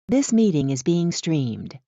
This meeting is being streamed.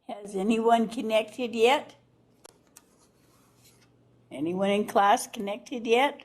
Has anyone connected yet? Anyone in class connected yet?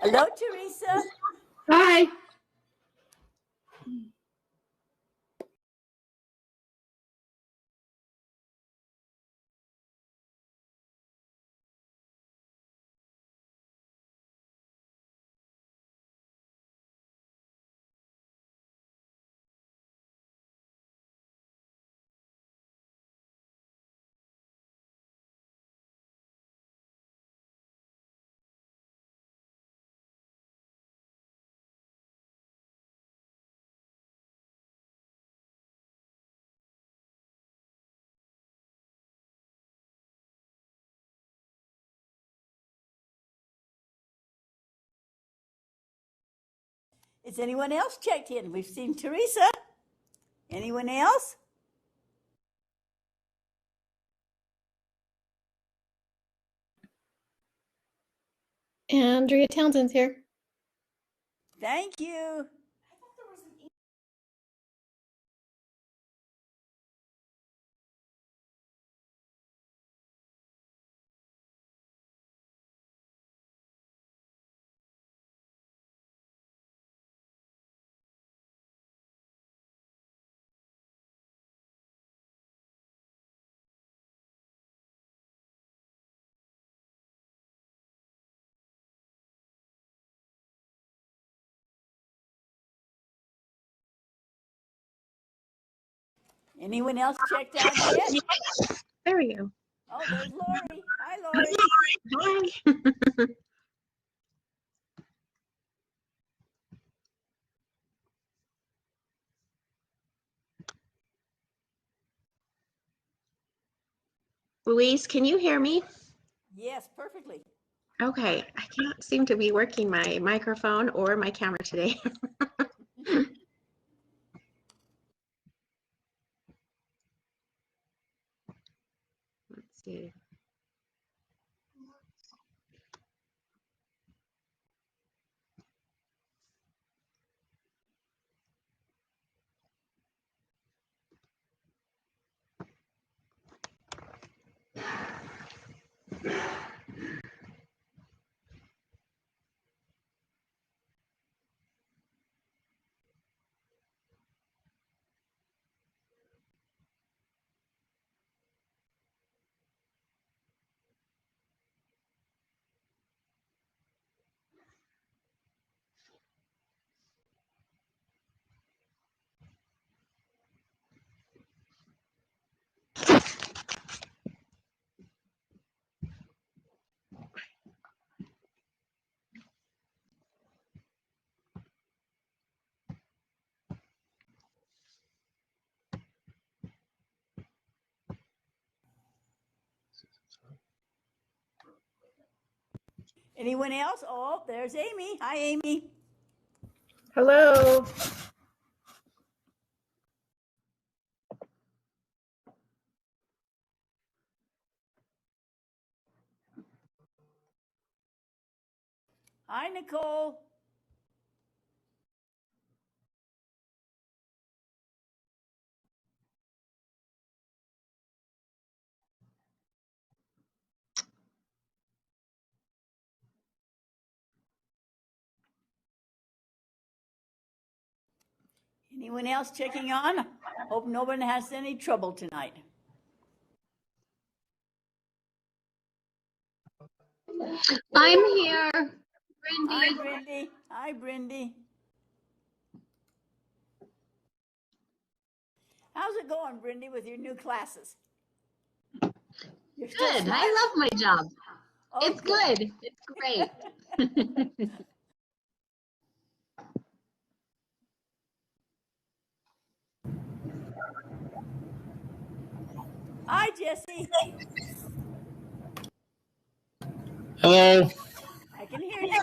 Hello, Teresa. Hi. Is anyone else checked in? We've seen Teresa. Anyone else? Andrea Townsend's here. Thank you. Anyone else checked out yet? There we go. Oh, there's Lori. Hi, Lori. Hi. Louise, can you hear me? Yes, perfectly. Okay, I can't seem to be working my microphone or my camera today. Let's see. Anyone else? Oh, there's Amy. Hi, Amy. Hello. Hi, Nicole. Anyone else checking on? Hope no one has any trouble tonight. I'm here, Hi, Brindy. Brindy. Hi, Brindy. How's it going, Brindy, with your new classes? You're still Good. smiling? I love my job. Oh, It's good. It's great. Hi, Jesse. Hello. I can hear you.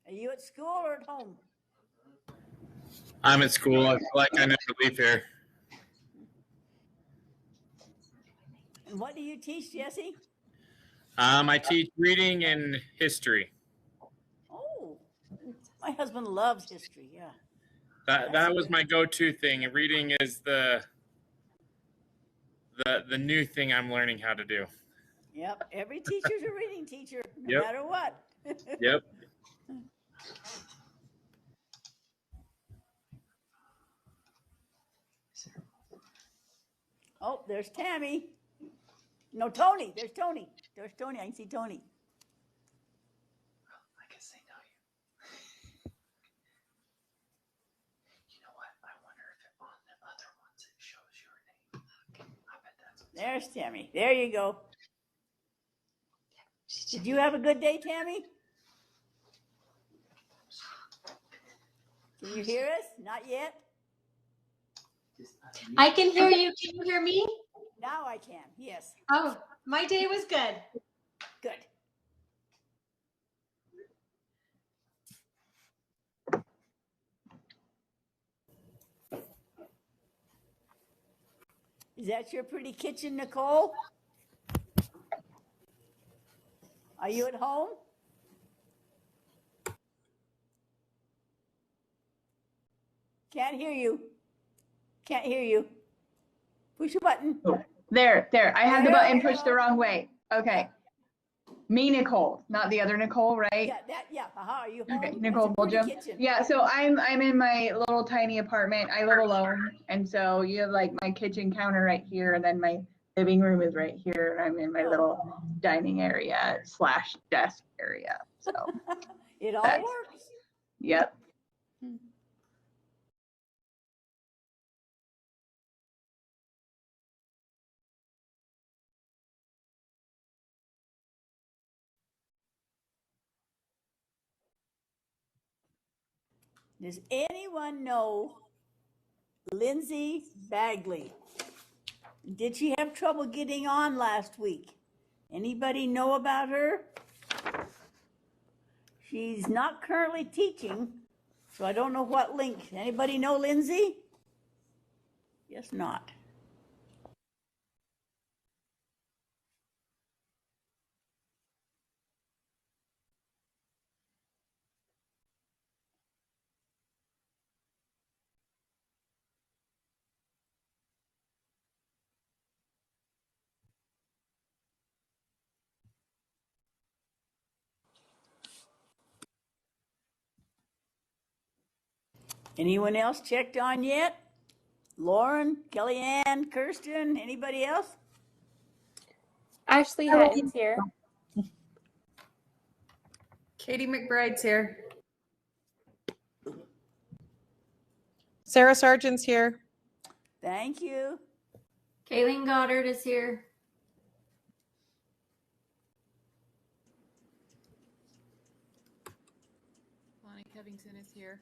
Are you at school or at home? I'm at school. I feel like I never leave here. And what do you teach, Jesse? I teach reading and history. Oh, my husband loves history. Yeah. That was my go-to thing. Reading is the the new thing I'm learning how to do. Yep. Every teacher's a reading teacher, no Yep. matter what. Yep. Oh, there's Tammy. No, Tony. There's Tony. There's Tony. I can see Tony. I guess they know you. You know what? I wonder if on the other ones it shows your name. Okay, I bet that's what's There's Tammy. There you go. Did you have a good day, Tammy? Can you hear us? Not yet? just I can hear you. Can you hear me? Now I can. Yes. Oh, my day was good. Good. Is that your pretty kitchen, Nicole? Are you at home? Can't hear you. Can't hear you. Push a button. There. I had the There button we pushed the go. wrong way. Okay. Me, Nicole, not the other Nicole, right? Yeah. Are you home? Okay, That's Nicole a pretty Boljum. kitchen. Yeah, so I'm in my little tiny apartment. I live alone, and so you have like my kitchen counter right here, and then my living room is right here, and I'm in my little dining area / desk area. So It all That's- works. yep. Does anyone know Lindsay Bagley? Did she have trouble getting on last week? Anybody know about her? She's not currently teaching, so I don't know what link. Anybody know Lindsay? Guess not. Anyone else checked on yet? Lauren, Kellyanne, Kirsten, anybody else? Ashley Hatton's here. Katie McBride's here. Sarah Sargent's here. Thank you. Kayleen Goddard is here. Bonnie Covington is here.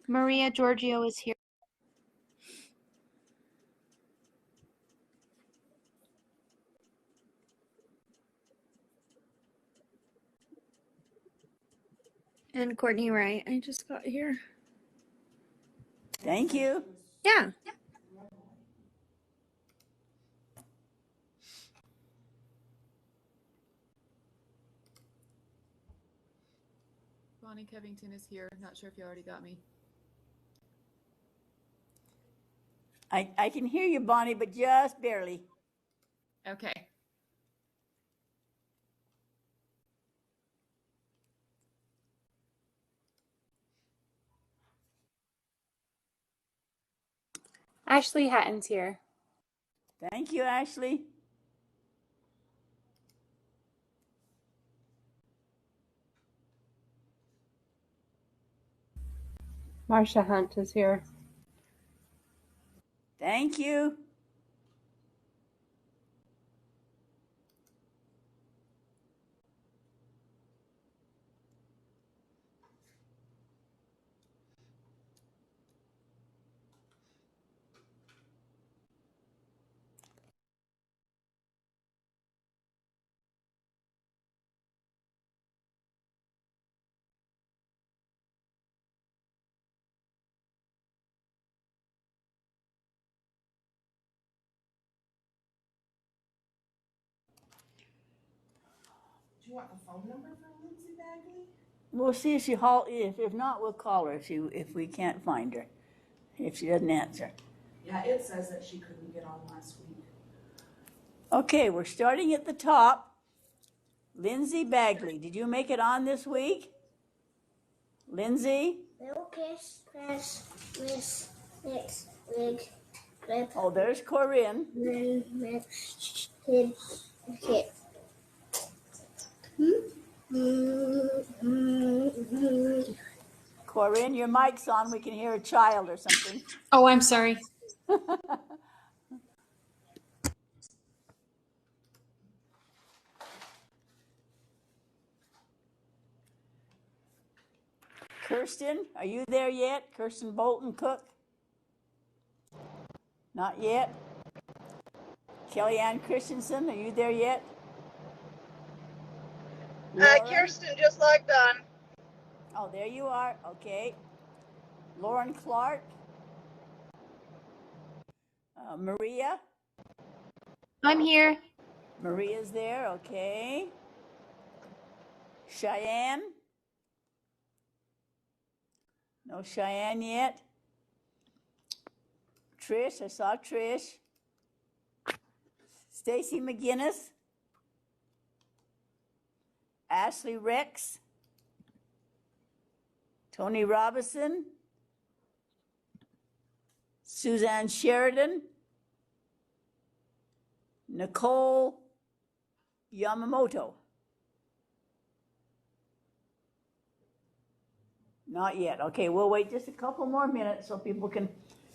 Maria Giorgio is here. And Courtney Wright. I just got here. Thank you. Yeah. Bonnie Covington is here. Not sure if you already got me. I can hear you, Bonnie, but just barely. Okay. Ashley Hatton's here. Thank you, Ashley. Marcia Hunt is here. Thank you. Do you want the phone number for Lindsay Bagley? We'll see if if not, we'll call her if we can't find her, if she doesn't answer. Yeah, it says that she couldn't get on last week. Okay, we're starting at the top. Lindsay Bagley, did you make it on this week? Lindsay? Oh, there's Corinne. Corinne, your mic's on. We can hear a child or something. Oh, I'm sorry. Kirsten, are you there yet? Kirsten Bolton Cook? Not yet. Kellyanne Christensen, are you there yet? Kirsten just logged on. Oh, there you are. Okay. Lauren Clark. Maria. I'm here. Maria's there. Okay. Cheyenne. No Cheyenne yet. Trish, I saw Trish. Stacy McGinnis. Ashley Rex. Tony Robinson. Suzanne Sheridan. Nicole Yamamoto. Not yet. Okay, we'll wait just a couple more minutes so people can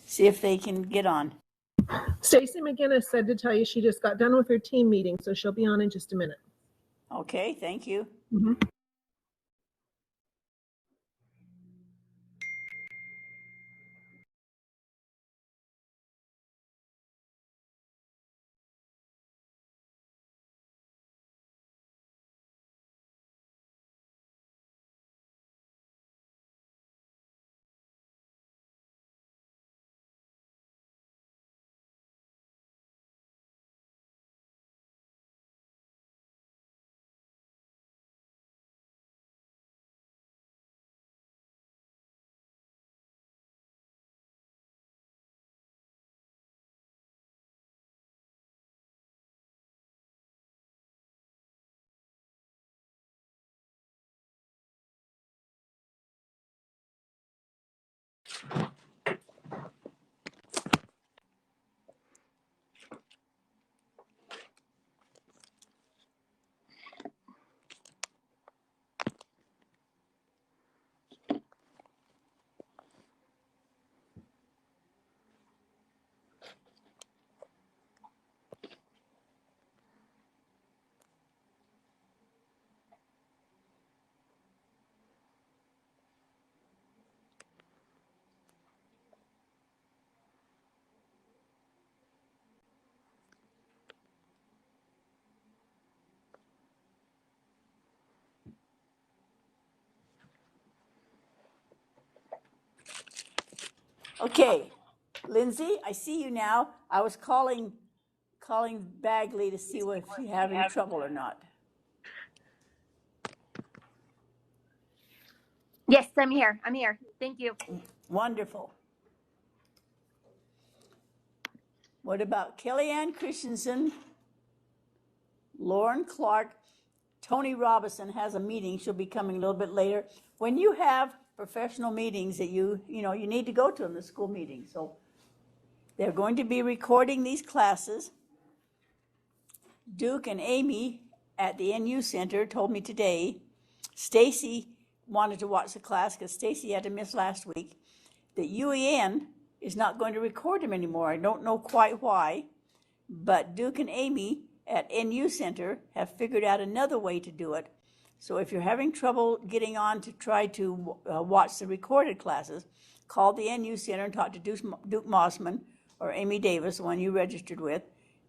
see if they can get on. Stacy McGinnis said to tell you she just got done with her team meeting, so she'll be on in just a minute. Okay, thank you. Okay, Lindsay, I see you now. I was calling Bagley to see if you have any trouble or not. Yes, I'm here. I'm here. Thank you. Wonderful. What about Kellyanne Christensen, Lauren Clark? Tony Robinson has a meeting. She'll be coming a little bit later. When you have professional meetings that you need to go to them, the school meetings. So they're going to be recording these classes. Duke and Amy at the NU Center told me today, Stacy wanted to watch the class because Stacy had to miss last week, that UEN is not going to record them anymore. I don't know quite why, but Duke and Amy at NU Center have figured out another way to do it. So if you're having trouble getting on to try to watch the recorded classes, call the NU Center and talk to Duke Mossman or Amy Davis, the one you registered with,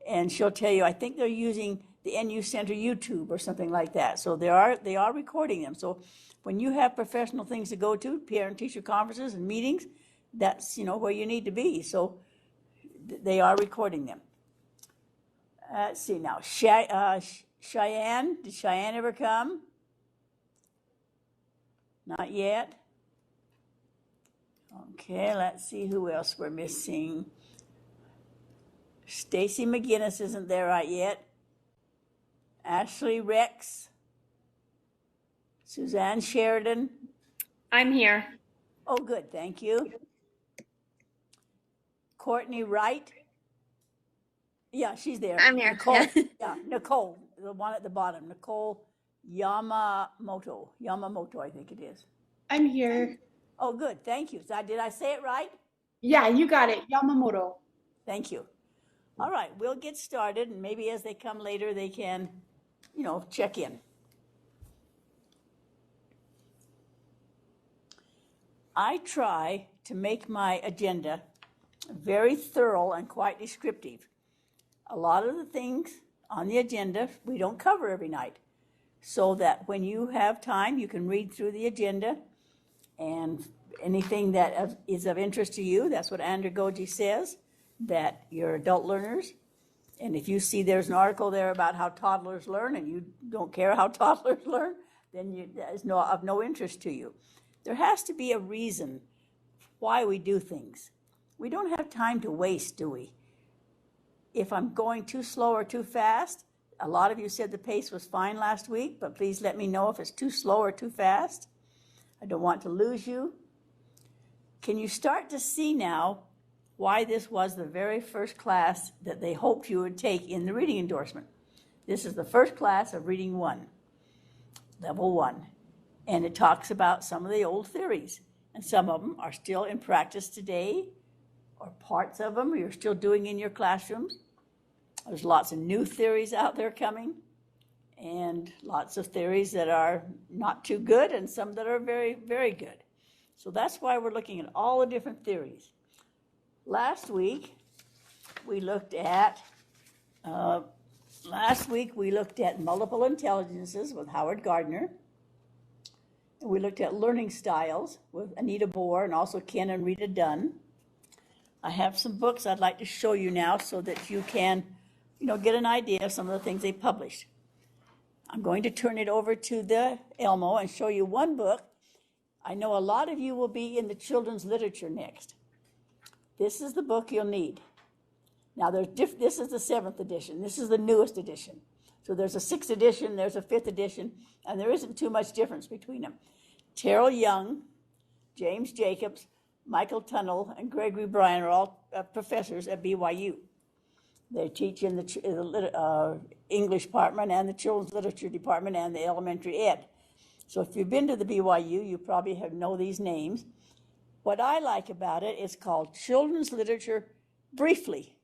and she'll tell you, I think they're using the NU Center YouTube or something like that. So they are recording them. So when you have professional things to go to, parent-teacher conferences and meetings, that's where you need to be. So they are recording them. Let's see now. Cheyenne, did Cheyenne ever come? Not yet. Okay, let's see who else we're missing. Stacy McGinnis isn't there right yet. Ashley Rex. Suzanne Sheridan. I'm here. Oh, good, thank you. Courtney Wright. Yeah, she's there. I'm here. Nicole. Yeah. Yeah, Nicole, the one at the bottom. Nicole Yamamoto, I think it is. I'm here. Oh, good, thank you. Did I say it right? Yeah, you got it. Yamamoto. Thank you. All right, we'll get started, and maybe as they come later, they can, check in. I try to make my agenda very thorough and quite descriptive. A lot of the things on the agenda we don't cover every night, so that when you have time, you can read through the agenda, and anything that is of interest to you, that's what andragogy says, that you're adult learners. And if you see there's an article there about how toddlers learn and you don't care how toddlers learn, then that is of no interest to you. There has to be a reason why we do things. We don't have time to waste, do we? If I'm going too slow or too fast, a lot of you said the pace was fine last week, but please let me know if it's too slow or too fast. I don't want to lose you. Can you start to see now why this was the very first class that they hoped you would take in the reading endorsement? This is the first class of Reading 1, Level 1. And it talks about some of the old theories. And some of them are still in practice today, or parts of them you're still doing in your classrooms. There's lots of new theories out there coming, and lots of theories that are not too good and some that are very, very good. So that's why we're looking at all the different theories. Last week, we looked at multiple intelligences with Howard Gardner. And we looked at learning styles with Anita Bohr and also Ken and Rita Dunn. I have some books I'd like to show you now so that you can, get an idea of some of the things they published. I'm going to turn it over to the Elmo and show you one book. I know a lot of you will be in the children's literature next. This is the book you'll need. Now, this is the 7th edition. This is the newest edition. So there's a 6th edition, there's a 5th edition, and there isn't too much difference between them. Terrell Young, James Jacobs, Michael Tunnell, and Gregory Bryan are all professors at BYU. They teach in the English department and the children's literature department and the elementary ed. So if you've been to the BYU, you probably know these names. What I like about it is called Children's Literature Briefly,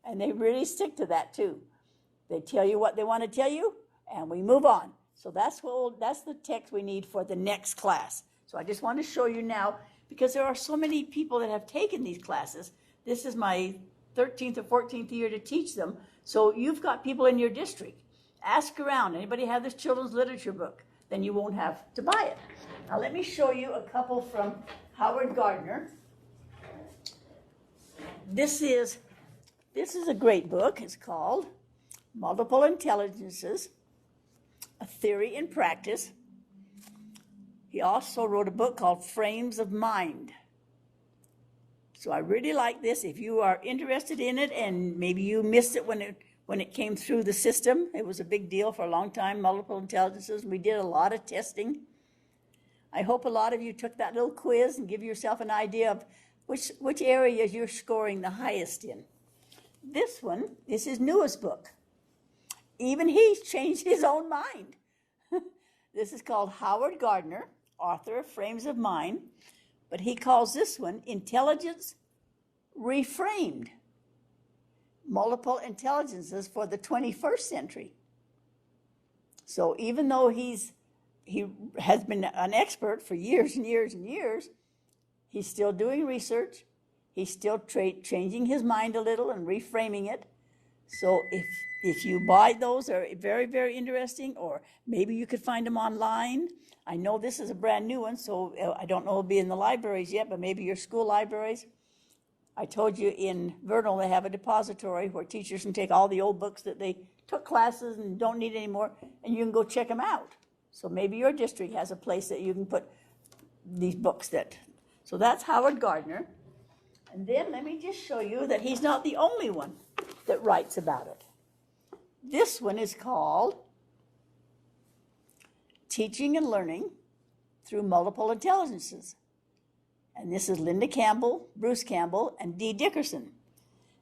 and they really stick to that too. They tell you what they want to tell you, and we move on. So that's the text we need for the next class. So I just want to show you now, because there are so many people that have taken these classes. This is my 13th or 14th year to teach them. So you've got people in your district. Ask around. Anybody have this children's literature book? Then you won't have to buy it. Now let me show you a couple from Howard Gardner. This is a great book. It's called Multiple Intelligences, A Theory in Practice. He also wrote a book called Frames of Mind. So I really like this. If you are interested in it and maybe you missed it when it came through the system, it was a big deal for a long time, multiple intelligences. We did a lot of testing. I hope a lot of you took that little quiz and give yourself an idea of which areas you're scoring the highest in. This is his newest book. Even he's changed his own mind. This is called Howard Gardner, author of Frames of Mind, but he calls this one Intelligence Reframed, Multiple Intelligences for the 21st Century. So even though he has been an expert for years and years and years, he's still doing research. He's still changing his mind a little and reframing it. So if you buy those, they're very, very interesting, or maybe you could find them online. I know this is a brand new one, so I don't know it'll be in the libraries yet, but maybe your school libraries. I told you in Vernal they have a depository where teachers can take all the old books that they took classes and don't need anymore, and you can go check them out. So maybe your district has a place that you can put these books so that's Howard Gardner. And then let me just show you that he's not the only one that writes about it. This one is called Teaching and Learning Through Multiple Intelligences. And this is Linda Campbell, Bruce Campbell, and Dee Dickerson.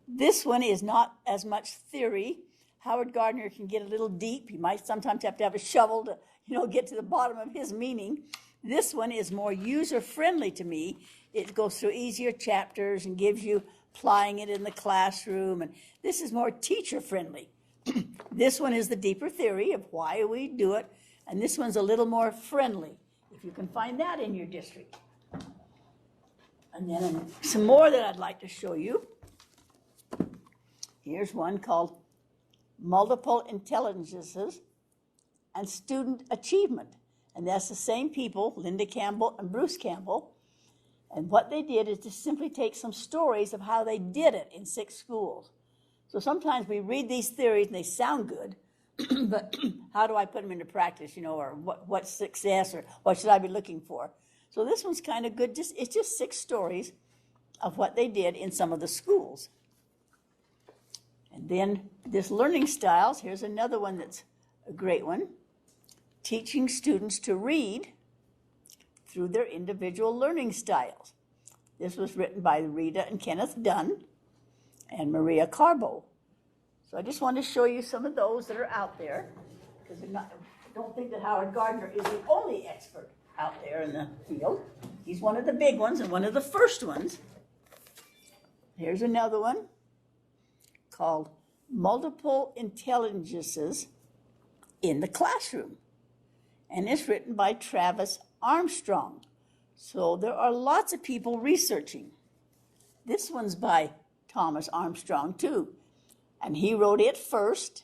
This one is not as much theory. Howard Gardner can get a little deep. You might sometimes have to have a shovel to, get to the bottom of his meaning. This one is more user-friendly to me. It goes through easier chapters and gives you applying it in the classroom. And this is more teacher-friendly. This one is the deeper theory of why we do it. And this one's a little more friendly, if you can find that in your district. And then some more that I'd like to show you. Here's one called Multiple Intelligences and Student Achievement. And that's the same people, Linda Campbell and Bruce Campbell. And what they did is to simply take some stories of how they did it in 6 schools. So sometimes we read these theories and they sound good, but how do I put them into practice, or what's success, or what should I be looking for? So this one's kind of good. It's just 6 stories of what they did in some of the schools. And then this learning styles, here's another one that's a great one. Teaching students to read through their individual learning styles. This was written by Rita and Kenneth Dunn and Maria Carbo. So I just want to show you some of those that are out there, because I don't think that Howard Gardner is the only expert out there in the field. He's one of the big ones and one of the first ones. Here's another one called Multiple Intelligences in the Classroom. And it's written by Travis Armstrong. So there are lots of people researching. This one's by Thomas Armstrong too. And he wrote it first,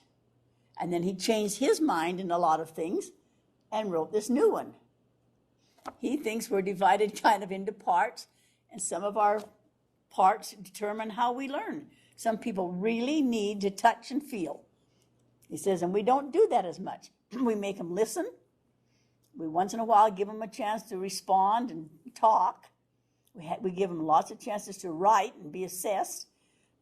and then he changed his mind in a lot of things and wrote this new one. He thinks we're divided kind of into parts, and some of our parts determine how we learn. Some people really need to touch and feel. He says, and we don't do that as much. We make them listen. We once in a while give them a chance to respond and talk. We give them lots of chances to write and be assessed.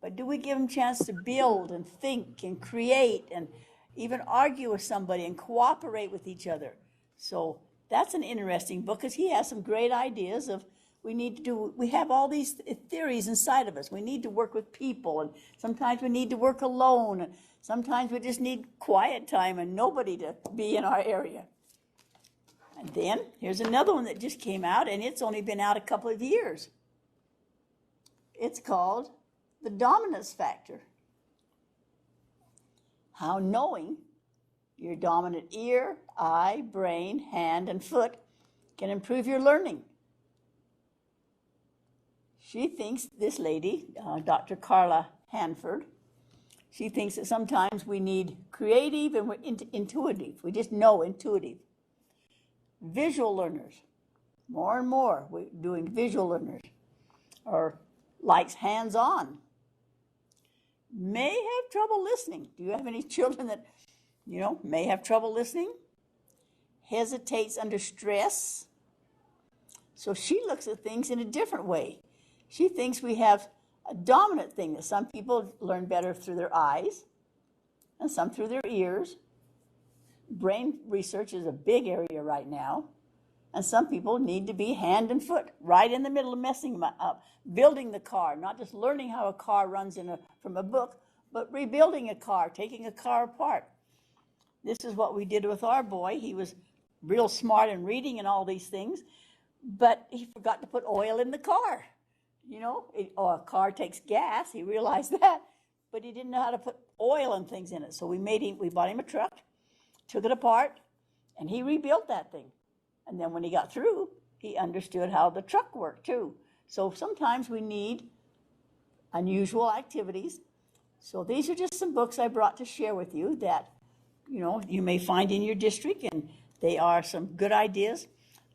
But do we give them a chance to build and think and create and even argue with somebody and cooperate with each other? So that's an interesting book, because he has some great ideas of we have all these theories inside of us. We need to work with people, and sometimes we need to work alone, and sometimes we just need quiet time and nobody to be in our area. And then here's another one that just came out, and it's only been out a couple of years. It's called The Dominance Factor. How knowing your dominant ear, eye, brain, hand, and foot can improve your learning. She thinks, this lady, Dr. Carla Hanford, she thinks that sometimes we need creative and we're intuitive. We just know intuitive. Visual learners, more and more we're doing visual learners, or likes hands-on. May have trouble listening. Do you have any children that, may have trouble listening? Hesitates under stress. So she looks at things in a different way. She thinks we have a dominant thing, that some people learn better through their eyes and some through their ears. Brain research is a big area right now. And some people need to be hand and foot, right in the middle of messing them up, building the car, not just learning how a car runs from a book, but rebuilding a car, taking a car apart. This is what we did with our boy. He was real smart in reading and all these things, but he forgot to put oil in the car. A car takes gas. He realized that, but he didn't know how to put oil and things in it. So we bought him a truck, took it apart, and he rebuilt that thing. And then when he got through, he understood how the truck worked too. So sometimes we need unusual activities. So these are just some books I brought to share with you that, you may find in your district, and they are some good ideas.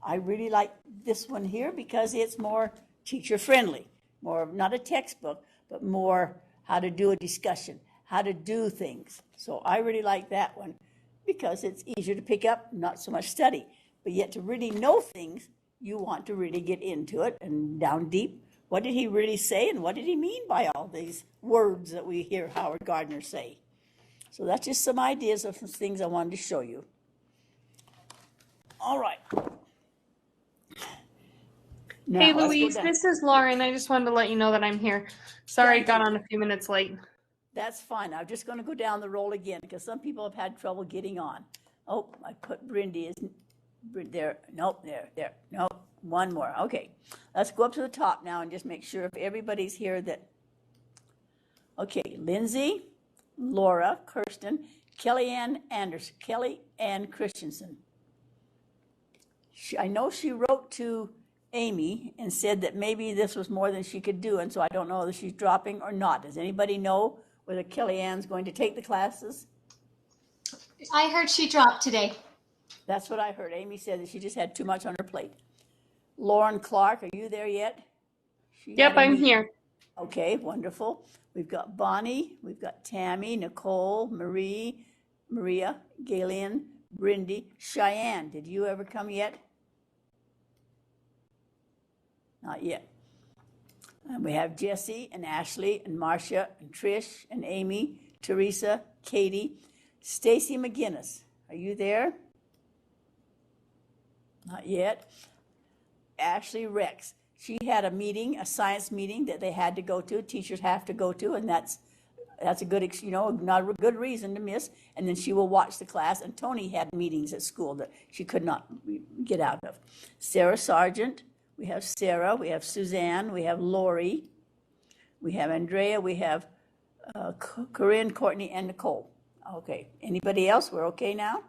I really like this one here because it's more teacher-friendly, more not a textbook, but more how to do a discussion, how to do things. So I really like that one because it's easier to pick up, not so much study. But yet to really know things, you want to really get into it and down deep. What did he really say, and what did he mean by all these words that we hear Howard Gardner say? So that's just some ideas of some things I wanted to show you. All right. Now, Hey let's go Louise, down. this is Lauren. I just wanted to let you know that I'm here. Sorry I got on a few minutes late. That's fine. I'm just going to go down the roll again because some people have had trouble getting on. Oh, I put Brindy there. Nope, there. Nope, one more. Okay, let's go up to the top now and just make sure if everybody's here that. Okay, Lindsay, Laura, Kirsten, Kellyanne Anderson, Kellyanne Christensen. I know she wrote to Amy and said that maybe this was more than she could do, and so I don't know whether she's dropping or not. Does anybody know whether Kellyanne's going to take the classes? I heard she dropped today. That's what I heard. Amy said that she just had too much on her plate. Lauren Clark, are you there yet? Yep, I'm here. Okay, wonderful. We've got Bonnie, we've got Tammy, Nicole, Maria, Galen, Brindy, Cheyenne. Did you ever come yet? Not yet. And we have Jesse and Ashley and Marcia and Trish and Amy, Teresa, Katie, Stacy McGinnis. Are you there? Not yet. Ashley Rex. She had a meeting, a science meeting that they had to go to. Teachers have to go to, and that's a good, not a good reason to miss. And then she will watch the class. And Tony had meetings at school that she could not get out of. Sarah Sargent. We have Sarah. We have Suzanne. We have Lori. We have Andrea. We have Corinne, Courtney, and Nicole. Okay. Anybody else? We're okay now?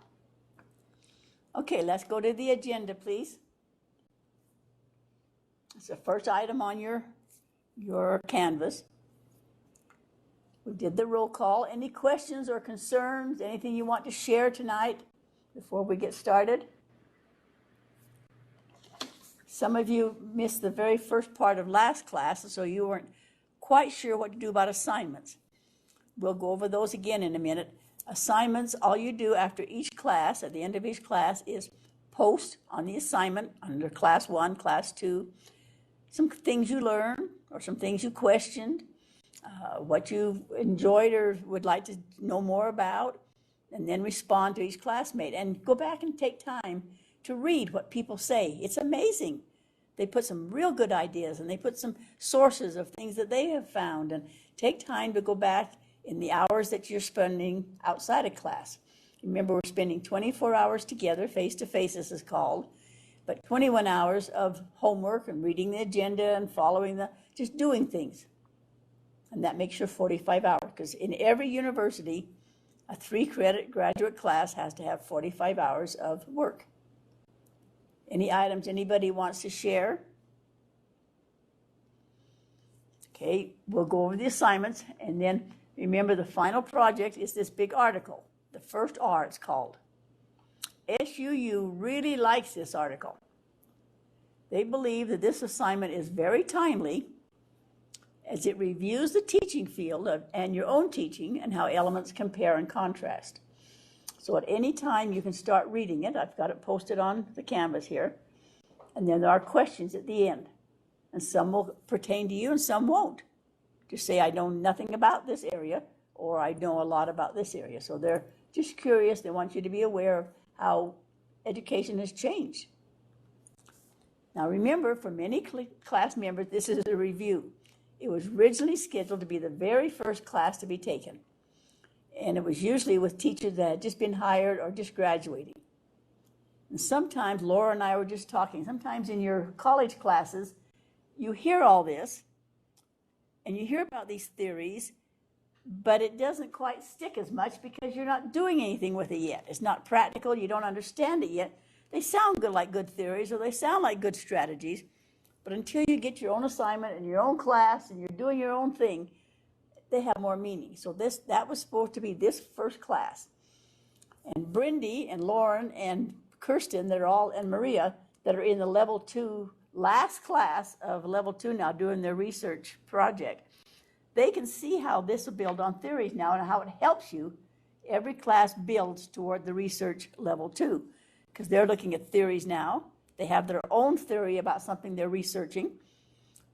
Okay, let's go to the agenda, please. It's the first item on your canvas. We did the roll call. Any questions or concerns? Anything you want to share tonight before we get started? Some of you missed the very first part of last class, so you weren't quite sure what to do about assignments. We'll go over those again in a minute. Assignments, all you do after each class, at the end of each class, is post on the assignment under class 1, class 2, some things you learned or some things you questioned, what you enjoyed or would like to know more about, and then respond to each classmate. And go back and take time to read what people say. It's amazing. They put some real good ideas, and they put some sources of things that they have found. And take time to go back in the hours that you're spending outside of class. Remember, we're spending 24 hours together, face-to-face this is called, but 21 hours of homework and reading the agenda and following just doing things. And that makes your 45 hours, because in every university, a 3-credit graduate class has to have 45 hours of work. Any items anybody wants to share? Okay, we'll go over the assignments, and then remember the final project is this big article. The first R, it's called. SUU really likes this article. They believe that this assignment is very timely as it reviews the teaching field and your own teaching and how elements compare and contrast. So at any time you can start reading it. I've got it posted on the canvas here. And then there are questions at the end. And some will pertain to you and some won't. Just say, I know nothing about this area, or I know a lot about this area. So they're just curious. They want you to be aware of how education has changed. Now remember, for many class members, this is a review. It was originally scheduled to be the very first class to be taken. And it was usually with teachers that had just been hired or just graduating. And sometimes, Laura and I were just talking, sometimes in your college classes, you hear all this, and you hear about these theories, but it doesn't quite stick as much because you're not doing anything with it yet. It's not practical, you don't understand it yet. They sound good like good theories, or they sound like good strategies, but until you get your own assignment in your own class and you're doing your own thing, they have more meaning. So that was supposed to be this first class. And Brindy and Lauren and Kirsten, and Maria, that are in the level 2, last class of level 2 now doing their research project, they can see how this will build on theories now and how it helps you. Every class builds toward the research level 2 because they're looking at theories now They have their own theory about something they're researching.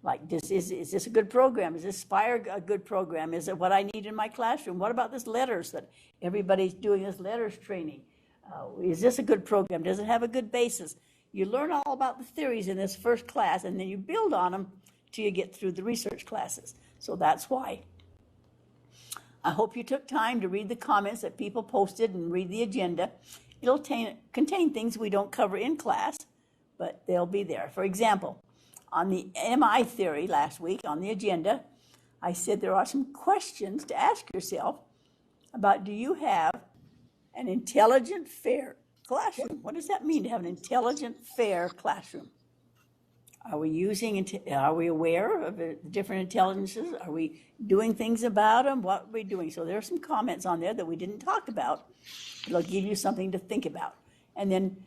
Like, is this a good program? Is this Spire a good program? Is it what I need in my classroom? What about this letters that everybody's doing, this letters training? Is this a good program? Does it have a good basis? You learn all about the theories in this first class, and then you build on them till you get through the research classes. So that's why. I hope you took time to read the comments that people posted and read the agenda. It'll contain things we don't cover in class, but they'll be there. For example, on the MI theory last week on the agenda, I said there are some questions to ask yourself about, do you have an intelligent, fair classroom? What does that mean to have an intelligent, fair classroom? Are we aware of the different intelligences? Are we doing things about them? What are we doing? So there are some comments on there that we didn't talk about. It'll give you something to think about. And then,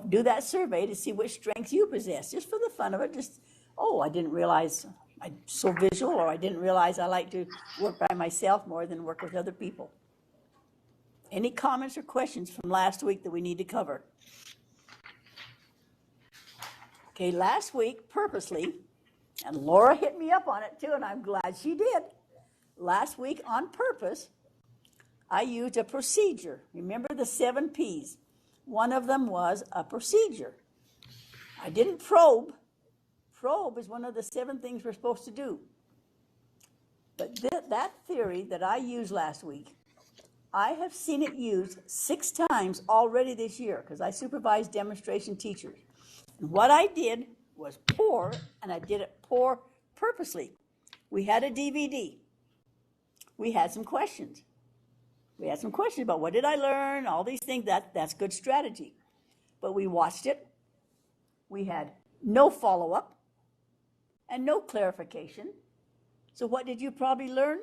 do that survey to see which strengths you possess, just for the fun of it. Just, I didn't realize I'm so visual, or I didn't realize I like to work by myself more than work with other people. Any comments or questions from last week that we need to cover? Okay, last week, purposely, and Laura hit me up on it too, and I'm glad she did. Last week, on purpose, I used a procedure. Remember the 7 Ps? One of them was a procedure. I didn't probe. Probe is one of the 7 things we're supposed to do. But that theory that I used last week, I have seen it used 6 times already this year, because I supervise demonstration teachers. And what I did was poor, and I did it poor purposely. We had a DVD. We had some questions. We had some questions about what did I learn, all these things. That's good strategy. But we watched it. We had no follow-up and no clarification. So what did you probably learn?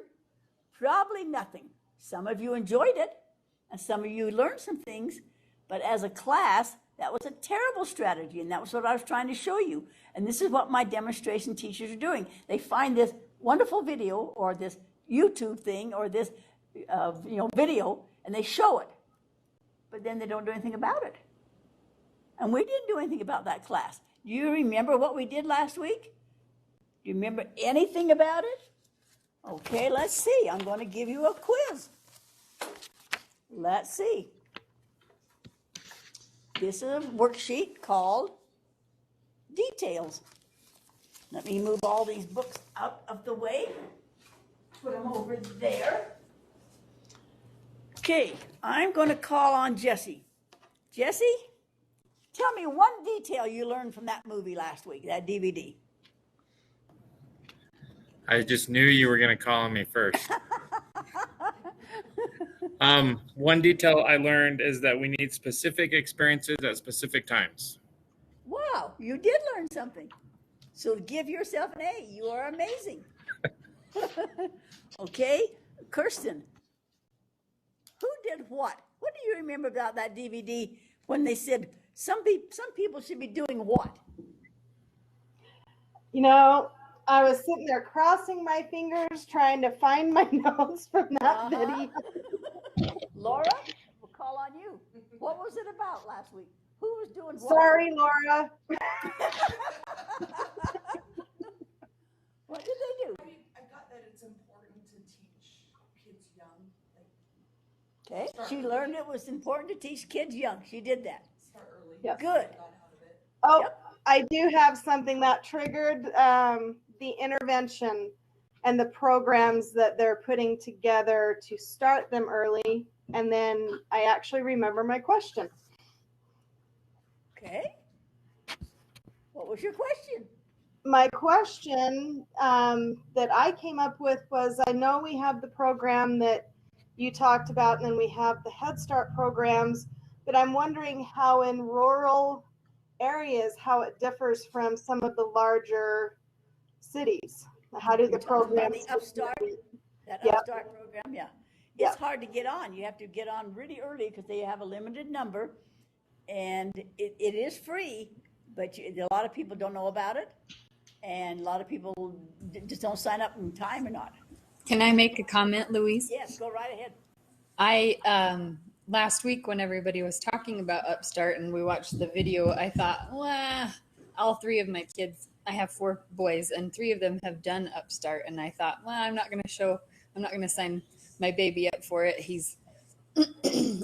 Probably nothing. Some of you enjoyed it, and some of you learned some things, but as a class, that was a terrible strategy, and that was what I was trying to show you. And this is what my demonstration teachers are doing. They find this wonderful video or this YouTube thing or this video, and they show it. But then they don't do anything about it. And we didn't do anything about that class. Do you remember what we did last week? Do you remember anything about it? Okay, let's see. I'm going to give you a quiz. Let's see. This is a worksheet called Details. Let me move all these books out of the way. Put them over there. Okay, I'm going to call on Jessie. Jessie, tell me one detail you learned from that movie last week, that DVD. I just knew you were going to call on me first. One detail I learned is that we need specific experiences at specific times. Wow, you did learn something. So give yourself an A. You are amazing. Okay, Kirsten, who did what? What do you remember about that DVD when they said some people should be doing what? I was sitting there crossing my fingers trying to find my notes from that video. Laura, we'll call on you. What was it about last week? Who was doing what? Sorry, Laura. What did they do? I got that it's important to teach kids young. Okay, she learned it was important to teach kids young. She did that. Start early. Yep. Good. Oh, Yep. I do have something that triggered the intervention and the programs that they're putting together to start them early. And then I actually remember my question. Okay. What was your question? My question that I came up with was, I know we have the program that you talked about, and then we have the Head Start programs, but I'm wondering how in rural areas, how it differs from some of the larger cities. How do the programs? The Upstart, that Yep. Upstart program, yeah. It's hard to get on. You have to get on really early because they have a limited number, and it is free, but a lot of people don't know about it, and a lot of people just don't sign up in time or not. Can I make a comment, Louise? Yes, go right ahead. I last week when everybody was talking about Upstart and we watched the video, I thought, well, all three of my kids, I have 4 boys and 3 of them have done Upstart. And I thought, well, I'm not going to sign my baby up for it.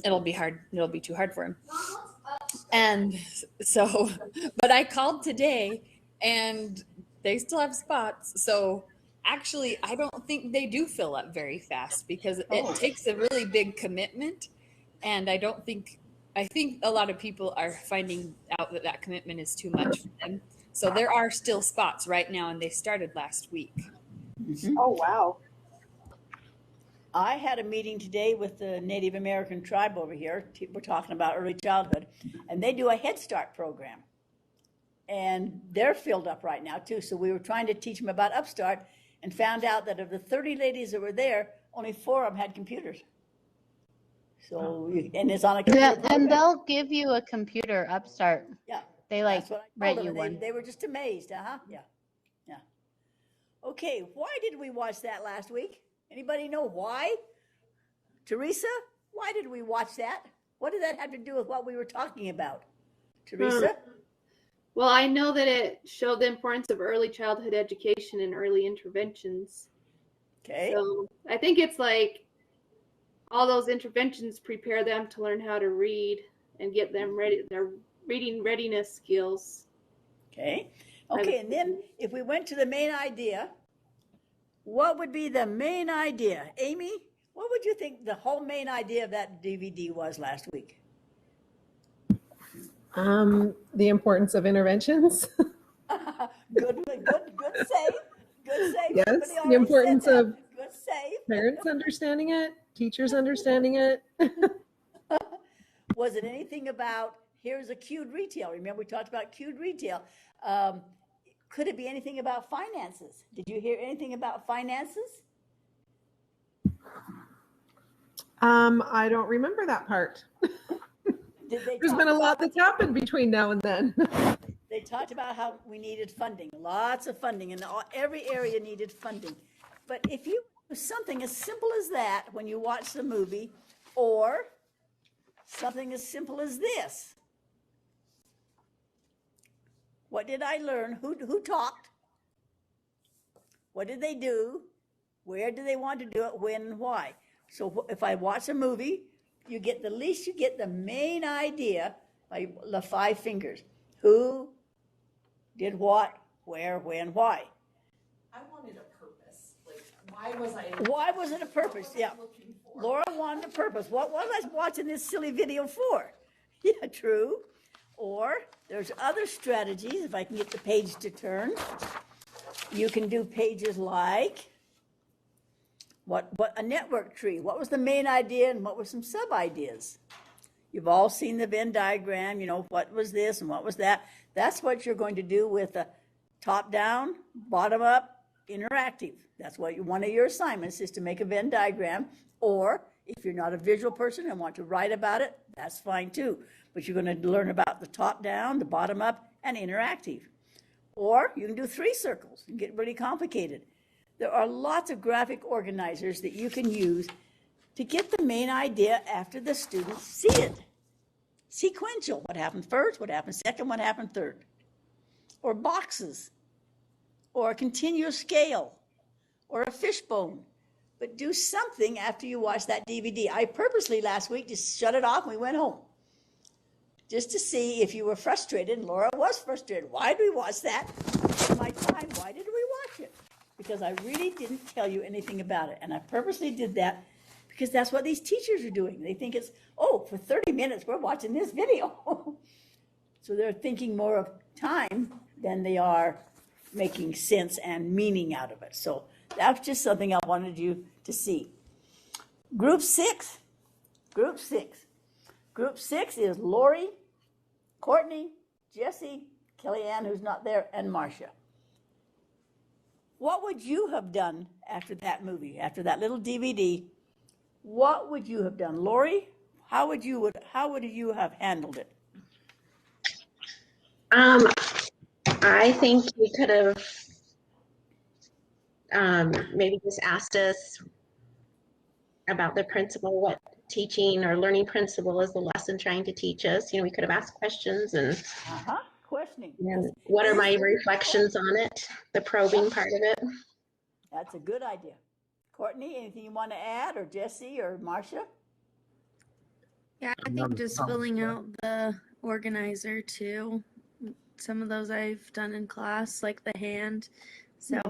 It'll be hard. It'll be too hard for him. And so, but I called today and they still have spots. So actually, I don't think they do fill up very fast because it takes a really big commitment. And I think a lot of people are finding out that commitment is too much for them. So there are still spots right now, and they started last week. Oh, wow. I had a meeting today with the Native American tribe over here. We're talking about early childhood, and they do a Head Start program. And they're filled up right now, too. So we were trying to teach them about Upstart and found out that of the 30 ladies that were there, only 4 of them had computers. So, and it's on a computer program. And they'll give you a computer Upstart. Yeah. They like That's what I rent told you them. one. They were just amazed. Yeah. Okay, why did we watch that last week? Anybody know why? Teresa, why did we watch that? What did that have to do with what we were talking about? Teresa? Well, I know that it showed the importance of early childhood education and early interventions. Okay. So I think it's like all those interventions prepare them to learn how to read and get them ready, their reading readiness skills. Okay. Okay, and then if we went to the main idea, what would be the main idea? Amy, what would you think the whole main idea of that DVD was last week? The importance of interventions. Good save. Good save. Yes, Somebody the already importance said that. of Good save. parents understanding it, teachers understanding it. Was it anything about, here's a cued retail? Remember we talked about cued retail. Could it be anything about finances? Did you hear anything about finances? I don't remember that part. There's been a lot that's happened between now and then. They talked about how we needed funding, lots of funding, and every area needed funding. But if you do something as simple as that when you watch the movie, or something as simple as this. What did I learn? Who talked? What did they do? Where do they want to do it? When and why? So if I watch a movie, you get the main idea by the 5 fingers. Who did what, where, when, why? I wanted a purpose. Like, why was it a purpose? Yeah. Laura wanted a purpose. What was I watching this silly video for? Yeah, true. Or there's other strategies. If I can get the page to turn, you can do pages like what a network tree. What was the main idea and what were some sub ideas? You've all seen the Venn diagram. You know what was this and what was that. That's what you're going to do with a top down, bottom up, interactive. That's what one of your assignments is, to make a Venn diagram. Or if you're not a visual person and want to write about it, that's fine too. But you're going to learn about the top down, the bottom up, and interactive. Or you can do 3 circles and get really complicated. There are lots of graphic organizers that you can use to get the main idea after the students see it. Sequential, what happened first, what happened second, what happened third. Or boxes, or a continuous scale, or a fishbone. But do something after you watch that DVD. I purposely last week just shut it off and we went home, just to see if you were frustrated. And Laura was frustrated. Why did we watch that? In my time, why did we watch it? Because I really didn't tell you anything about it. And I purposely did that because that's what these teachers are doing. They think it's, for 30 minutes, we're watching this video. So they're thinking more of time than they are making sense and meaning out of it. So that's just something I wanted you to see. Group 6. Group 6 is Lori, Courtney, Jesse, Kellyanne, who's not there, and Marcia. What would you have done after that movie, after that little DVD? What would you have done? Lori, how would you have handled it? I think we could have maybe just asked us about the principal, teaching or learning principle is the lesson trying to teach us? You know, we could have asked questions and questioning. what are my Is- reflections on it? The probing part of it. That's a good idea. Courtney, anything you want to add, or Jesse or Marcia? Yeah, I think just filling out the organizer too. Some of those I've done in class, like the hand. So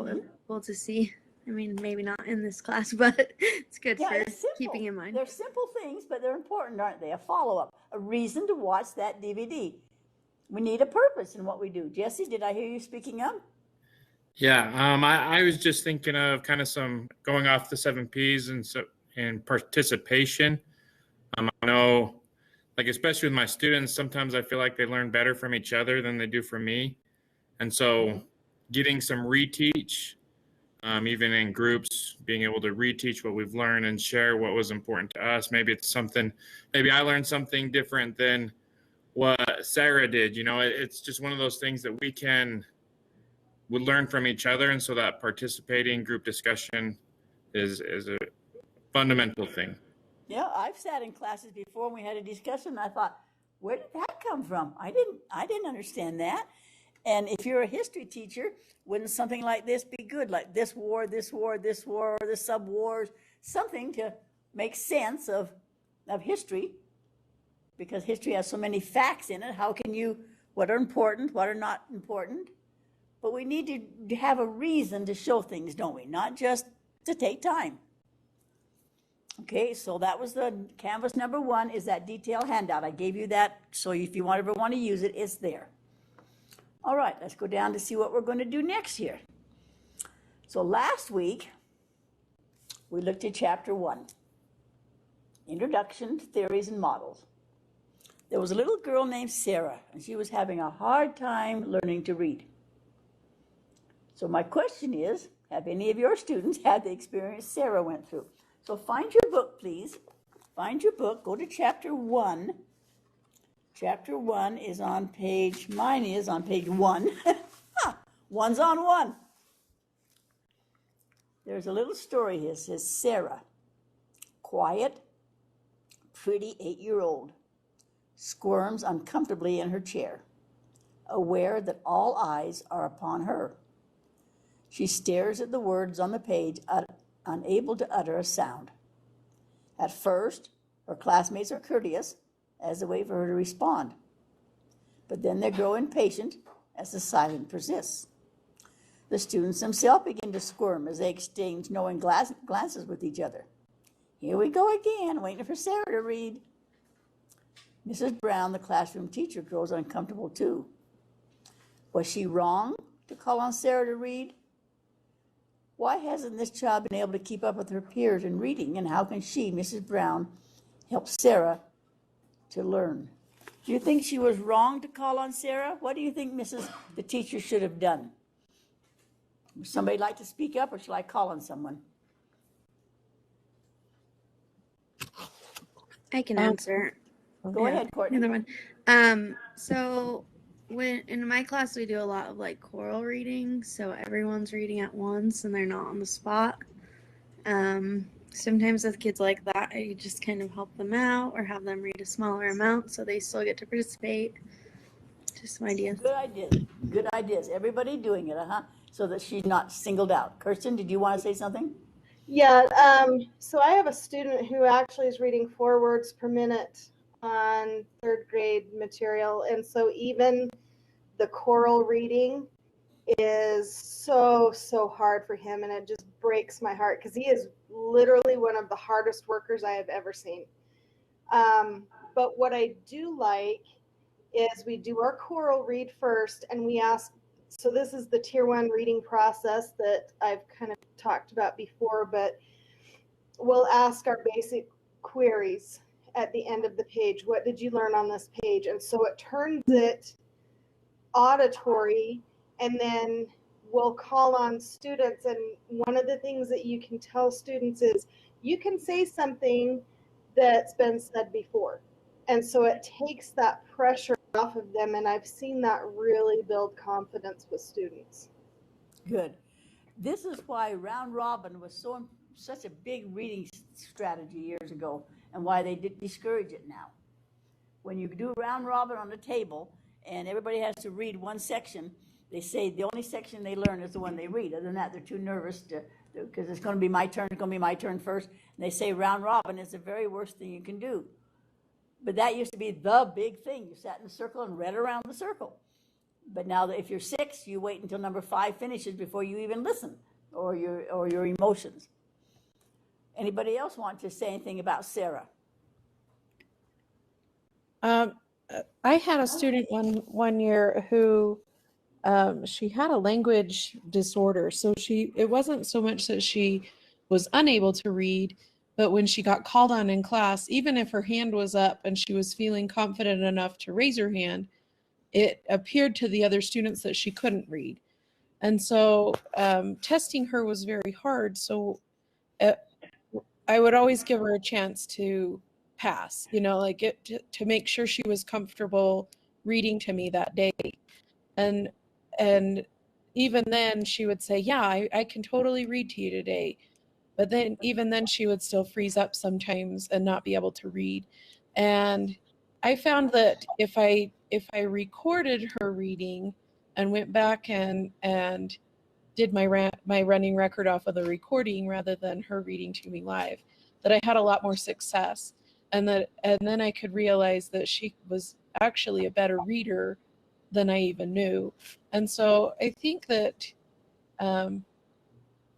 cool to see. I mean, maybe not in this class, but it's good for it's simple. keeping in mind. They're simple things, but they're important, aren't they? A follow-up, a reason to watch that DVD. We need a purpose in what we do. Jesse, did I hear you speaking up? Yeah, I was just thinking of kind of some going off the 7 Ps and participation. I know, like especially with my students, sometimes I feel like they learn better from each other than they do from me, and so getting some reteach, even in groups, being able to reteach what we've learned and share what was important to us. Maybe it's something, maybe I learned something different than what Sarah did. You know, it's just one of those things that we learn from each other, and so that participating group discussion is a fundamental thing. Yeah, I've sat in classes before and we had a discussion and I thought, where did that come from? I didn't understand that. And if you're a history teacher, wouldn't something like this be good? Like this war, this war, this war, or the sub-wars, something to make sense of history, because history has so many facts in it. How can you, what are important, what are not important? But we need to have a reason to show things, don't we? Not just to take time. Okay, so that was the Canvas number 1, is that detail handout. I gave you that, so if you ever want to use it, it's there. All right, let's go down to see what we're going to do next year. So last week, we looked at chapter 1, Introduction to Theories and Models. There was a little girl named Sarah, and she was having a hard time learning to read. So my question is, have any of your students had the experience Sarah went through? So find your book, please. Find your book, go to chapter 1. Chapter 1 is on page, mine is on page 1. One's on 1. There's a little story here. It says, Sarah, quiet, pretty 8-year-old, squirms uncomfortably in her chair, aware that all eyes are upon her. She stares at the words on the page, unable to utter a sound. At first, her classmates are courteous as a way for her to respond. But then they grow impatient as the silence persists. The students themselves begin to squirm as they exchange knowing glances with each other. Here we go again, waiting for Sarah to read. Mrs. Brown, the classroom teacher, grows uncomfortable too. Was she wrong to call on Sarah to read? Why hasn't this child been able to keep up with her peers in reading, and how can she, Mrs. Brown, help Sarah to learn? Do you think she was wrong to call on Sarah? What do you think the teacher should have done? Would somebody like to speak up, or shall I call on someone? I can answer. Go ahead, Courtney. Another one. So when in my class we do a lot of like choral reading, so everyone's reading at once and they're not on the spot. Sometimes with kids like that, I just kind of help them out or have them read a smaller amount so they still get to participate. Just some ideas. Good ideas. Good ideas. Everybody doing it, so that she's not singled out. Kirsten, did you want to say something? Yeah, so I have a student who actually is reading 4 words per minute on 3rd grade material, and so even the choral reading is so hard for him, and it just breaks my heart because he is literally one of the hardest workers I have ever seen. But what I do like is we do our choral read first, and we ask, so this is the tier 1 reading process that I've kind of talked about before, but we'll ask our basic queries at the end of the page. What did you learn on this page? And so it turns it auditory, and then we'll call on students. And one of the things that you can tell students is you can say something that's been said before. And so it takes that pressure off of them, and I've seen that really build confidence with students. Good. This is why round robin was such a big reading strategy years ago. and why they discourage it now. When you do round robin on the table and everybody has to read one section, they say the only section they learn is the one they read. Other than that, they're too nervous because it's going to be my turn. It's going to be my turn first. And they say round robin is the very worst thing you can do. But that used to be the big thing. You sat in a circle and read around the circle. But now if you're 6, you wait until number 5 finishes before you even listen, or your emotions. Anybody else want to say anything about Sarah? I had a student one year who she had a language disorder. So it wasn't so much that she was unable to read, but when she got called on in class, even if her hand was up and she was feeling confident enough to raise her hand, it appeared to the other students that she couldn't read. And so testing her was very hard. So I would always give her a chance to pass, to make sure she was comfortable reading to me that day. And even then she would say, yeah, I can totally read to you today. But then even then she would still freeze up sometimes and not be able to read. And I found that if I recorded her reading and went back and did my running record off of the recording rather than her reading to me live, that I had a lot more success. And then I could realize that she was actually a better reader than I even knew. And so I think that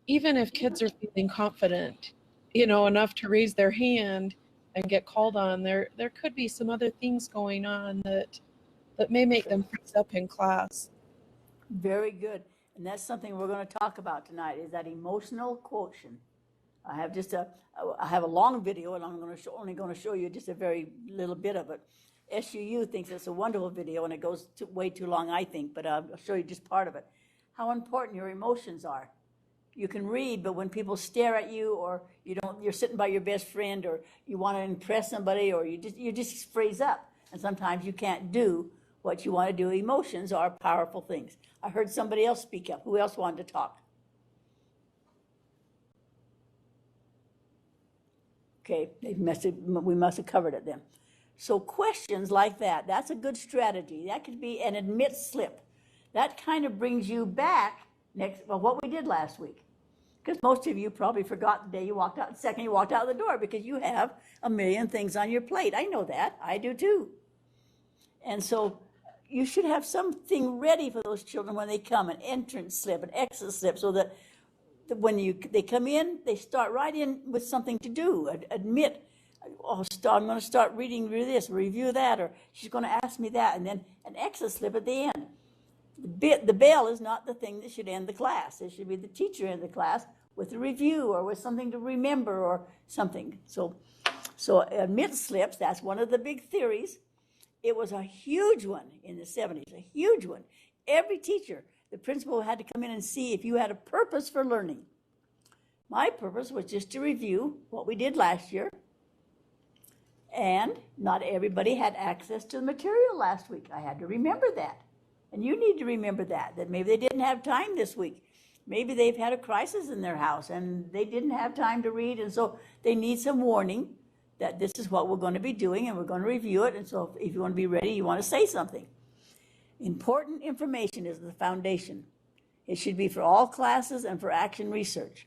even if kids are feeling confident, enough to raise their hand and get called on, there could be some other things going on that may make them freeze up in class. Very good. And that's something we're going to talk about tonight, is that emotional quotient. I have a long video, and I'm only going to show you just a very little bit of it. SUU thinks it's a wonderful video, and it goes way too long, I think, but I'll show you just part of it. How important your emotions are. You can read, but when people stare at you, or you're sitting by your best friend, or you want to impress somebody, or you just freeze up, and sometimes you can't do what you want to do. Emotions are powerful things. I heard somebody else speak up. Who else wanted to talk? Okay, we must have covered it then. So questions like that, that's a good strategy. That could be an admit slip. That kind of brings you back what we did last week. Because most of you probably forgot the day you walked out, the second you walked out the door, because you have a million things on your plate. I know that. I do too. And so you should have something ready for those children when they come, an entrance slip, an exit slip, so that when they come in, they start right in with something to do. Admit, I'm going to start reading this, review that, or she's going to ask me that, and then an exit slip at the end. The bell is not the thing that should end the class. It should be the teacher in the class with a review or with something to remember or something. So admit slips, that's one of the big theories. It was a huge one in the 70s, a huge one. Every teacher, the principal had to come in and see if you had a purpose for learning. My purpose was just to review what we did last year. And not everybody had access to the material last week. I had to remember that. And you need to remember that maybe they didn't have time this week. Maybe they've had a crisis in their house and they didn't have time to read. And so they need some warning that this is what we're going to be doing and we're going to review it. And so if you want to be ready, you want to say something. Important information is the foundation. It should be for all classes and for action research.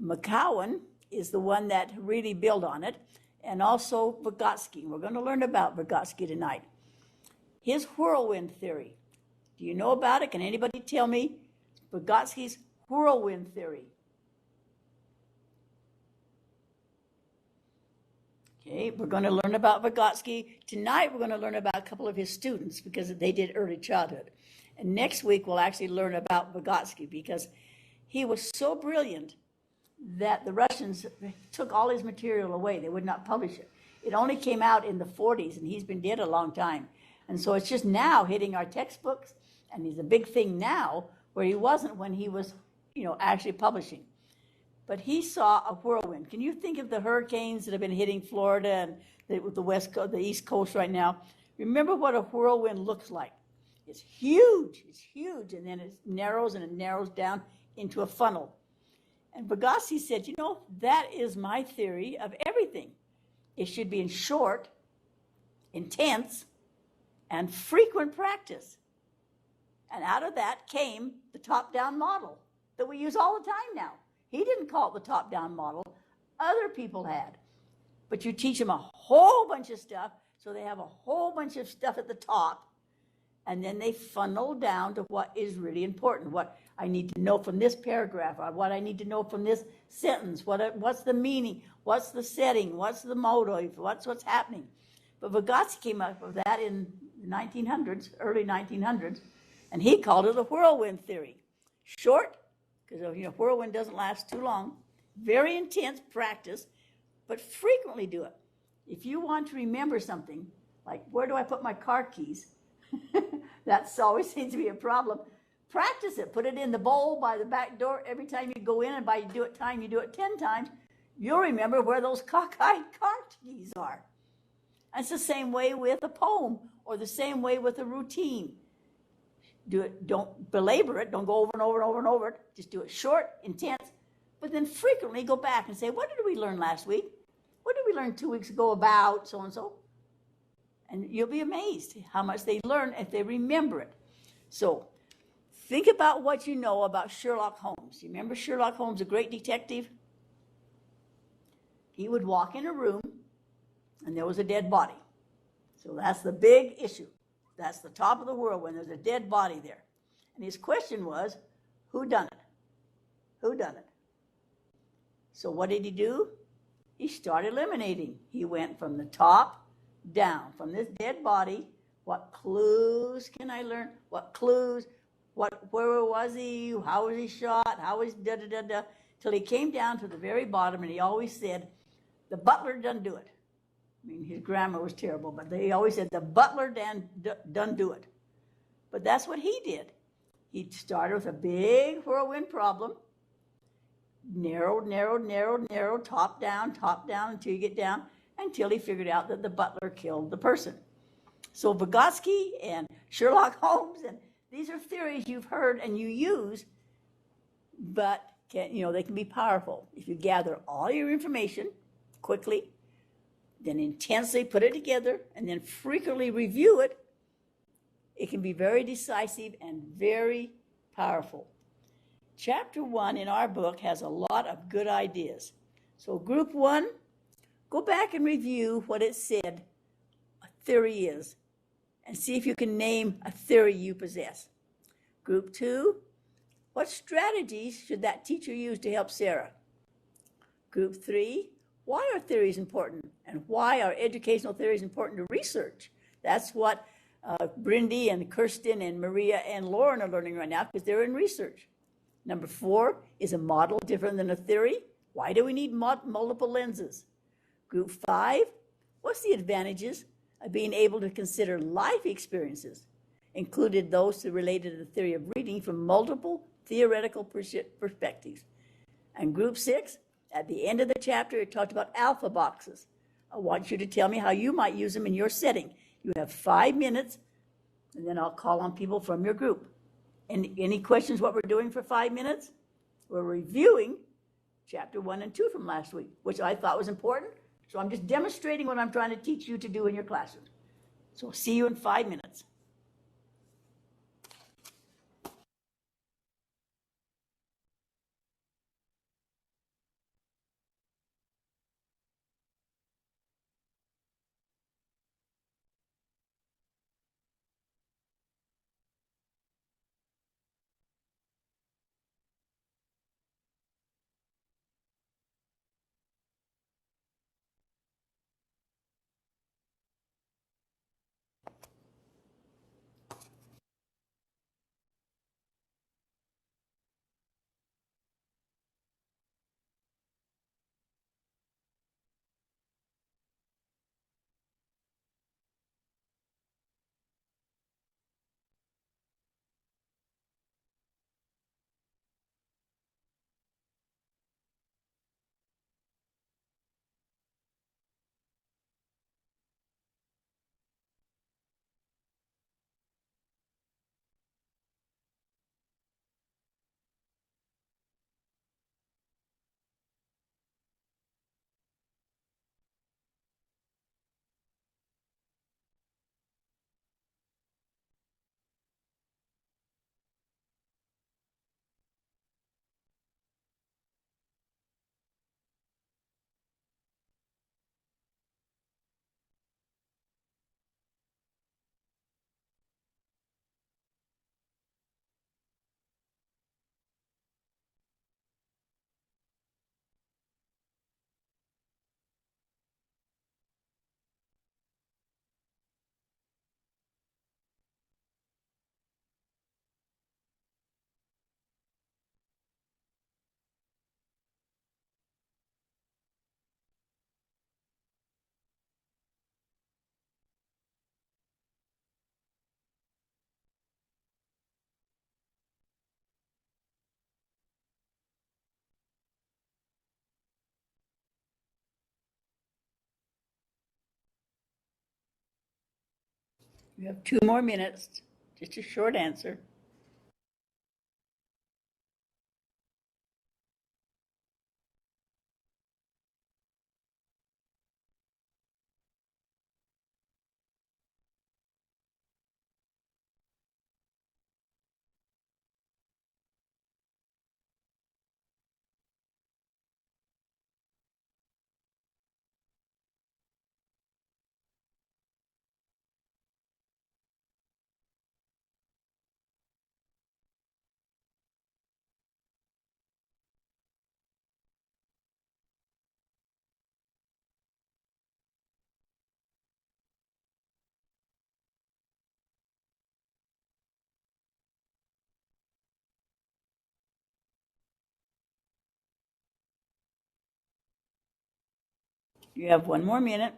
McCowan is the one that really built on it, and also Vygotsky. We're going to learn about Vygotsky tonight. His whirlwind theory. Do you know about it? Can anybody tell me Vygotsky's whirlwind theory? Okay, we're going to learn about Vygotsky. Tonight we're going to learn about a couple of his students because they did early childhood. And next week we'll actually learn about Vygotsky because he was so brilliant that the Russians took all his material away. They would not publish it. It only came out in the 40s, and he's been dead a long time. And so it's just now hitting our textbooks, and he's a big thing now where he wasn't when he was, actually publishing. But he saw a whirlwind. Can you think of the hurricanes that have been hitting Florida and with the West Coast, the East Coast right now? Remember what a whirlwind looks like. It's huge, and then it narrows and it narrows down into a funnel. And Vygotsky said, that is my theory of everything. It should be in short, intense, and frequent practice. And out of that came the top-down model that we use all the time now. He didn't call it the top-down model. Other people had. But you teach them a whole bunch of stuff, so they have a whole bunch of stuff at the top, and then they funnel down to what is really important, what I need to know from this paragraph, or what I need to know from this sentence, what's the meaning, what's the setting, what's the motive, what's happening. But Vygotsky came up with that in the 1900s, early 1900s, and he called it a whirlwind theory. Short, because whirlwind doesn't last too long, very intense practice, but frequently do it. If you want to remember something, like where do I put my car keys? That's always seems to be a problem. Practice it. Put it in the bowl by the back door every time you go in, and you do it 10 times, you'll remember where those cockeyed car keys are. And it's the same way with a poem, or the same way with a routine. Do it, don't belabor it, don't go over and over and over and over it. Just do it short, intense, but then frequently go back and say, what did we learn last week? What did we learn 2 weeks ago about so and so? And you'll be amazed how much they learn if they remember it. So think about what you know about Sherlock Holmes. You remember Sherlock Holmes, a great detective? He would walk in a room and there was a dead body. So that's the big issue. That's the top of the world when there's a dead body there. And his question was, who done it? Who done it? So what did he do? He started eliminating. He went from the top down, from this dead body. What clues can I learn? What clues? Where was he? How was he shot? How was da-da-da-da? Till he came down to the very bottom, and he always said, the butler done do it. I mean, his grammar was terrible, but he always said, the butler done do it. But that's what he did. He started with a big whirlwind problem, narrowed, top down, until you get down, until he figured out that the butler killed the person. So Vygotsky and Sherlock Holmes, and these are theories you've heard and you use, but they can be powerful. If you gather all your information quickly, then intensely put it together, and then frequently review it, it can be very decisive and very powerful. Chapter 1 in our book has a lot of good ideas. So group 1, go back and review what it said a theory is, and see if you can name a theory you possess. Group 2, what strategies should that teacher use to help Sarah? Group 3, why are theories important, and why are educational theories important to research? That's what Brindy and Kirsten and Maria and Lauren are learning right now, because they're in research. Number 4, is a model different than a theory? Why do we need multiple lenses? Group 5, what's the advantages of being able to consider life experiences, included those related to the theory of reading from multiple theoretical perspectives? And group 6, at the end of the chapter, it talked about alpha boxes. I want you to tell me how you might use them in your setting. You have 5 minutes, and then I'll call on people from your group. And any questions what we're doing for 5 minutes? We're reviewing chapter 1 and 2 from last week, which I thought was important. So I'm just demonstrating what I'm trying to teach you to do in your classroom. So I'll see you in 5 minutes. You have 2 more minutes. Just a short answer. You have 1 more minute.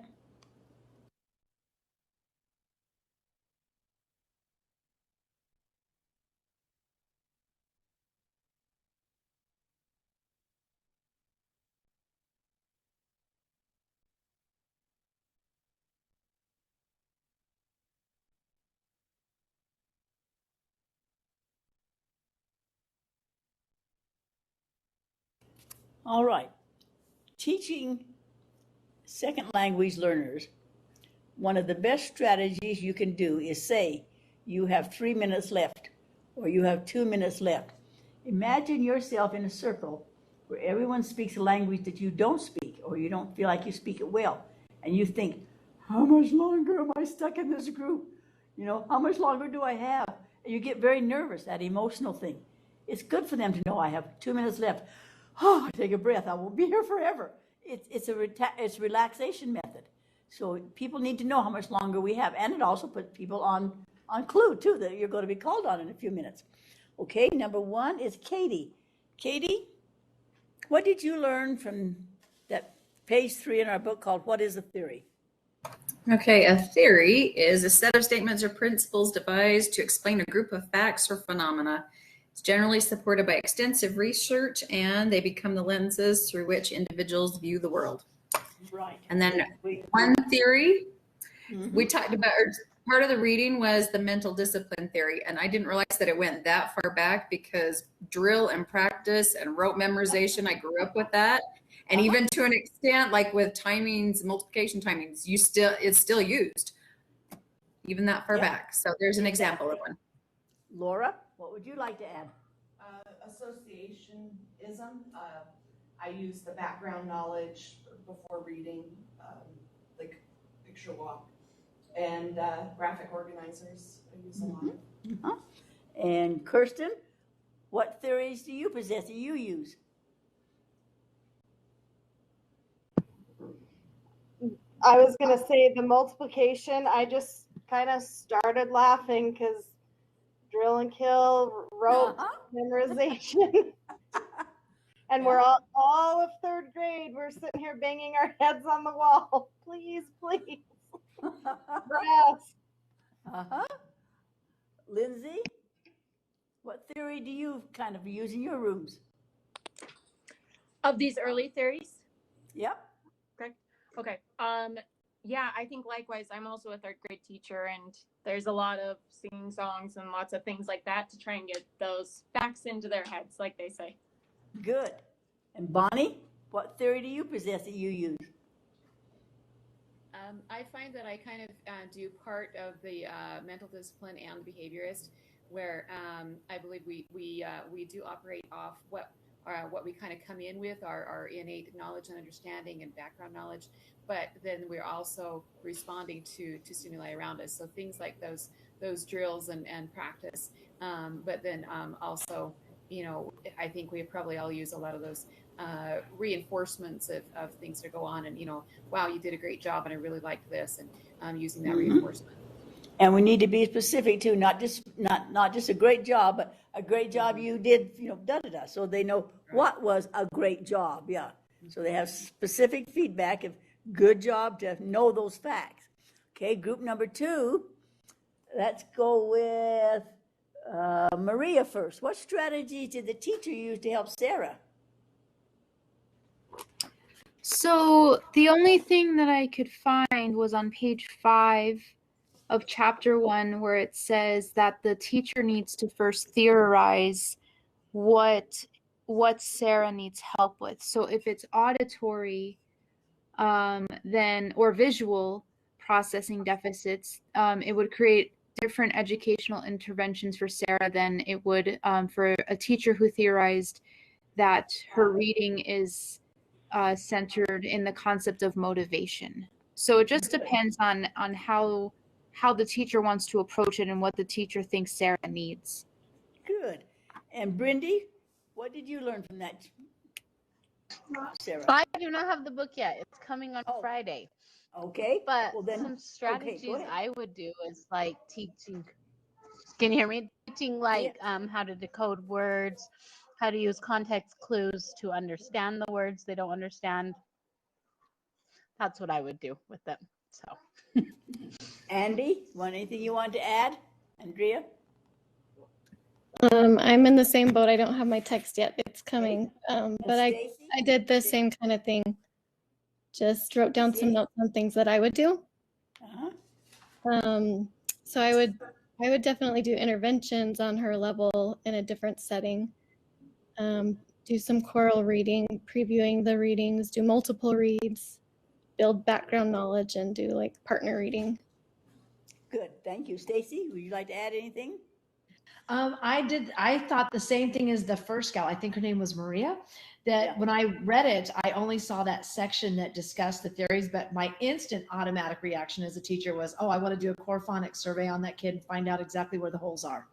All right. Teaching second language learners, one of the best strategies you can do is say you have 3 minutes left or you have 2 minutes left. Imagine yourself in a circle where everyone speaks a language that you don't speak or you don't feel like you speak it well. And you think, how much longer am I stuck in this group? You know, how much longer do I have? And you get very nervous, that emotional thing. It's good for them to know I have 2 minutes left. Oh, I take a breath. I won't be here forever. It's a relaxation method. So people need to know how much longer we have. And it also puts people on clue, too, that you're going to be called on in a few minutes. Okay, number 1 is Katie. Katie, what did you learn from that page 3 in our book called What is a Theory? Okay, a theory is a set of statements or principles devised to explain a group of facts or phenomena. It's generally supported by extensive research, and they become the lenses through which individuals view the world. Right. And then one theory we talked about, or part of the reading was the mental discipline theory, and I didn't realize that it went that far back because drill and practice and rote memorization, I grew up with that. And even to an extent, like with timings, multiplication timings, it's still used, even that far back. So there's an example of one. Laura, what would you like to add? Associationism. I use the background knowledge before reading, like picture walk, and graphic organizers. I use a lot of. And Kirsten, what theories do you possess that you use? I was going to say the multiplication. I just kind of started laughing because drill and kill, rote, memorization. And we're all of 3rd grade. We're sitting here banging our heads on the wall. Please, please. Yes. Lindsay, what theory do you kind of use in your rooms? Of these early theories? Yep. Okay. Yeah, I think likewise, I'm also a 3rd grade teacher, and there's a lot of singing songs and lots of things like that to try and get those facts into their heads, like they say. Good. And Bonnie, what theory do you possess that you use? I find that I kind of do part of the mental discipline and the behaviorist, where I believe we do operate off what we kind of come in with, our innate knowledge and understanding and background knowledge, but then we're also responding to stimuli around us. So things like those drills and practice, but then also, you know, I think we probably all use a lot of those reinforcements of things that go on, and, you know, wow, you did a great job and I really liked this, and using that reinforcement. And we need to be specific too, not just a great job, but a great job you did, you know, da-da-da. So they know what was a great job. Yeah. So they have specific feedback of good job to know those facts. Okay. Group number 2, let's go with Maria first. What strategies did the teacher use to help Sarah? So the only thing that I could find was on page 5 of chapter 1 where it says that the teacher needs to first theorize what Sarah needs help with. So if it's auditory, then or visual processing deficits, it would create different educational interventions for Sarah than it would for a teacher who theorized that her reading is centered in the concept of motivation. So it just depends on how the teacher wants to approach it and what the teacher thinks Sarah needs. Good. And Brindy, what did you learn from that, Sarah? I do not have the book yet. It's coming on Friday. Okay. But Well, then, some strategies go ahead. I would do is like teaching. Can you hear me? Teaching like how to decode words, how to use context clues to understand the words they don't understand. That's what I would do with them. So, Andy, anything you want to add? Andrea? I'm in the same boat. I don't have my text yet. It's coming. But I did the same kind of thing. Just wrote down some notes on things that I would do. So I would definitely do interventions on her level in a different setting. Do some choral reading, previewing the readings, do multiple reads, build background knowledge, and do like partner reading. Good, thank you. Stacy, would you like to add anything? I thought the same thing as the first gal. I think her name was Maria. That when I read it, I only saw that section that discussed the theories, but my instant automatic reaction as a teacher was, oh, I want to do a core phonics survey on that kid and find out exactly where the holes are.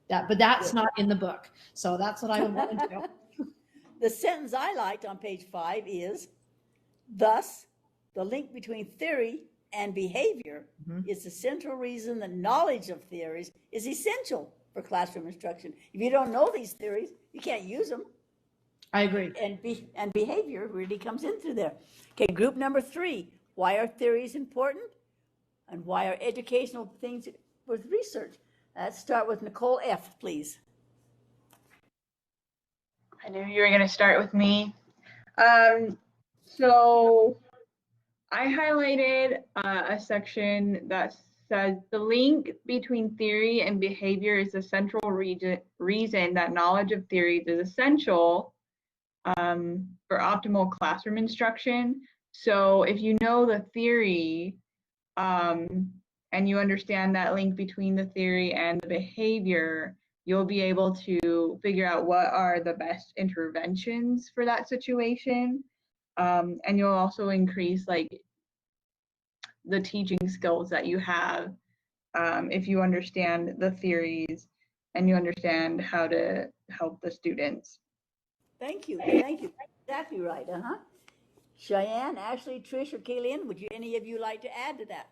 But that's not in the book. So that's what I would want to do. The sentence I liked on page 5 is, thus, the link between theory and behavior is the central reason that knowledge of theories is essential for classroom instruction. If you don't know these theories, you can't use them. I agree. And behavior really comes in through there. Okay, group number 3, why are theories important? And why are educational things worth research? Let's start with Nicole F., please. I knew you were going to start with me. So I highlighted a section that says the link between theory and behavior is the central reason that knowledge of theories is essential for optimal classroom instruction. So if you know the theory and you understand that link between the theory and the behavior, you'll be able to figure out what are the best interventions for that situation. And you'll also increase like the teaching skills that you have if you understand the theories and you understand how to help the students. Thank you. Exactly right. Cheyenne, Ashley, Trish, or Kaylin, would any of you like to add to that?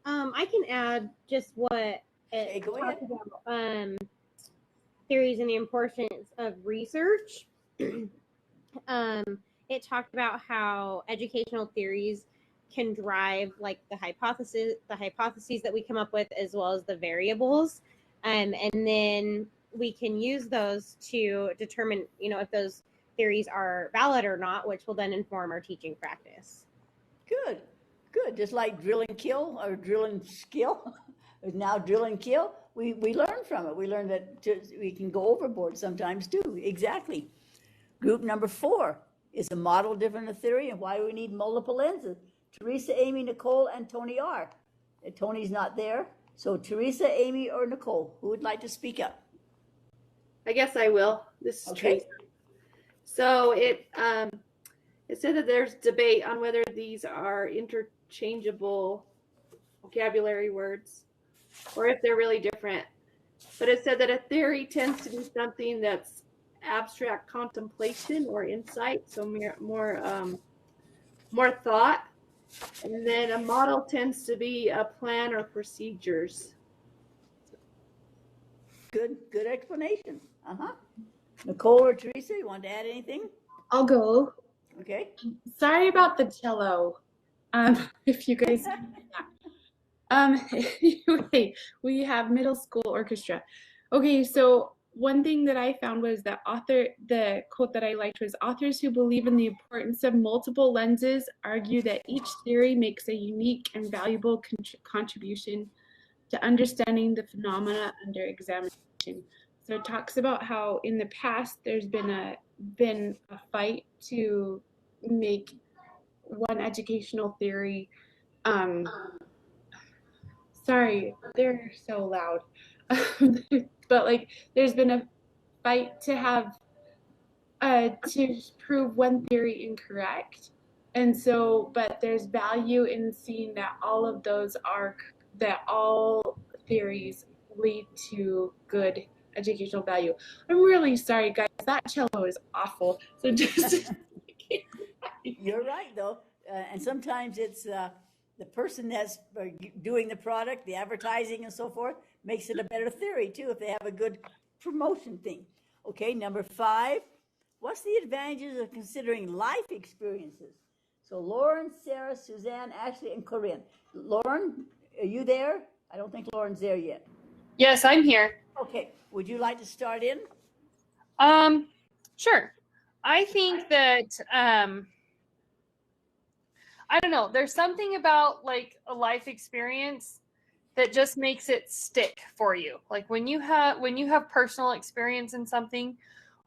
I can add just what it go talks ahead. about theories and the importance of research. It talked about how educational theories can drive like the hypotheses that we come up with, as well as the variables, and then we can use those to determine, if those theories are valid or not, which will then inform our teaching practice. Good. Just like drill and kill or drill and skill, now drill and kill. We learn from it. We learn that we can go overboard sometimes too. Exactly. Group number 4 is a model different a theory and why we need multiple lenses. Teresa, Amy, Nicole, and Tony R. Tony's not there. So Teresa, Amy, or Nicole, who would like to speak up? I guess I will. This is Teresa. So it said that there's debate on whether these are interchangeable vocabulary words or if they're really different. But it said that a theory tends to be something that's abstract contemplation or insight, so more thought. And then a model tends to be a plan or procedures. Good explanation. Nicole or Teresa, you want to add anything? I'll go. Okay. Sorry about the cello. If you guys anyway, we have middle school orchestra. Okay, so one thing that I found was that the quote that I liked was, authors who believe in the importance of multiple lenses argue that each theory makes a unique and valuable contribution to understanding the phenomena under examination. So it talks about how in the past there's been a fight to make one educational theory. Sorry, they're so loud. But like, there's been a fight to have to prove one theory incorrect, and so, but there's value in seeing that all of those are that all theories lead to good educational value. I'm really sorry, guys. That cello is awful. So just You're right, though. And sometimes it's the person that's doing the product, the advertising and so forth, makes it a better theory, too, if they have a good promotion thing. Okay, number 5. What's the advantages of considering life experiences? So Lauren, Sarah, Suzanne, Ashley, and Corinne. Lauren, are you there? I don't think Lauren's there yet. Yes, I'm here. Okay, would you like to start in? Sure. I think that I don't know, there's something about like a life experience that just makes it stick for you. Like when you have personal experience in something,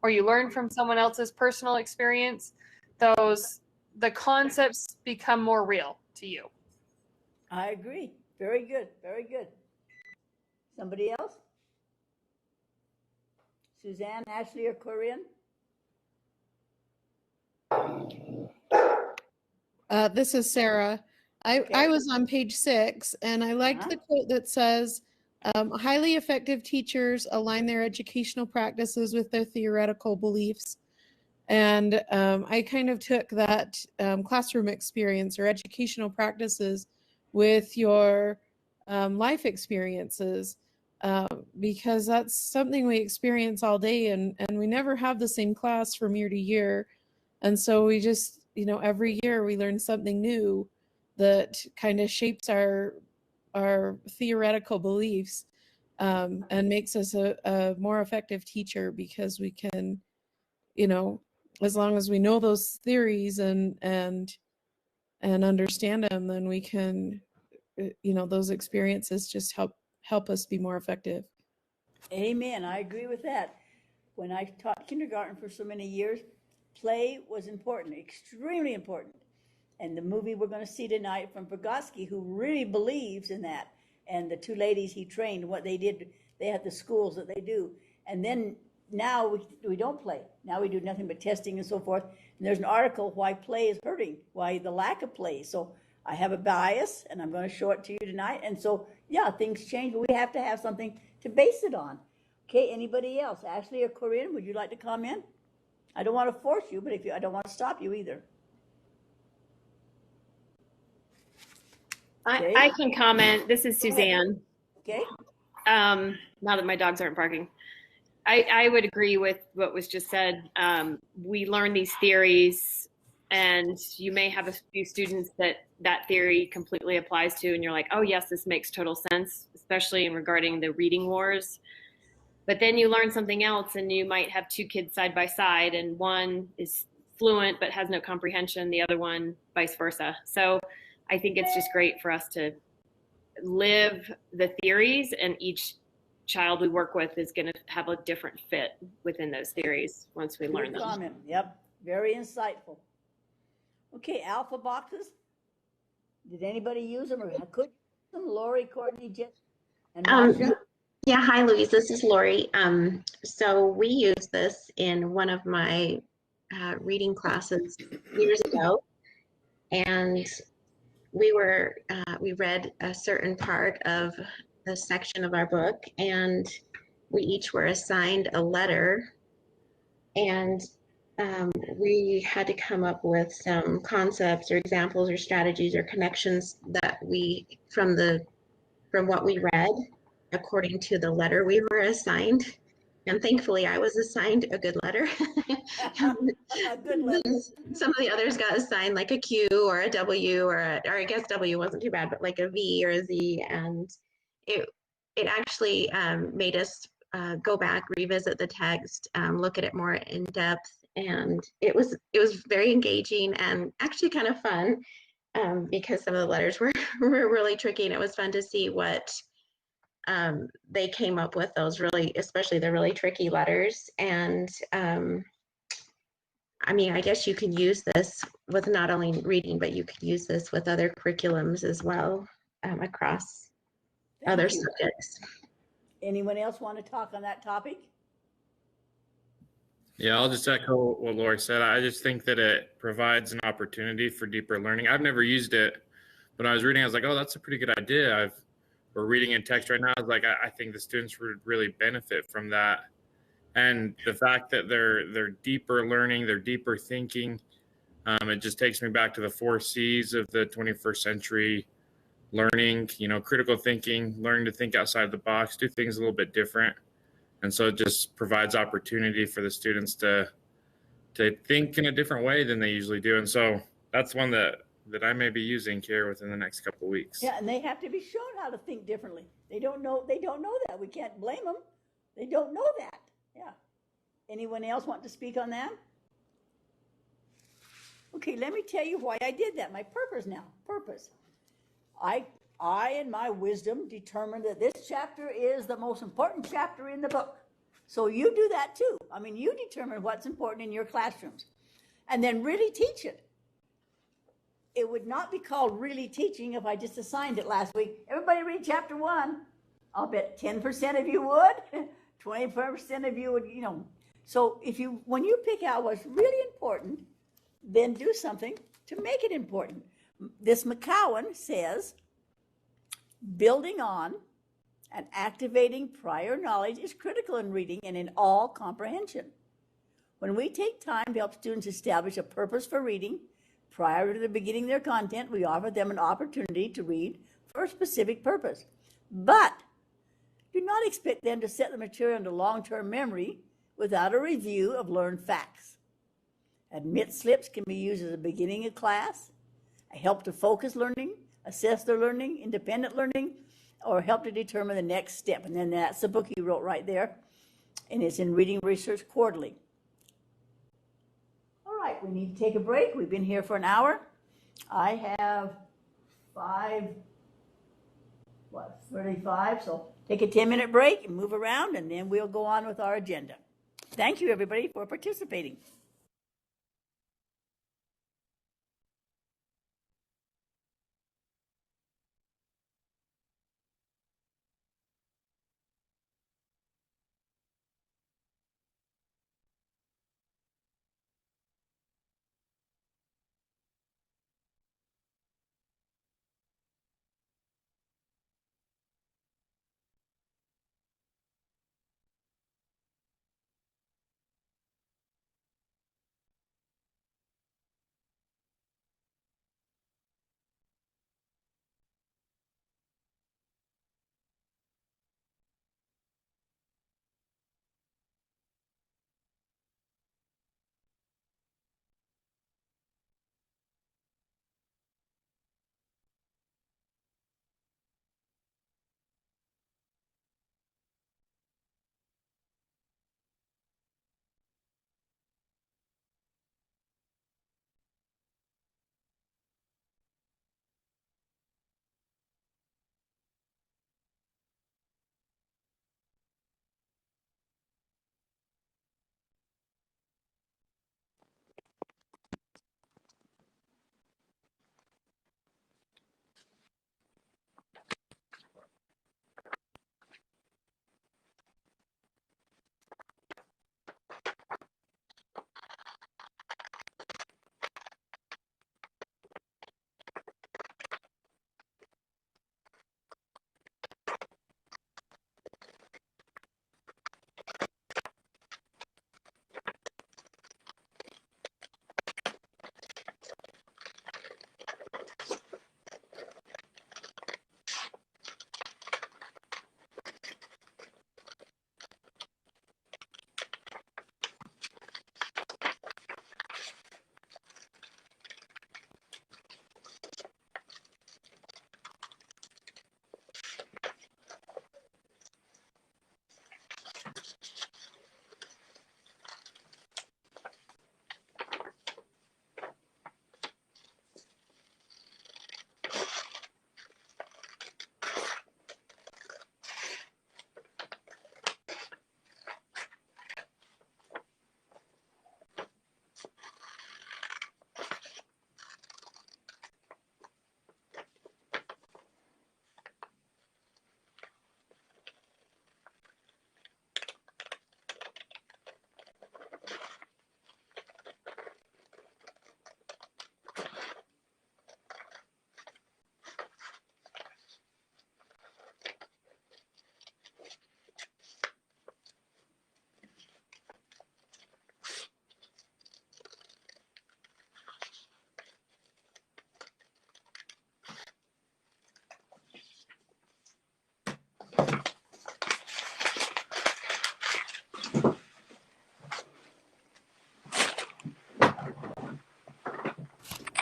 or you learn from someone else's personal experience, the concepts become more real to you. I agree. Very good. Very good. Somebody else? Suzanne, Ashley, or Corinne? This is Sarah. I was on page 6, and I liked the quote that says, highly effective teachers align their educational practices with their theoretical beliefs. And I kind of took that classroom experience or educational practices with your life experiences, because that's something we experience all day, and we never have the same class from year to year. And so we just, every year we learn something new that kind of shapes our theoretical beliefs, and makes us a more effective teacher, because we can, as long as we know those theories and understand them, then we can, those experiences just help us be more effective. Amen. I agree with that. When I taught kindergarten for so many years, play was important, extremely important. And the movie we're going to see tonight from Vygotsky, who really believes in that, and the 2 ladies he trained, what they did, they had the schools that they do. And then now we don't play. Now we do nothing but testing and so forth. And there's an article why play is hurting, why the lack of play. So I have a bias, and I'm going to show it to you tonight. And so, yeah, things change, but we have to have something to base it on. Okay, anybody else? Ashley or Corinne, would you like to comment? I don't want to force you, but I don't want to stop you either. Okay. I can comment. This is Suzanne. Okay. Now that my dogs aren't barking. I would agree with what was just said. We learn these theories, and you may have a few students that theory completely applies to, and you're like, oh yes, this makes total sense, especially in regarding the reading wars. But then you learn something else, and you might have 2 kids side by side, and one is fluent but has no comprehension, the other one vice versa. So I think it's just great for us to live the theories, and each child we work with is going to have a different fit within those theories once we learn them. Comment. Yep, very insightful. Okay, alpha boxes. Did anybody use them, or could them? Lori, Courtney, Jen, and Marsha? Yeah, hi Louise, this is Lori. So we used this in one of my reading classes years ago, and we read a certain part of a section of our book, and we each were assigned a letter, and we had to come up with some concepts or examples or strategies or connections that from what we read according to the letter we were assigned. And thankfully I was assigned a good letter. A good letter. Some of the others got assigned like a Q or a W, or I guess W wasn't too bad, but like a V or a Z. And it actually made us go back, revisit the text, look at it more in depth, and it was very engaging and actually kind of fun, because some of the letters were were really tricky, and it was fun to see what they came up with, those really, especially the really tricky letters. And I mean, I guess you can use this with not only reading, but you could use this with other curriculums as well, across other subjects. Anyone else want to talk on that topic? Yeah, I'll just echo what Lori said. I just think that it provides an opportunity for deeper learning. I've never used it, but when I was reading, I was like, oh, that's a pretty good idea. We're reading in text right now. I was like, I think the students would really benefit from that. And the fact that they're deeper learning, they're deeper thinking, it just takes me back to the 4 C's of the 21st century learning, critical thinking, learning to think outside the box, do things a little bit different. And so it just provides opportunity for the students to think in a different way than they usually do. And so that's one that I may be using here within the next couple of weeks. Yeah, and they have to be shown how to think differently. They don't know that. We can't blame them. They don't know that. Yeah. Anyone else want to speak on that? Okay, let me tell you why I did that. My purpose. I, in my wisdom, determined that this chapter is the most important chapter in the book. So you do that too. I mean, you determine what's important in your classrooms and then really teach it. It would not be called really teaching if I just assigned it last week. Everybody read chapter 1. I'll bet 10% of you would, 20% of you would, So when you pick out what's really important, then do something to make it important. This McCowan says, building on and activating prior knowledge is critical in reading and in all comprehension. When we take time to help students establish a purpose for reading, prior to the beginning their content, we offer them an opportunity to read for a specific purpose. But do not expect them to set the material into long-term memory without a review of learned facts. Admit slips can be used as a beginning of class, a help to focus learning, assess their learning, independent learning, or help to determine the next step. And then that's the book he wrote right there, and it's in Reading Research Quarterly. All right, we need to take a break. We've been here for an hour. I have 35, so take a 10-minute break and move around, and then we'll go on with our agenda. Thank you, everybody, for participating.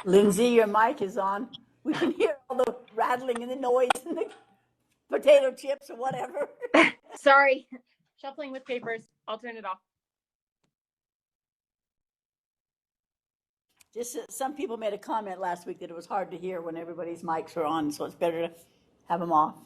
Lindsay, your mic is on. We can hear all the rattling and the noise and the potato chips or whatever. Sorry, shuffling with papers. I'll turn it off. Just some people made a comment last week that it was hard to hear when everybody's mics were on, so it's better to have them off.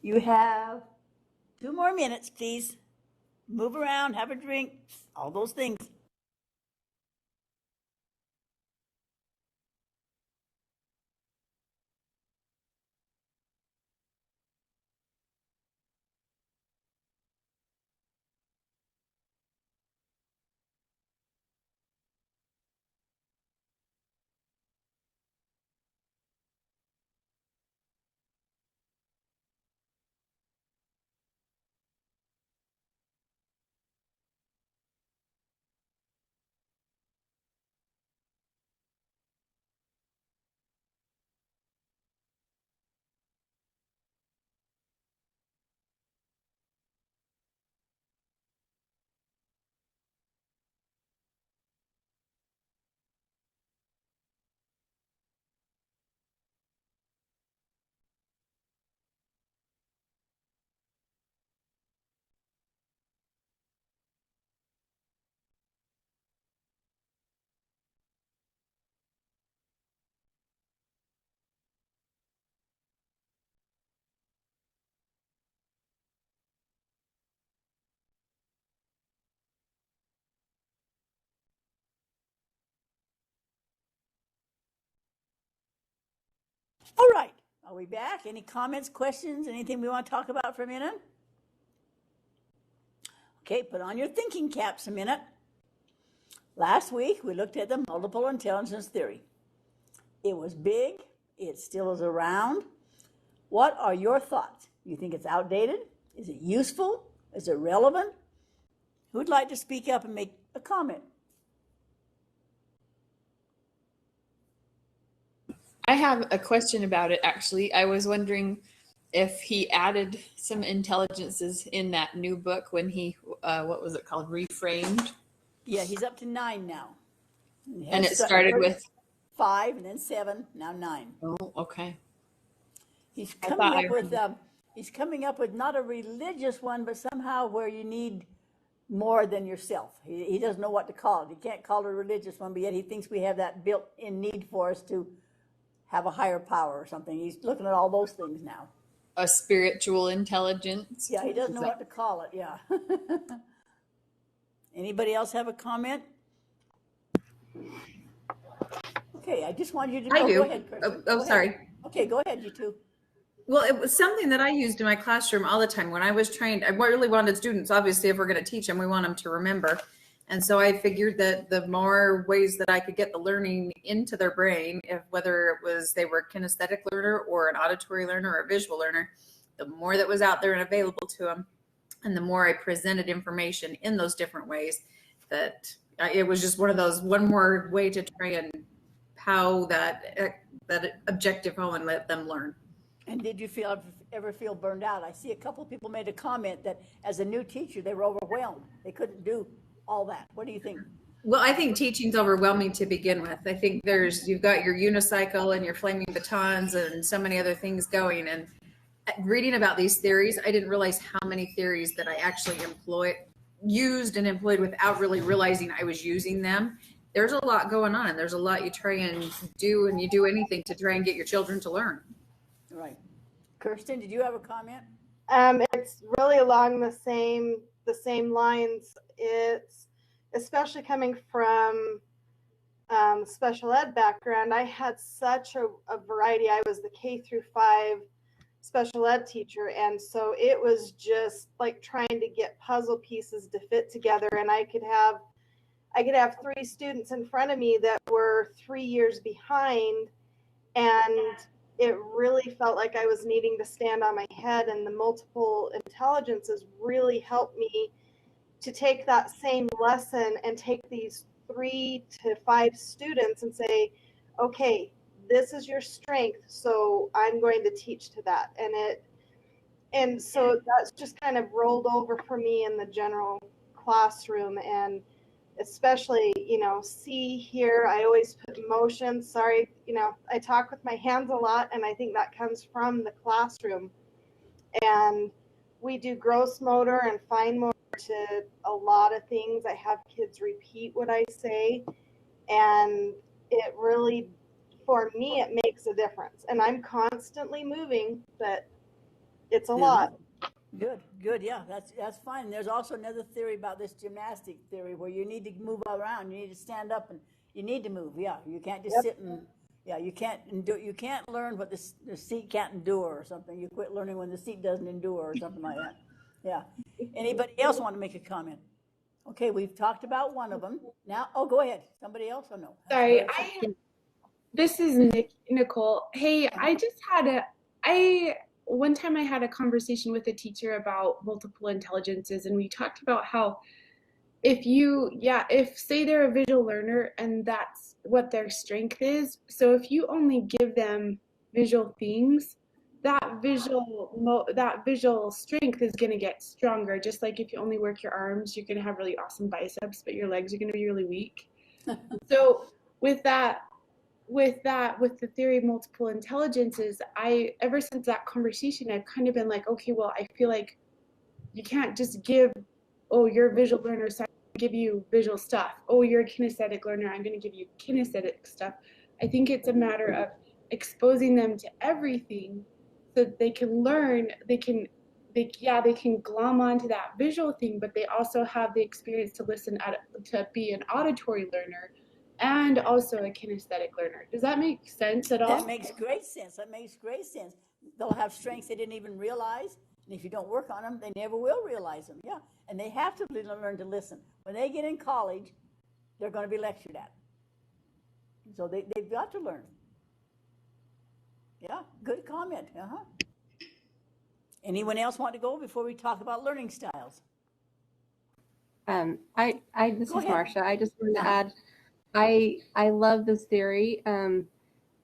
You have 2 more minutes, please. Move around, have a drink, all those things. All right, are we back? Any comments, questions, anything we want to talk about for a minute? Okay, put on your thinking caps a minute. Last week, we looked at the multiple intelligence theory. It was big. It still is around. What are your thoughts? You think it's outdated? Is it useful? Is it relevant? Who'd like to speak up and make a comment? I have a question about it, actually. I was wondering if he added some intelligences in that new book when he, what was it called, reframed? Yeah, he's up to 9 now. And it started with 5 and then 7, now 9. Oh, okay. He's coming up with not a religious one, but somehow where you need more than yourself. He doesn't know what to call it. He can't call it a religious one, but yet he thinks we have that built-in need for us to have a higher power or something. He's looking at all those things now. A spiritual intelligence. Yeah, he doesn't know what to call it. Yeah. Anybody else have a comment? Okay, I just want you to. I do. Go ahead, Kirsten. Go sorry. ahead. Okay, go ahead, you two. Well, it was something that I used in my classroom all the time when I was trained. I really wanted students, obviously, if we're going to teach them, we want them to remember. And so I figured that the more ways that I could get the learning into their brain, whether it was they were a kinesthetic learner or an auditory learner or a visual learner, the more that was out there and available to them, and the more I presented information in those different ways, that it was just one more way to try and how that objective home and let them learn. And did you ever feel burned out? I see a couple of people made a comment that as a new teacher, they were overwhelmed. They couldn't do all that. What do you think? Well, I think teaching's overwhelming to begin with. I think you've got your unicycle and your flaming batons and so many other things going. And reading about these theories, I didn't realize how many theories that I actually used and employed without really realizing I was using them. There's a lot going on, and there's a lot you try and do, and you do anything to try and get your children to learn. Right. Kirsten, did you have a comment? It's really along the same lines. It's especially coming from special ed background. I had such a variety. I was the K-5 special ed teacher, and so it was just like trying to get puzzle pieces to fit together. And I could have 3 students in front of me that were 3 years behind, and it really felt like I was needing to stand on my head. And the multiple intelligences really helped me to take that same lesson and take these 3 to 5 students and say, okay, this is your strength, so I'm going to teach to that. And so that's just kind of rolled over for me in the general classroom. And especially, see, here, I always put motion. Sorry, I talk with my hands a lot, and I think that comes from the classroom. And we do gross motor and fine motor to a lot of things. I have kids repeat what I say, and it really, for me, it makes a difference. And I'm constantly moving, but it's a lot. Good. Yeah, that's fine. There's also another theory about this gymnastic theory where you need to move around. You need to stand up and you need to move. Yeah, you can't just sit and you can't learn what the seat can't endure or something. You quit learning when the seat doesn't endure or something like that. Yeah. Anybody else want to make a comment? Okay, we've talked about one of them. Now, go ahead. Somebody else or no? Sorry, this is Nicole. Hey, one time I had a conversation with a teacher about multiple intelligences, and we talked about how if say they're a visual learner and that's what their strength is, so if you only give them visual things, that visual strength is going to get stronger. Just like if you only work your arms, you're going to have really awesome biceps, but your legs are going to be really weak. So with the theory of multiple intelligences, ever since that conversation, I've kind of been like, okay, well, I feel like you can't just give, oh, you're a visual learner, so I'm going to give you visual stuff. Oh, you're a kinesthetic learner, I'm going to give you kinesthetic stuff. I think it's a matter of exposing them to everything so that they can learn, they can glom onto that visual thing, but they also have the experience to listen to be an auditory learner and also a kinesthetic learner. Does that make sense at all? That makes great sense. They'll have strengths they didn't even realize, and if you don't work on them, they never will realize them. Yeah, and they have to learn to listen. When they get in college, they're going to be lectured at. So they've got to learn. Yeah, good comment. Anyone else want to go before we talk about learning styles? This is Marcia. I just wanted to add, I love this theory,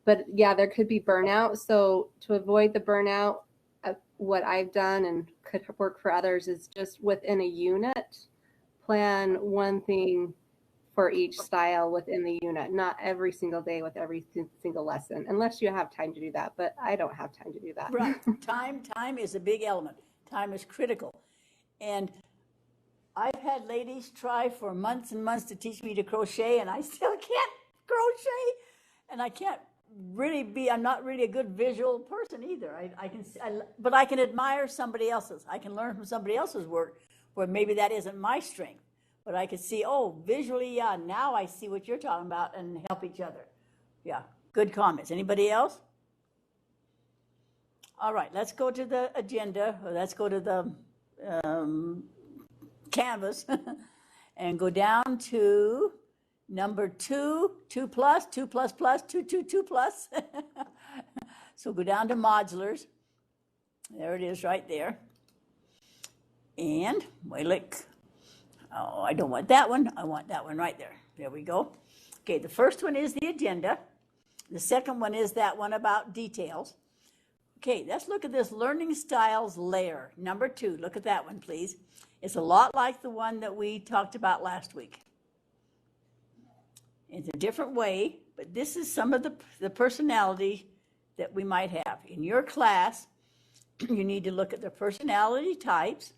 but yeah, there could be burnout. So to avoid the burnout, what I've done and could work for others is just within a unit, plan one thing for each style within the unit, not every single day with every single lesson, unless you have time to do that. But I don't have time to do that. Right. Time is a big element. Time is critical. And I've had ladies try for months and months to teach me to crochet, and I still can't crochet. And I can't really I'm not really a good visual person either. But I can admire somebody else's. I can learn from somebody else's work where maybe that isn't my strength. But I could see, visually, now I see what you're talking about and help each other. Yeah, good comments. Anybody else? All right, let's go to the agenda. Let's go to the canvas and go down to number 2, 2 plus, 2 plus plus, 2, 2, 2 plus. So go down to modulars. There it is right there. And I don't want that one. I want that one right there. There we go. Okay, the first one is the agenda. The second one is that one about details. Okay, let's look at this learning styles layer. Number 2, look at that one, please. It's a lot like the one that we talked about last week. It's a different way, but this is some of the personality that we might have. In your class, you need to look at their personality types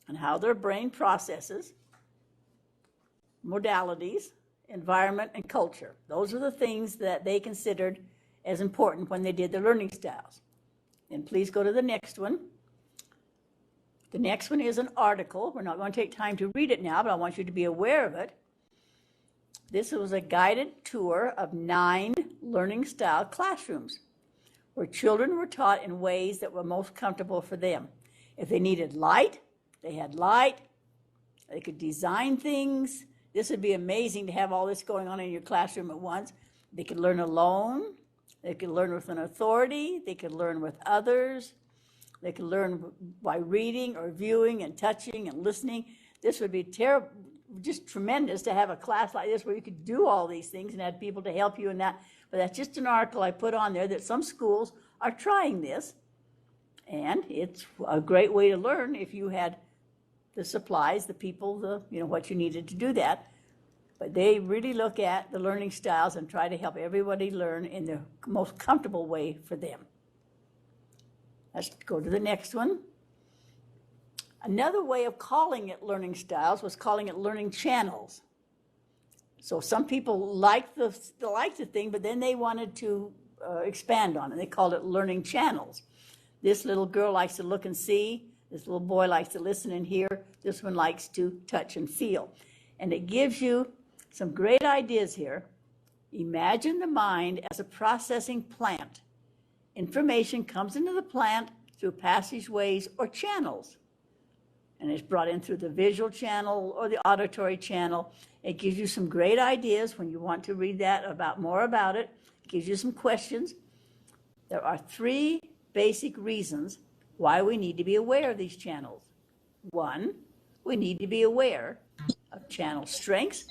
and how their brain processes, modalities, environment, and culture. Those are the things that they considered as important when they did their learning styles. And please go to the next one. The next one is an article. We're not going to take time to read it now, but I want you to be aware of it. This was a guided tour of 9 learning style classrooms where children were taught in ways that were most comfortable for them. If they needed light, they had light. They could design things. This would be amazing to have all this going on in your classroom at once. They could learn alone. They could learn with an authority. They could learn with others. They could learn by reading or viewing and touching and listening. This would be just tremendous to have a class like this where you could do all these things and have people to help you in that. But that's just an article I put on there that some schools are trying this. And it's a great way to learn if you had the supplies, the people, what you needed to do that. But they really look at the learning styles and try to help everybody learn in the most comfortable way for them. Let's go to the next one. Another way of calling it learning styles was calling it learning channels. So some people liked the thing, but then they wanted to expand on it. They called it learning channels. This little girl likes to look and see. This little boy likes to listen and hear. This one likes to touch and feel. And it gives you some great ideas here. Imagine the mind as a processing plant. Information comes into the plant through passageways or channels. And it's brought in through the visual channel or the auditory channel. It gives you some great ideas when you want to read that about more about it. It gives you some questions. There are 3 basic reasons why we need to be aware of these channels. 1, we need to be aware of channel strengths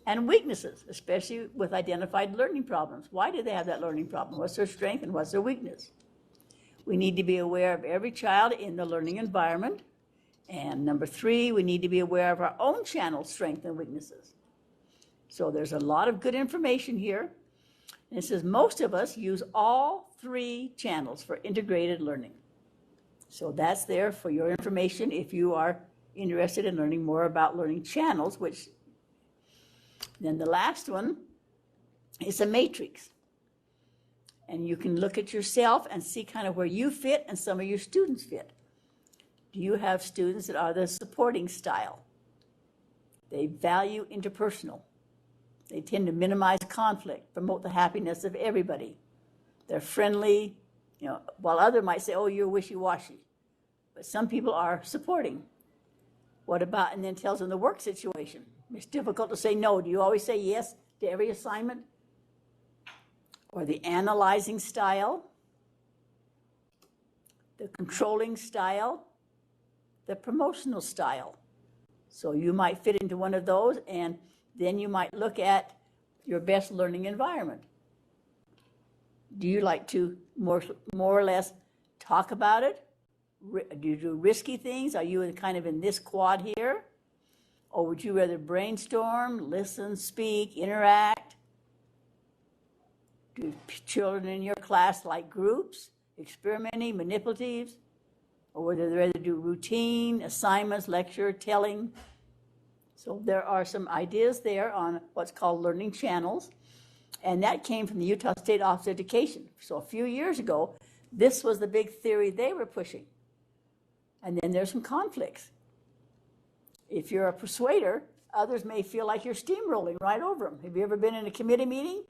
and weaknesses, especially with identified learning problems. Why do they have that learning problem? What's their strength and what's their weakness? We need to be aware of every child in the learning environment. And number 3, we need to be aware of our own channel strengths and weaknesses. So there's a lot of good information here. And it says most of us use all 3 channels for integrated learning. So that's there for your information if you are interested in learning more about learning channels, which then the last one is a matrix. And you can look at yourself and see kind of where you fit and some of your students fit. Do you have students that are the supporting style? They value interpersonal. They tend to minimize conflict, promote the happiness of everybody. They're friendly, while others might say, oh, you're wishy-washy. But some people are supporting. What about, and then tells them the work situation. It's difficult to say no. Do you always say yes to every assignment? Or the analyzing style, the controlling style, the promotional style. So you might fit into one of those, and then you might look at your best learning environment. Do you like to more or less talk about it? Do you do risky things? Are you kind of in this quad here? Or would you rather brainstorm, listen, speak, interact? Do children in your class like groups, experimenting, manipulatives? Or would they rather do routine, assignments, lecture, telling? So there are some ideas there on what's called learning channels. And that came from the Utah State Office of Education. So a few years ago, this was the big theory they were pushing. And then there's some conflicts. If you're a persuader, others may feel like you're steamrolling right over them. Have you ever been in a committee meeting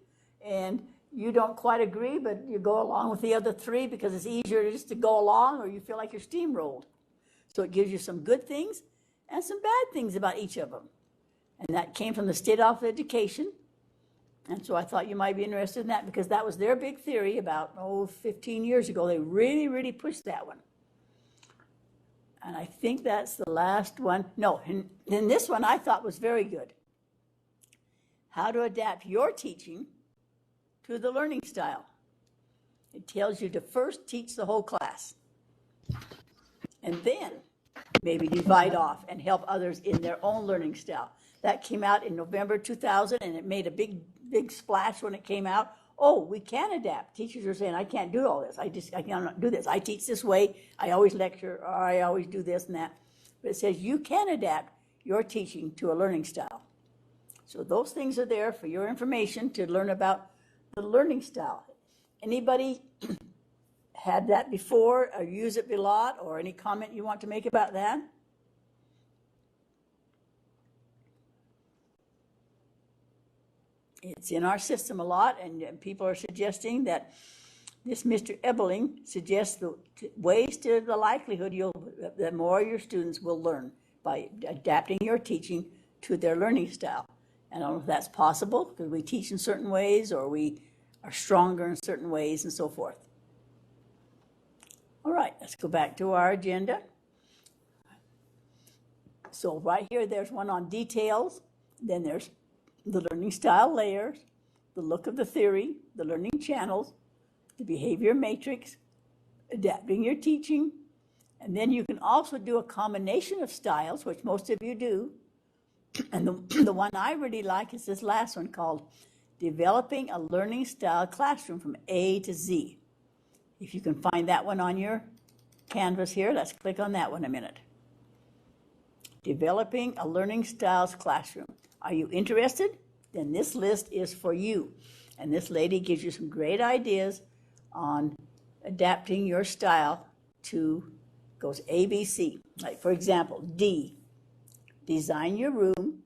and you don't quite agree, but you go along with the other 3 because it's easier just to go along, or you feel like you're steamrolled? So it gives you some good things and some bad things about each of them. And that came from the State Office of Education. And so I thought you might be interested in that because that was their big theory about, 15 years ago. They really, really pushed that one. And I think that's the last one. No, and then this one I thought was very good. How to adapt your teaching to the learning style. It tells you to first teach the whole class. And then maybe divide off and help others in their own learning style. That came out in November 2000, and it made a big splash when it came out. Oh, we can adapt. Teachers are saying, I can't do all this. I cannot do this. I teach this way. I always lecture, or I always do this and that. But it says you can adapt your teaching to a learning style. So those things are there for your information to learn about the learning style. Anybody had that before or use it a lot, or any comment you want to make about that? It's in our system a lot, and people are suggesting that this Mr. Ebeling suggests the ways to the likelihood that more of your students will learn by adapting your teaching to their learning style. And I don't know if that's possible because we teach in certain ways or we are stronger in certain ways and so forth. All right, let's go back to our agenda. So right here, there's one on details. Then there's the learning style layers, the look of the theory, the learning channels, the behavior matrix, adapting your teaching. And then you can also do a combination of styles, which most of you do. And the one I really like is this last one called Developing a Learning Style Classroom from A to Z. If you can find that one on your canvas here, let's click on that one a minute. Developing a Learning Styles Classroom. Are you interested? Then this list is for you. And this lady gives you some great ideas on adapting your style to, goes A, B, C. Like for example, D, design your room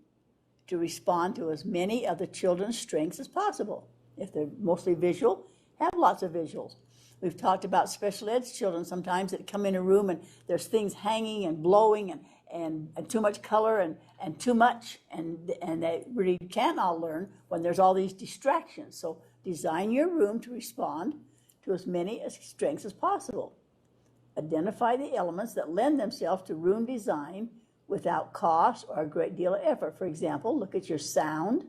to respond to as many of the children's strengths as possible. If they're mostly visual, have lots of visuals. We've talked about special ed children sometimes that come in a room and there's things hanging and blowing and too much color and too much, and they really can't all learn when there's all these distractions. So design your room to respond to as many strengths as possible. Identify the elements that lend themselves to room design without cost or a great deal of effort. For example, look at your sound,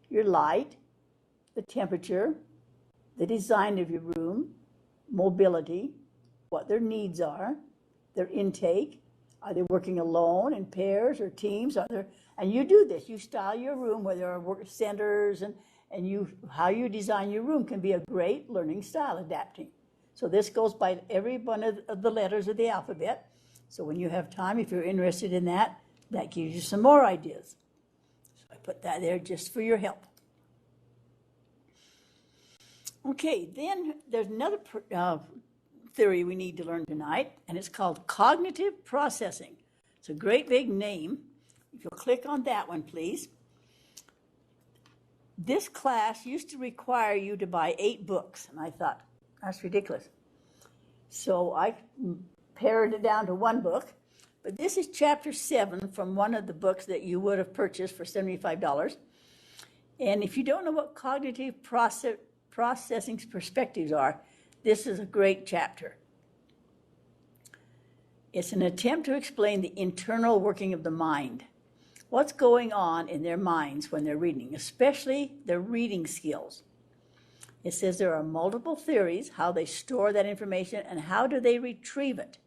your light, the temperature, the design of your room, mobility, what their needs are, their intake. Are they working alone, in pairs, or teams? And you do this. You style your room where there are work centers, and how you design your room can be a great learning style, adapting. So this goes by every one of the letters of the alphabet. So when you have time, if you're interested in that, that gives you some more ideas. So I put that there just for your help. Okay, then there's another theory we need to learn tonight, and it's called cognitive processing. It's a great big name. If you'll click on that one, please. This class used to require you to buy 8 books, and I thought, that's ridiculous. So I pared it down to 1 book, but this is chapter 7 from one of the books that you would have purchased for $75. And if you don't know what cognitive processing perspectives are, this is a great chapter. It's an attempt to explain the internal working of the mind. What's going on in their minds when they're reading, especially their reading skills. It says there are multiple theories, how they store that information and how do they retrieve it.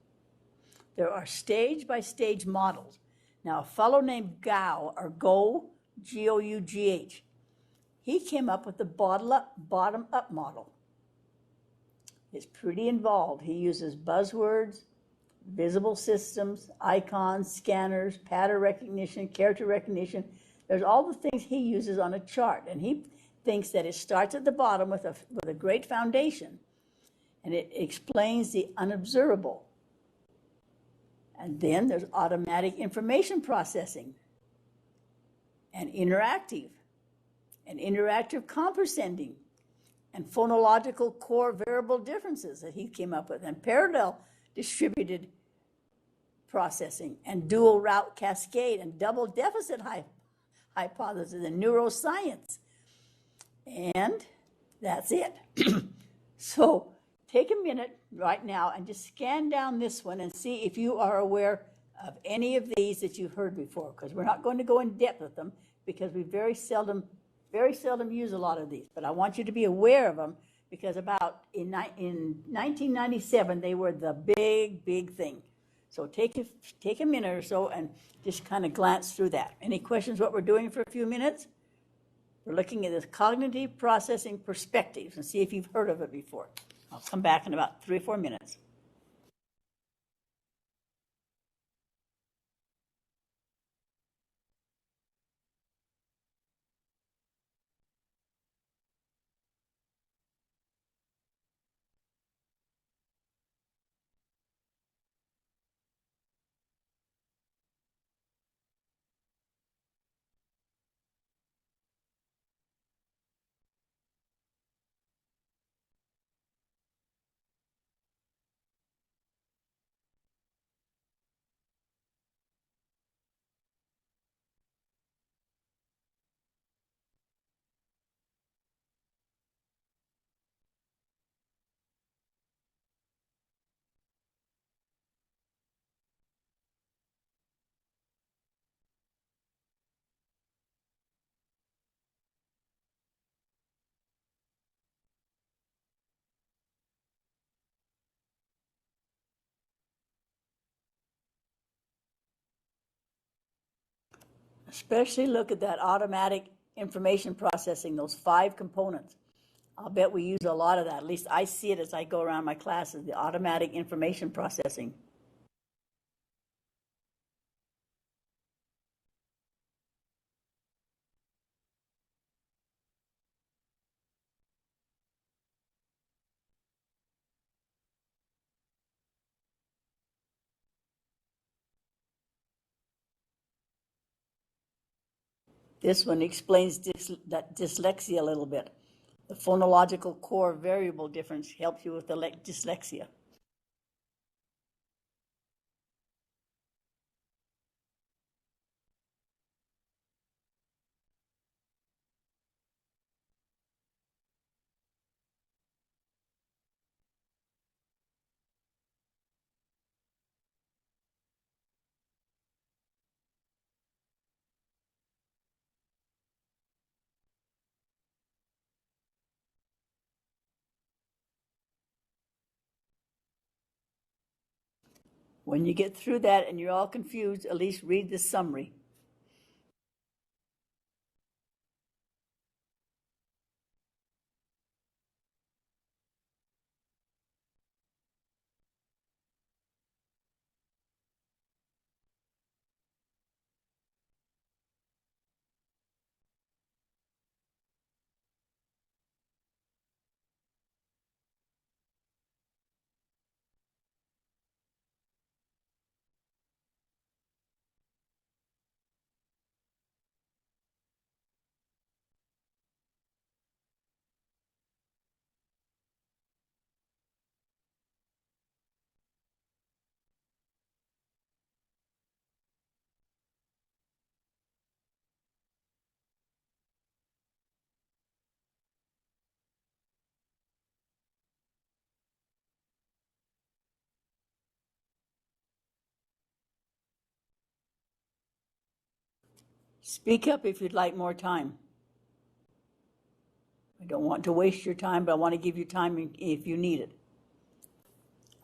There are stage-by-stage models. Now, a fellow named Gao, or Go, G-O-U-G-H, he came up with the bottom-up model. It's pretty involved. He uses buzzwords, visible systems, icons, scanners, pattern recognition, character recognition. There's all the things he uses on a chart, and he thinks that it starts at the bottom with a great foundation, and it explains the unobservable. And then there's automatic information processing, and interactive comprehending, and phonological core variable differences that he came up with, and parallel distributed processing, and dual route cascade, and double deficit hypothesis, and neuroscience. And that's it. So take a minute right now and just scan down this one and see if you are aware of any of these that you've heard before, because we're not going to go in depth with them because we very seldom use a lot of these. But I want you to be aware of them because in 1997, they were the big thing. So take a minute or so and just kind of glance through that. Any questions what we're doing for a few minutes? We're looking at this cognitive processing perspectives and see if you've heard of it before. I'll come back in about 3 or 4 minutes. Especially look at that automatic information processing, those 5 components. I'll bet we use a lot of that. At least I see it as I go around my classes, the automatic information processing. This one explains dyslexia a little bit. The phonological core variable difference helps you with the dyslexia. When you get through that and you're all confused, at least read the summary. Speak up if you'd like more time. I don't want to waste your time, but I want to give you time if you need it.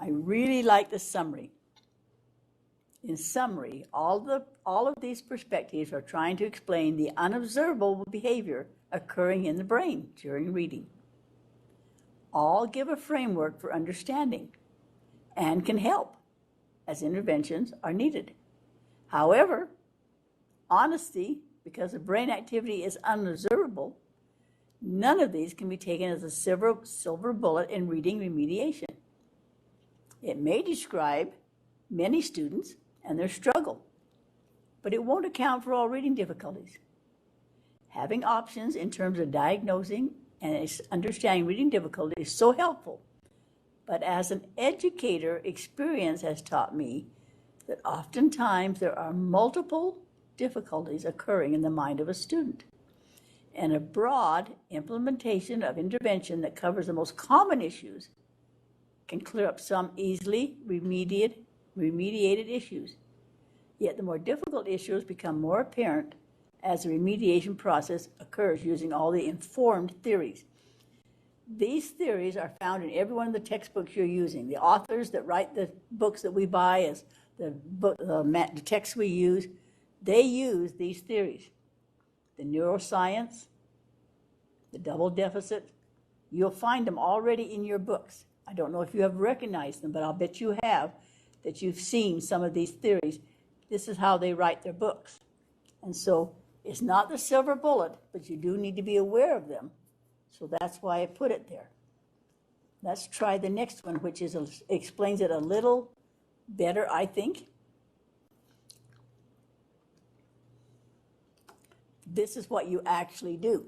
I really like the summary. In summary, all of these perspectives are trying to explain the unobservable behavior occurring in the brain during reading. All give a framework for understanding and can help as interventions are needed. However, honesty, because the brain activity is unobservable, none of these can be taken as a silver bullet in reading remediation. It may describe many students and their struggle, but it won't account for all reading difficulties. Having options in terms of diagnosing and understanding reading difficulty is so helpful, but as an educator, experience has taught me that oftentimes there are multiple difficulties occurring in the mind of a student. And a broad implementation of intervention that covers the most common issues can clear up some easily remediated issues. Yet the more difficult issues become more apparent as the remediation process occurs using all the informed theories. These theories are found in every one of the textbooks you're using. The authors that write the books that we buy as the texts we use, they use these theories. The neuroscience, the double deficit, you'll find them already in your books. I don't know if you have recognized them, but I'll bet you have, that you've seen some of these theories. This is how they write their books. And so it's not the silver bullet, but you do need to be aware of them. So that's why I put it there. Let's try the next one, which explains it a little better, I think. This is what you actually do.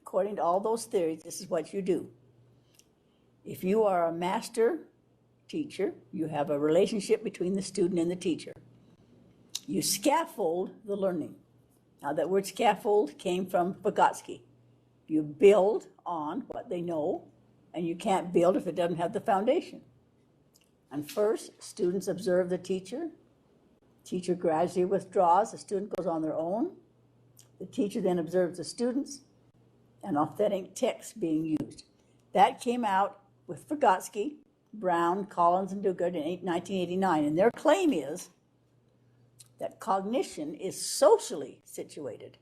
According to all those theories, this is what you do. If you are a master teacher, you have a relationship between the student and the teacher. You scaffold the learning. Now, that word scaffold came from Vygotsky. You build on what they know, and you can't build if it doesn't have the foundation. And first, students observe the teacher. Teacher gradually withdraws. The student goes on their own. The teacher then observes the students and authentic text being used. That came out with Vygotsky, Brown, Collins, and Duguid in 1989. And their claim is that cognition is socially situated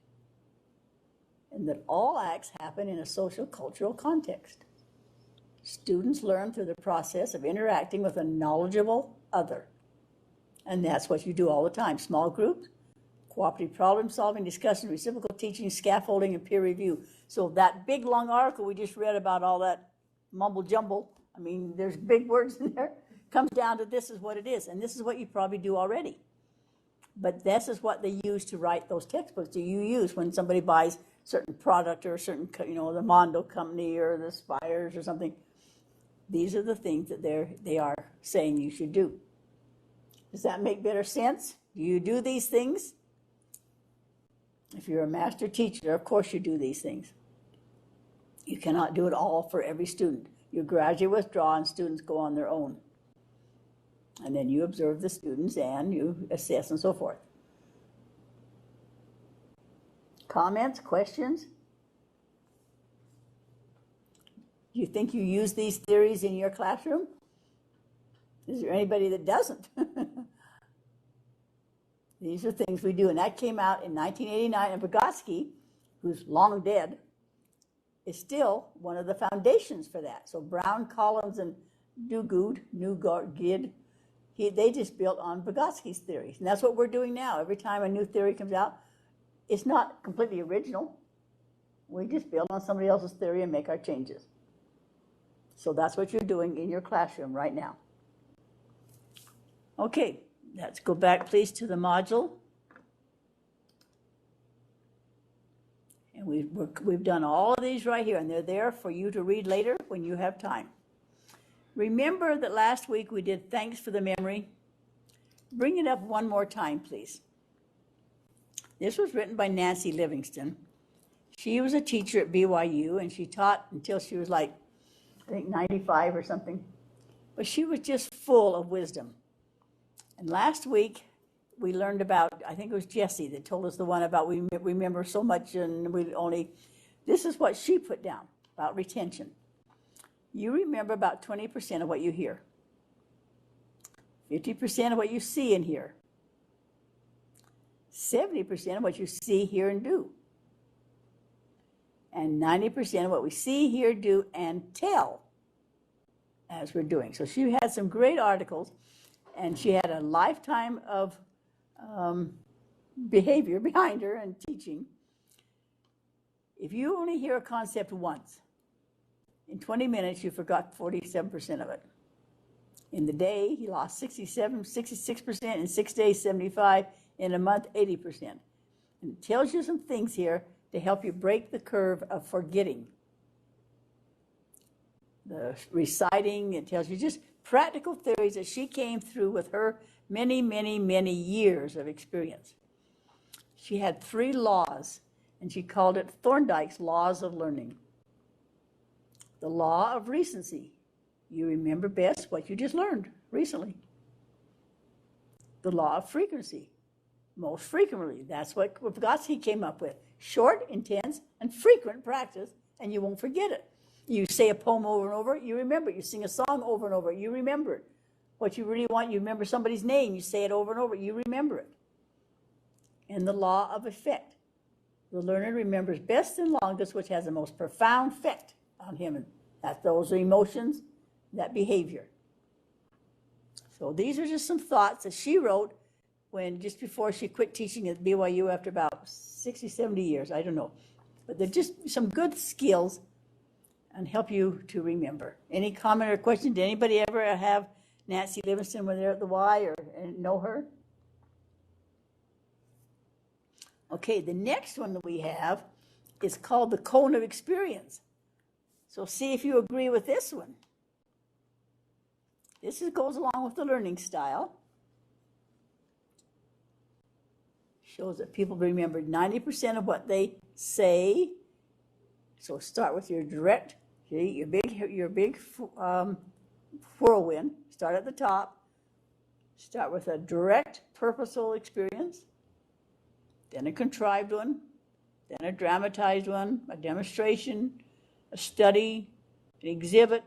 and that all acts happen in a social cultural context. Students learn through the process of interacting with a knowledgeable other. And that's what you do all the time. Small groups, cooperative problem solving, discussion, reciprocal teaching, scaffolding, and peer review. So that big long article we just read about all that mumble jumble, I mean, there's big words in there, comes down to this is what it is. And this is what you probably do already. But this is what they use to write those textbooks. Do you use when somebody buys certain product or a certain, the Mondo company or the Spires or something? These are the things that they are saying you should do. Does that make better sense? Do you do these things? If you're a master teacher, of course you do these things. You cannot do it all for every student. You gradually withdraw and students go on their own. And then you observe the students and you assess and so forth. Comments, questions? Do you think you use these theories in your classroom? Is there anybody that doesn't? These are things we do. And that came out in 1989. And Vygotsky, who's long dead, is still one of the foundations for that. So Brown, Collins, and Newgood, they just built on Vygotsky's theories. And that's what we're doing now. Every time a new theory comes out, it's not completely original. We just build on somebody else's theory and make our changes. So that's what you're doing in your classroom right now. Okay, let's go back, please, to the module. And we've done all of these right here, and they're there for you to read later when you have time. Remember that last week we did thanks for the memory. Bring it up one more time, please. This was written by Nancy Livingston. She was a teacher at BYU, and she taught until she was like, I think 95 or something. But she was just full of wisdom. And last week we learned about, I think it was Jessie that told us the one about we remember so much and this is what she put down about retention. You remember about 20% of what you hear, 50% of what you see and hear, 70% of what you see, hear, and do, and 90% of what we see, hear, do, and tell as we're doing. So she had some great articles, and she had a lifetime of behavior behind her and teaching. If you only hear a concept once, in 20 minutes, you forgot 47% of it. In the day, he lost 66%, in 6 days, 75%, in a month, 80%. And it tells you some things here to help you break the curve of forgetting. The reciting, it tells you just practical theories that she came through with her many, many, many years of experience. She had 3 laws, and she called it Thorndike's Laws of Learning. The law of recency. You remember best what you just learned recently. The law of frequency. Most frequently. That's what Vygotsky came up with. Short, intense, and frequent practice, and you won't forget it. You say a poem over and over, you remember it. You sing a song over and over, you remember it. What you really want, you remember somebody's name, you say it over and over, you remember it. And the law of effect. The learner remembers best and longest, which has the most profound effect on him. And those are emotions, that behavior. So these are just some thoughts that she wrote just before she quit teaching at BYU after about 60, 70 years, I don't know. But they're just some good skills and help you to remember. Any comment or question? Did anybody ever have Nancy Livingston when they're at the Y or know her? Okay, the next one that we have is called the cone of experience. So see if you agree with this one. This goes along with the learning style. Shows that people remember 90% of what they say. So start with your direct, your big whirlwind. Start at the top. Start with a direct, purposeful experience, then a contrived one, then a dramatized one, a demonstration, a study, an exhibit,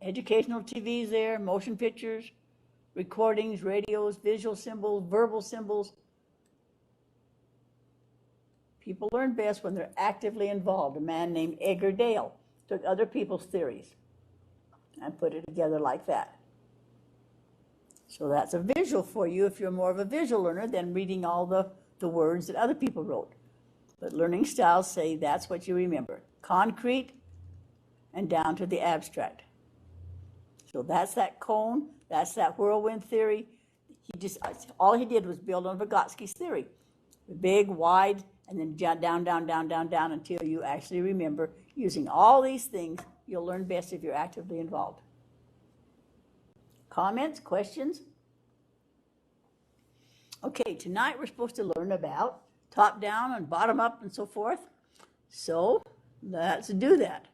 educational TVs there, motion pictures, recordings, radios, visual symbols, verbal symbols. People learn best when they're actively involved. A man named Edgar Dale took other people's theories and put it together like that. So that's a visual for you if you're more of a visual learner than reading all the words that other people wrote. But learning styles say that's what you remember. Concrete and down to the abstract. So that's that cone, that's that whirlwind theory. He all he did was build on Vygotsky's theory. Big, wide, and then down, down, down, down, down until you actually remember using all these things. You'll learn best if you're actively involved. Comments, questions? Okay, tonight we're supposed to learn about top down and bottom up and so forth. So let's do that.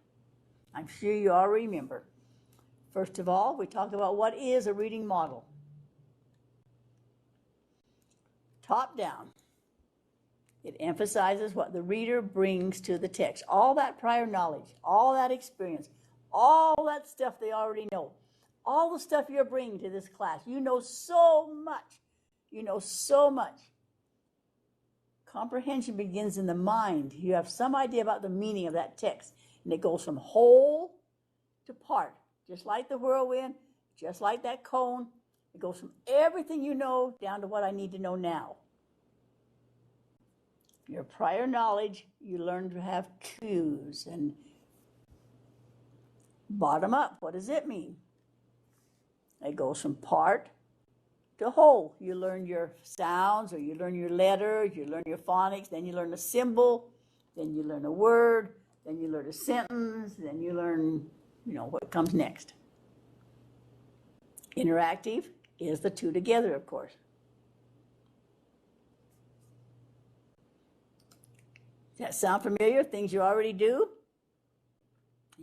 I'm sure you all remember. First of all, we talk about what is a reading model. Top down. It emphasizes what the reader brings to the text. All that prior knowledge, all that experience, all that stuff they already know, all the stuff you're bringing to this class. You know so much. You know so much. Comprehension begins in the mind. You have some idea about the meaning of that text, and it goes from whole to part, just like the whirlwind, just like that cone. It goes from everything you know down to what I need to know now. Your prior knowledge, you learn to have cues. And bottom up, what does it mean? It goes from part to whole. You learn your sounds, or you learn your letters, you learn your phonics, then you learn a symbol, then you learn a word, then you learn a sentence, then you learn, what comes next. Interactive is the two together, of course. Does that sound familiar? Things you already do?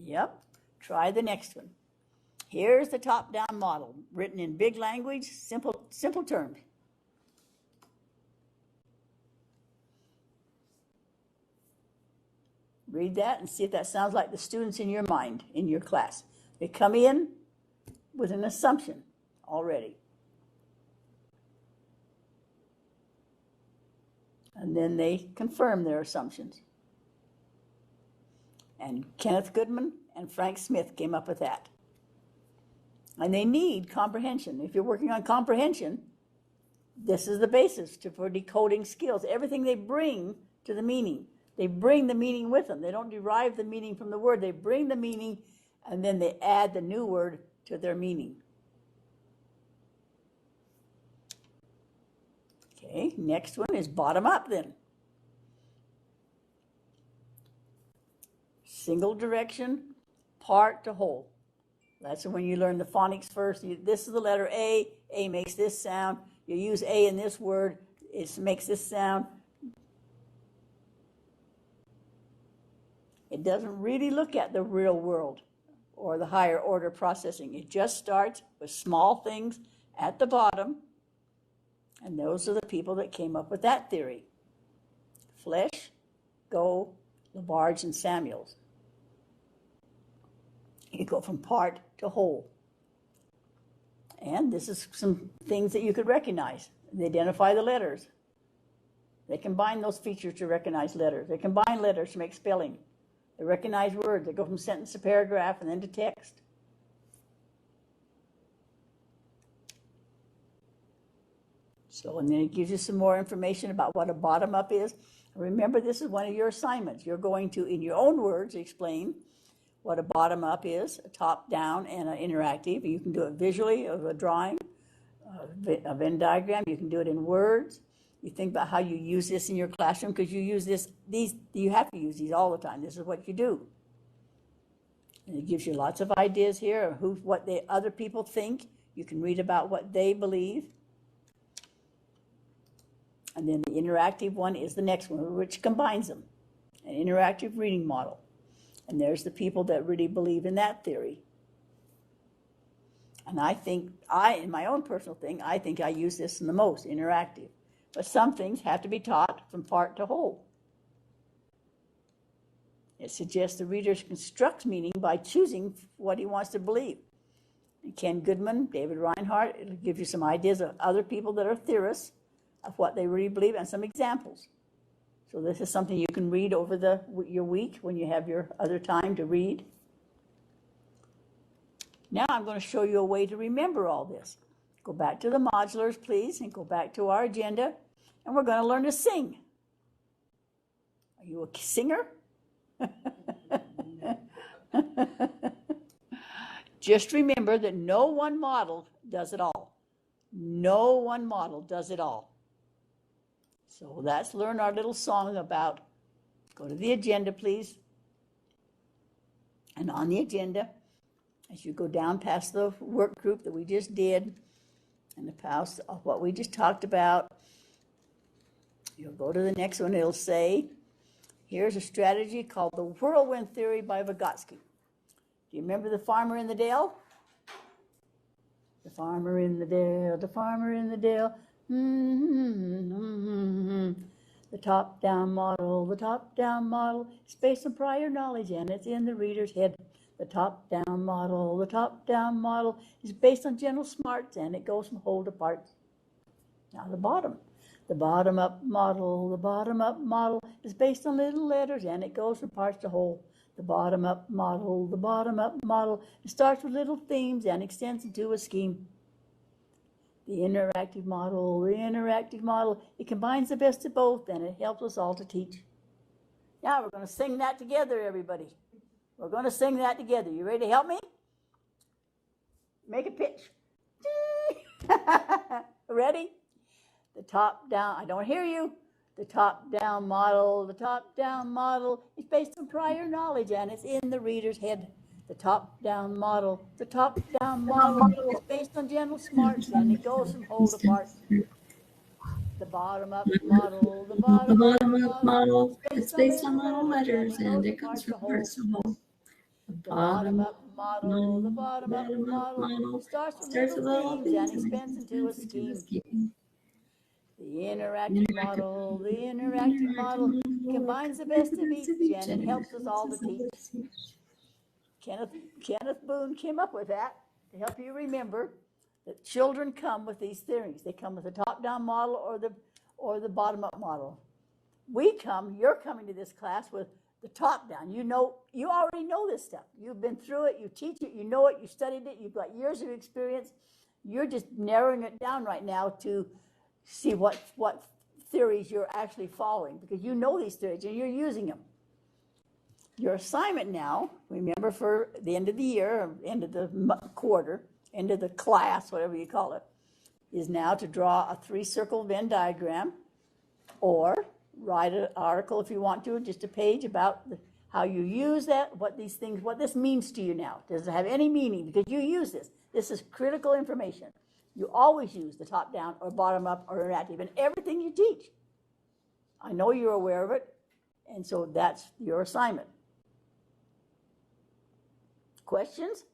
Yep. Try the next one. Here's the top-down model, written in big language, simple terms. Read that and see if that sounds like the students in your mind, in your class. They come in with an assumption already. And then they confirm their assumptions. And Kenneth Goodman and Frank Smith came up with that. And they need comprehension. If you're working on comprehension, this is the basis for decoding skills. Everything they bring to the meaning. They bring the meaning with them. They don't derive the meaning from the word. They bring the meaning, and then they add the new word to their meaning. Okay, next one is bottom up then. Single direction, part to whole. That's when you learn the phonics first. This is the letter A. A makes this sound. You use A in this word. It makes this sound. It doesn't really look at the real world or the higher order processing. It just starts with small things at the bottom. And those are the people that came up with that theory. Flesch, Go, Labarge, and Samuels. You go from part to whole. And this is some things that you could recognize. They identify the letters. They combine those features to recognize letters. They combine letters to make spelling. They recognize words. They go from sentence to paragraph and then to text. So, and then it gives you some more information about what a bottom up is. Remember, this is one of your assignments. You're going to, in your own words, explain what a bottom up is, a top down and an interactive. You can do it visually, of a drawing, a Venn diagram. You can do it in words. You think about how you use this in your classroom, because you use you have to use these all the time. This is what you do. And it gives you lots of ideas here of what other people think. You can read about what they believe. And then the interactive one is the next one, which combines them. An interactive reading model. And there's the people that really believe in that theory. And I think, in my own personal thing, I think I use this in the most, interactive. But some things have to be taught from part to whole. It suggests the reader constructs meaning by choosing what he wants to believe. And Ken Goodman, David Reinhardt, it'll give you some ideas of other people that are theorists of what they really believe and some examples. So this is something you can read over your week when you have your other time to read. Now I'm going to show you a way to remember all this. Go back to the modulars, please, and go back to our agenda, and we're going to learn to sing. Are you a singer? Just remember that no one model does it all. No one model does it all. So let's learn our little song about, go to the agenda, please. And on the agenda, as you go down past the work group that we just did, and the past of what we just talked about, you'll go to the next one. It'll say, here's a strategy called the whirlwind theory by Vygotsky. Do you remember the farmer in the dale? The farmer in the dale, the farmer in the dale. The top-down model is based on prior knowledge and it's in the reader's head. The top-down model is based on general smarts and it goes from whole to parts. Now the bottom-up model is based on little letters and it goes from parts to whole. The bottom-up model, it starts with little themes and extends into a scheme. The interactive model, it combines the best of both and it helps us all to teach. Now we're going to sing that together, everybody. We're going to sing that together. You ready to help me? Make a pitch. Ready? The top-down, I don't hear you. The top-down model is based on prior knowledge and it's in the reader's head. The top-down model is based on general smarts and it goes from whole to part. The bottom-up model is based on little letters and it goes from parts to whole. The bottom-up model starts with little themes and expands into a scheme. The interactive model combines the best of each and it helps us all to teach. Kenneth Boone came up with that to help you remember that children come with these theories. They come with the top-down model or the bottom-up model. You're coming to this class with the top-down. You already know this stuff. You've been through it, you teach it, you know it, you studied it, you've got years of experience. You're just narrowing it down right now to see what theories you're actually following because you know these theories and you're using them. Your assignment now, remember for the end of the year, or end of the quarter, end of the class, whatever you call it, is now to draw a 3-circle Venn diagram or write an article if you want to, just a page about how you use that, what this means to you now. Does it have any meaning? Because you use this. This is critical information. You always use the top-down or bottom-up or interactive in everything you teach. I know you're aware of it, and so that's your assignment. Questions?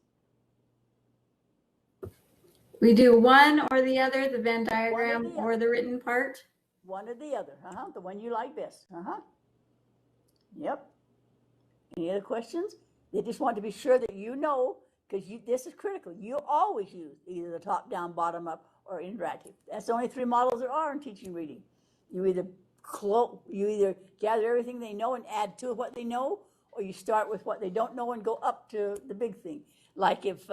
We do one or the other, the Venn diagram or the written part? One or the other, the one you like best. Yep. Any other questions? They just want to be sure that you know, because this is critical. You always use either the top-down, bottom-up, or interactive. That's the only 3 models there are in teaching reading. You either gather everything they know and add to what they know, or you start with what they don't know and go up to the big thing. Like if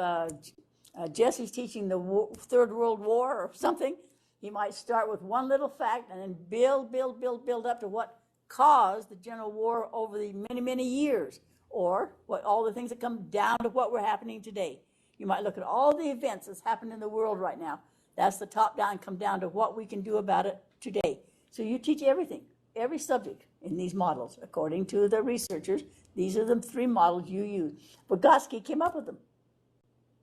Jesse's teaching the Third World War or something, he might start with one little fact and then build up to what caused the general war over the many, many years, or what all the things that come down to what we're happening today. You might look at all the events that's happened in the world right now. That's the top down, come down to what we can do about it today. So you teach everything, every subject in these models. According to the researchers, these are the 3 models you use. Vygotsky came up with them.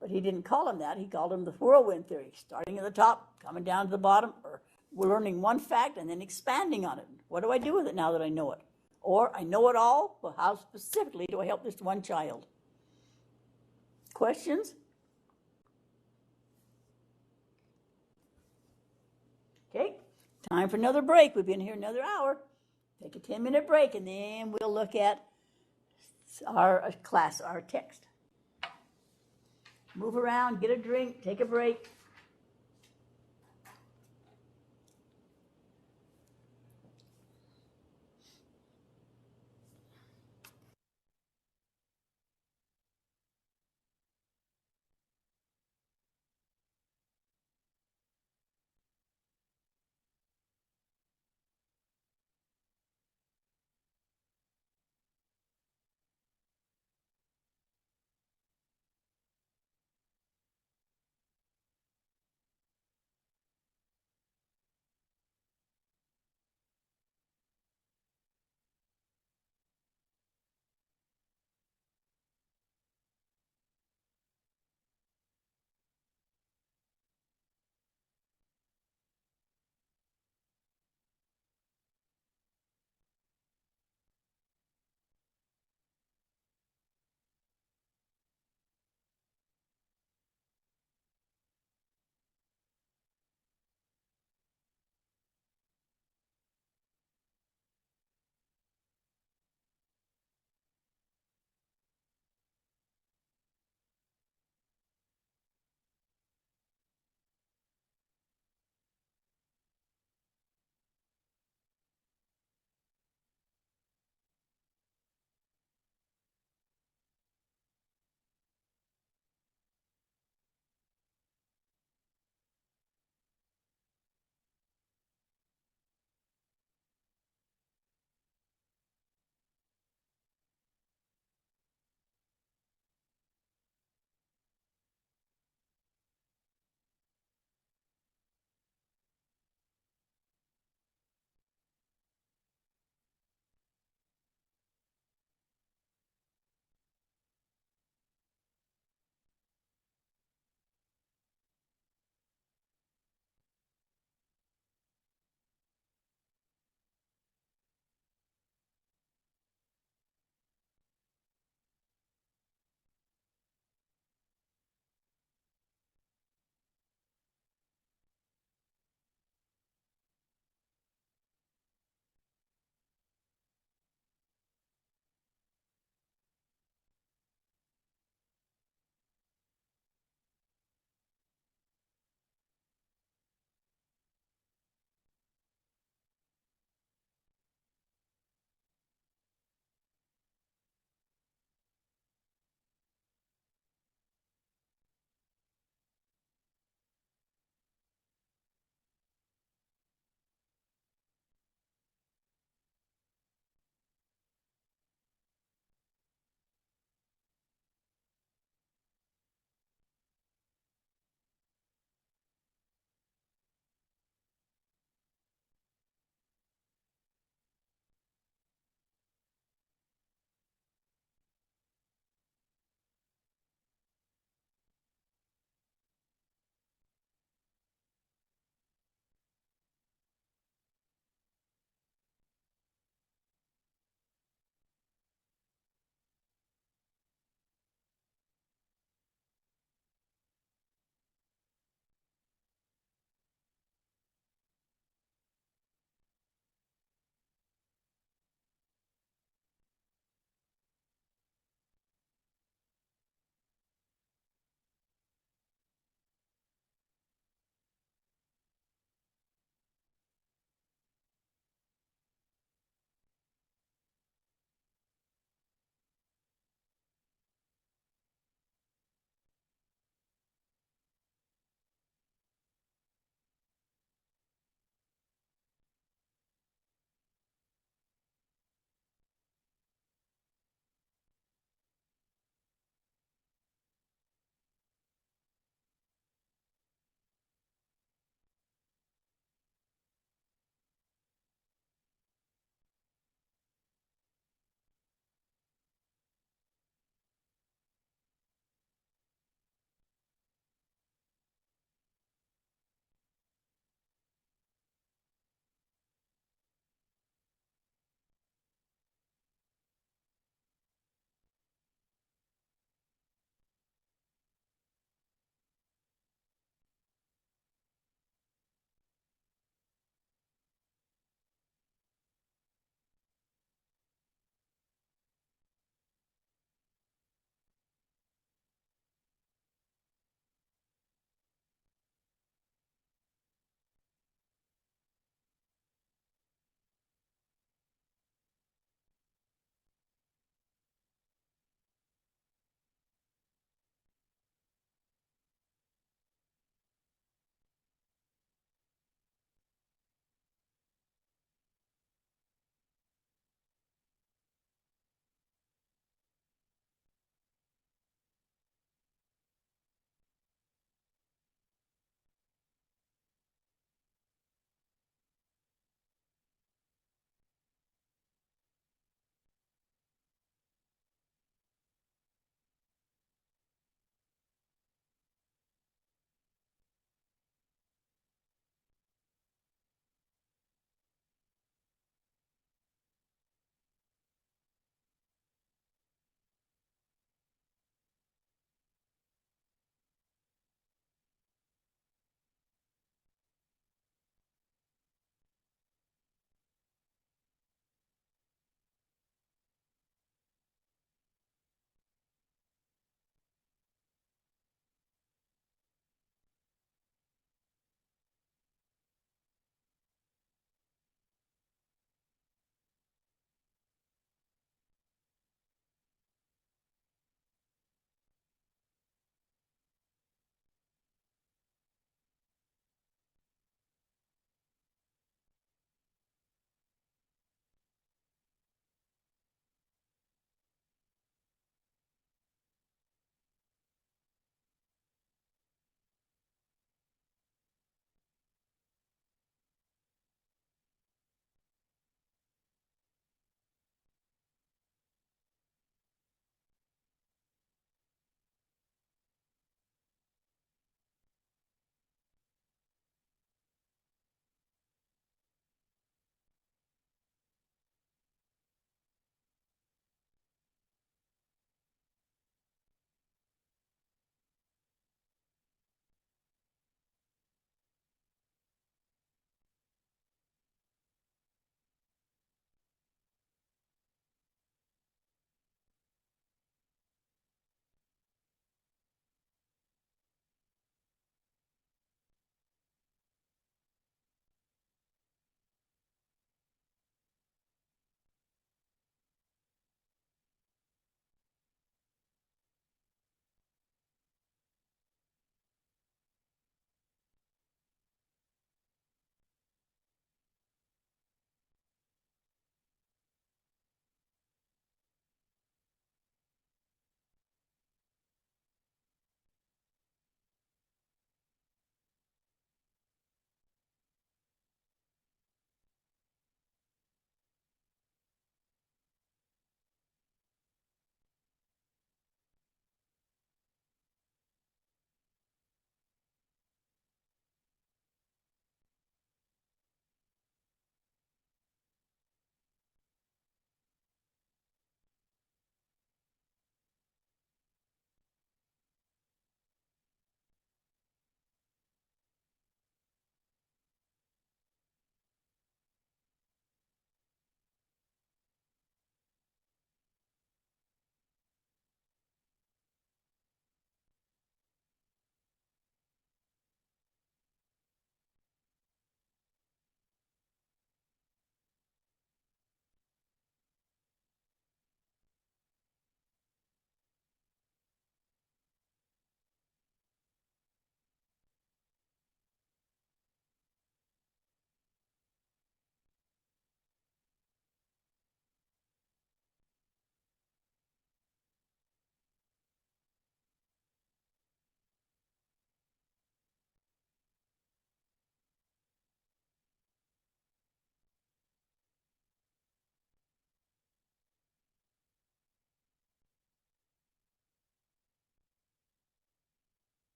But he didn't call them that. He called them the whirlwind theory, starting at the top, coming down to the bottom, or we're learning one fact and then expanding on it. What do I do with it now that I know it? Or I know it all, but how specifically do I help this one child? Questions? Okay, time for another break. We've been here another hour. Take a 10-minute break and then we'll look at our class, our text. Move around, get a drink, take a break.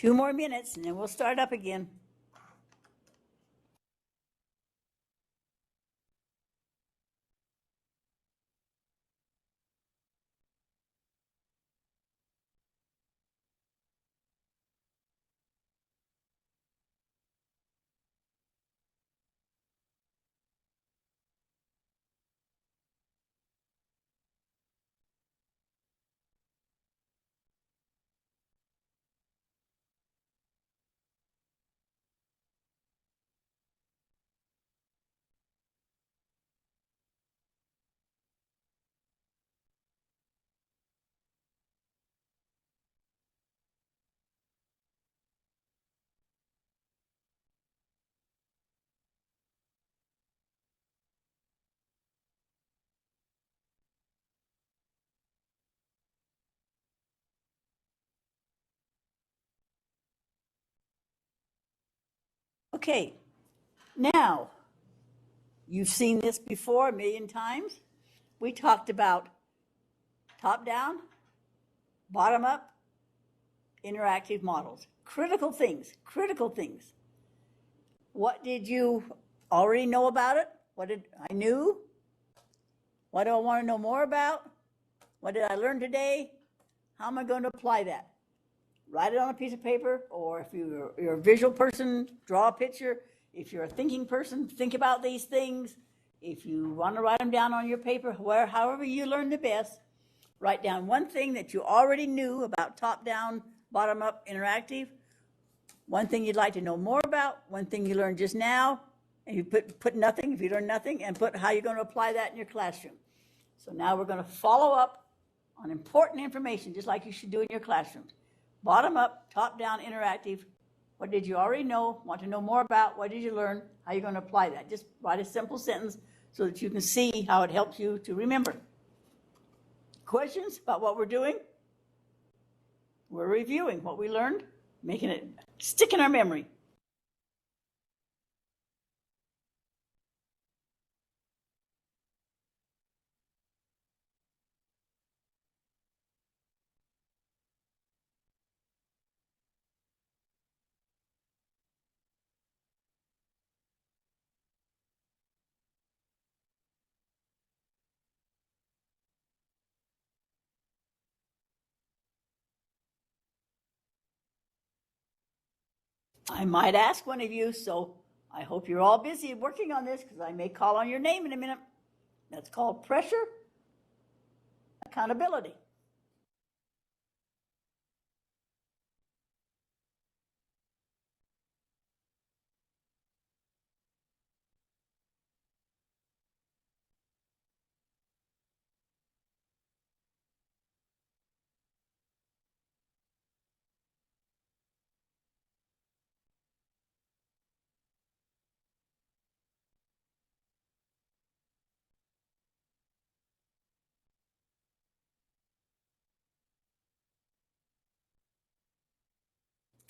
2 more minutes and then we'll start up again. Okay, now you've seen this before a million times. We talked about top down, bottom up, interactive models. Critical things, critical things. What did you already know about it? What did I knew? What do I want to know more about? What did I learn today? How am I going to apply that? Write it on a piece of paper, or if you're a visual person, draw a picture. If you're a thinking person, think about these things. If you want to write them down on your paper, however you learn the best, write down one thing that you already knew about top-down, bottom-up, interactive, one thing you'd like to know more about, one thing you learned just now, and you put nothing if you learn nothing, and put how you're going to apply that in your classroom. So now we're going to follow up on important information, just like you should do in your classrooms. Bottom up, top down, interactive. What did you already know? Want to know more about? What did you learn? How are you going to apply that? Just write a simple sentence so that you can see how it helps you to remember. Questions about what we're doing? We're reviewing what we learned, making it stick in our memory. I might ask one of you, so I hope you're all busy working on this because I may call on your name in a minute. That's called pressure accountability.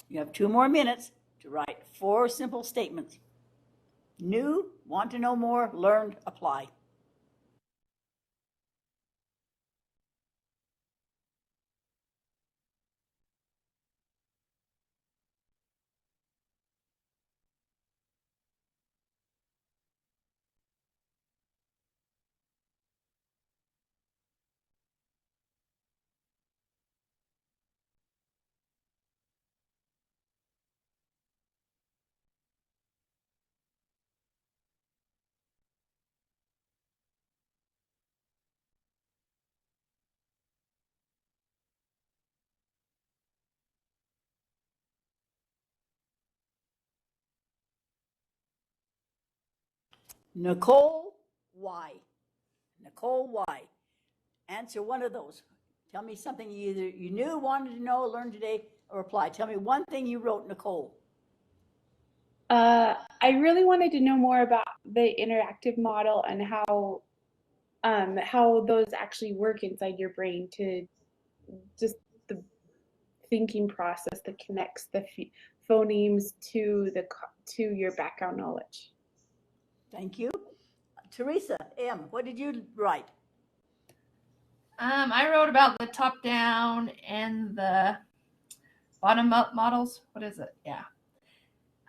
You have 2 more minutes to write 4 simple statements. Knew, want to know more, learned, apply. Nicole, why? Nicole, why? Answer one of those. Tell me something you knew, wanted to know, learned today, or apply. Tell me one thing you wrote, Nicole. I really wanted to know more about the interactive model and how those actually work inside your brain, to just the thinking process that connects the phonemes to your background knowledge. Thank you. Teresa M., what did you write? I wrote about the top down and the bottom up models. What is it? Yeah.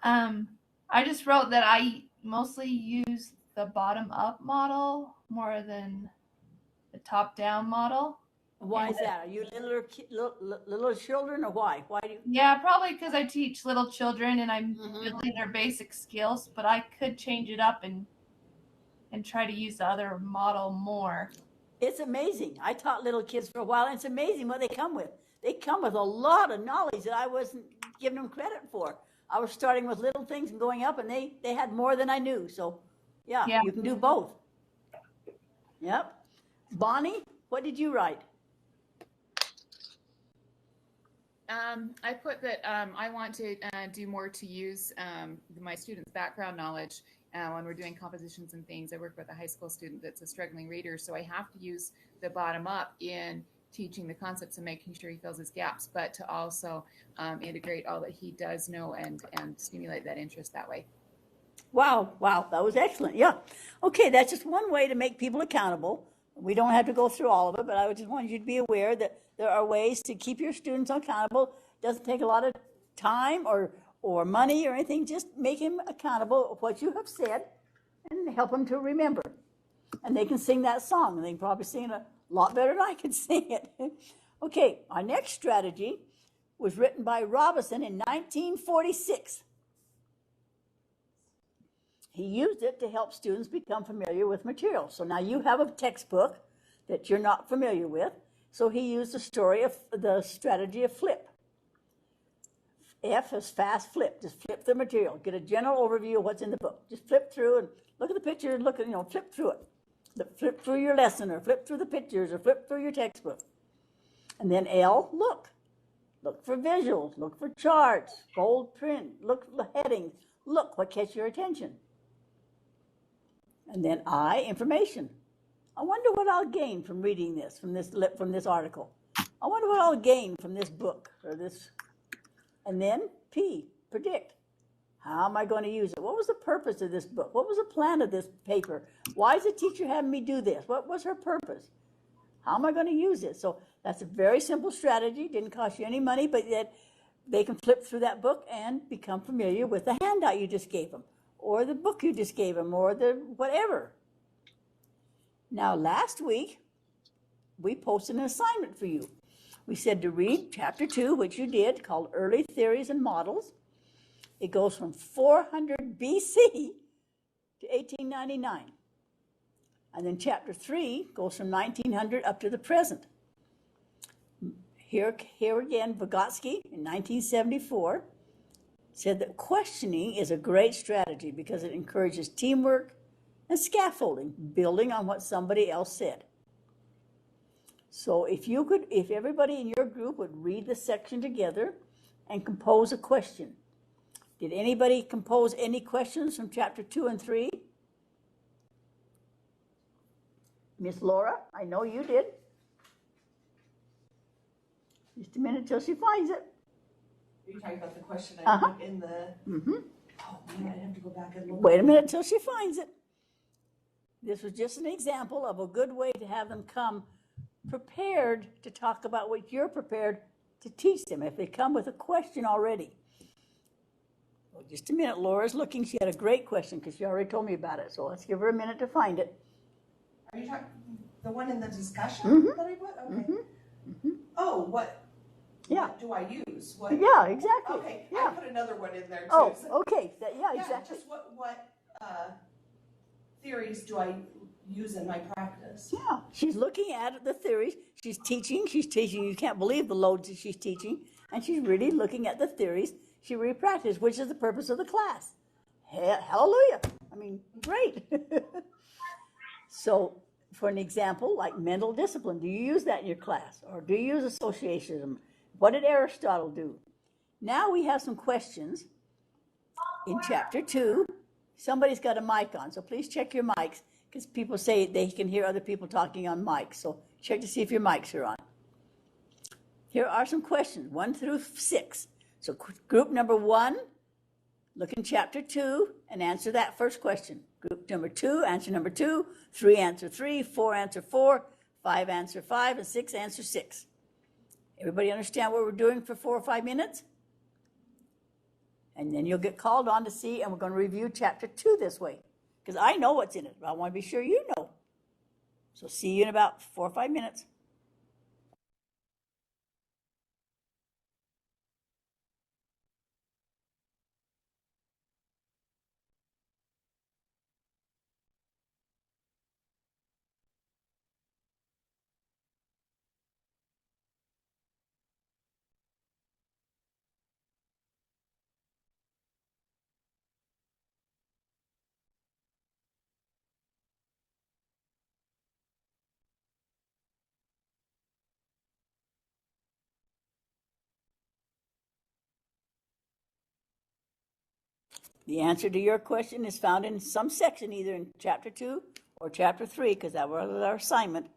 I just wrote that I mostly use the bottom up model more than the top down model. Why is that? Are you little children, or why? Why do you? Yeah, probably because I teach little children and I'm building their basic skills, but I could change it up and try to use the other model more. It's amazing. I taught little kids for a while, and it's amazing what they come with. They come with a lot of knowledge that I wasn't giving them credit for. I was starting with little things and going up, and they had more than I knew. So, yeah, you can do both. Yep. Bonnie, what did you write? I put that I want to do more to use my students' background knowledge when we're doing compositions and things. I work with a high school student that's a struggling reader, so I have to use the bottom up in teaching the concepts and making sure he fills his gaps, but to also integrate all that he does know and stimulate that interest that way. Wow, that was excellent. Yeah. Okay, that's just one way to make people accountable. We don't have to go through all of it, but I just wanted you to be aware that there are ways to keep your students accountable. It doesn't take a lot of time or money or anything. Just make him accountable of what you have said and help him to remember. And they can sing that song, and they can probably sing it a lot better than I can sing it. Okay, our next strategy was written by Robinson in 1946. He used it to help students become familiar with material. So now you have a textbook that you're not familiar with. So he used the strategy of flip. F is fast flip. Just flip the material. Get a general overview of what's in the book. Just flip through and look at the picture and flip through it. Flip through your lesson, or flip through the pictures, or flip through your textbook. And then L, look. Look for visuals. Look for charts, bold print. Look for headings. Look what catches your attention. And then I, information. I wonder what I'll gain from reading this, from this article. I wonder what I'll gain from this book or this. And then P, predict. How am I going to use it? What was the purpose of this book? What was the plan of this paper? Why is the teacher having me do this? What was her purpose? How am I going to use it? So that's a very simple strategy. Didn't cost you any money, but yet they can flip through that book and become familiar with the handout you just gave them, or the book you just gave them, or the whatever. Now, last week, we posted an assignment for you. We said to read chapter 2, which you did, called Early Theories and Models. It goes from 400 BC to 1899. And then chapter 3 goes from 1900 up to the present. Here again, Vygotsky in 1974 said that questioning is a great strategy because it encourages teamwork and scaffolding, building on what somebody else said. So if everybody in your group would read the section together and compose a question. Did anybody compose any questions from chapter 2 and 3? Miss Laura, I know you did. Just a minute till she finds it. You're talking about the question I put in the. Mm-hmm. Oh man, I have to go back and look. Wait a minute till she finds it. This was just an example of a good way to have them come prepared to talk about what you're prepared to teach them. If they come with a question already. Well, just a minute. Laura's looking. She had a great question because she already told me about it. So let's give her a minute to find it. Are you talking the one in the discussion that I put? Okay. Oh, what? Yeah. What do I use? What? Yeah, exactly. Okay, yeah. I put another one in there too. Oh, so. okay. Exactly. Just what theories do I use in my practice? Yeah, she's looking at the theories. She's teaching. You can't believe the loads that she's teaching. And she's really looking at the theories she really practiced, which is the purpose of the class. Hallelujah. I mean, great. So, for an example, like mental discipline, do you use that in your class? Or do you use associationism? What did Aristotle do? Now we have some questions in chapter 2. Somebody's got a mic on, so please check your mics, because people say they can hear other people talking on mics. So check to see if your mics are on. Here are some questions, 1 through 6. So group number 1, look in chapter 2 and answer that first question. Group number 2, answer number 2, 3, answer 3, 4, answer 4, 5, answer 5, and 6, answer 6. Everybody understand what we're doing for 4 or 5 minutes? And then you'll get called on to see, and we're going to review chapter 2 this way. Because I know what's in it, but I want to be sure you know. So see you in about 4 or 5 minutes. The answer to your question is found in some section, either in chapter 2 or chapter 3, because that was our assignment.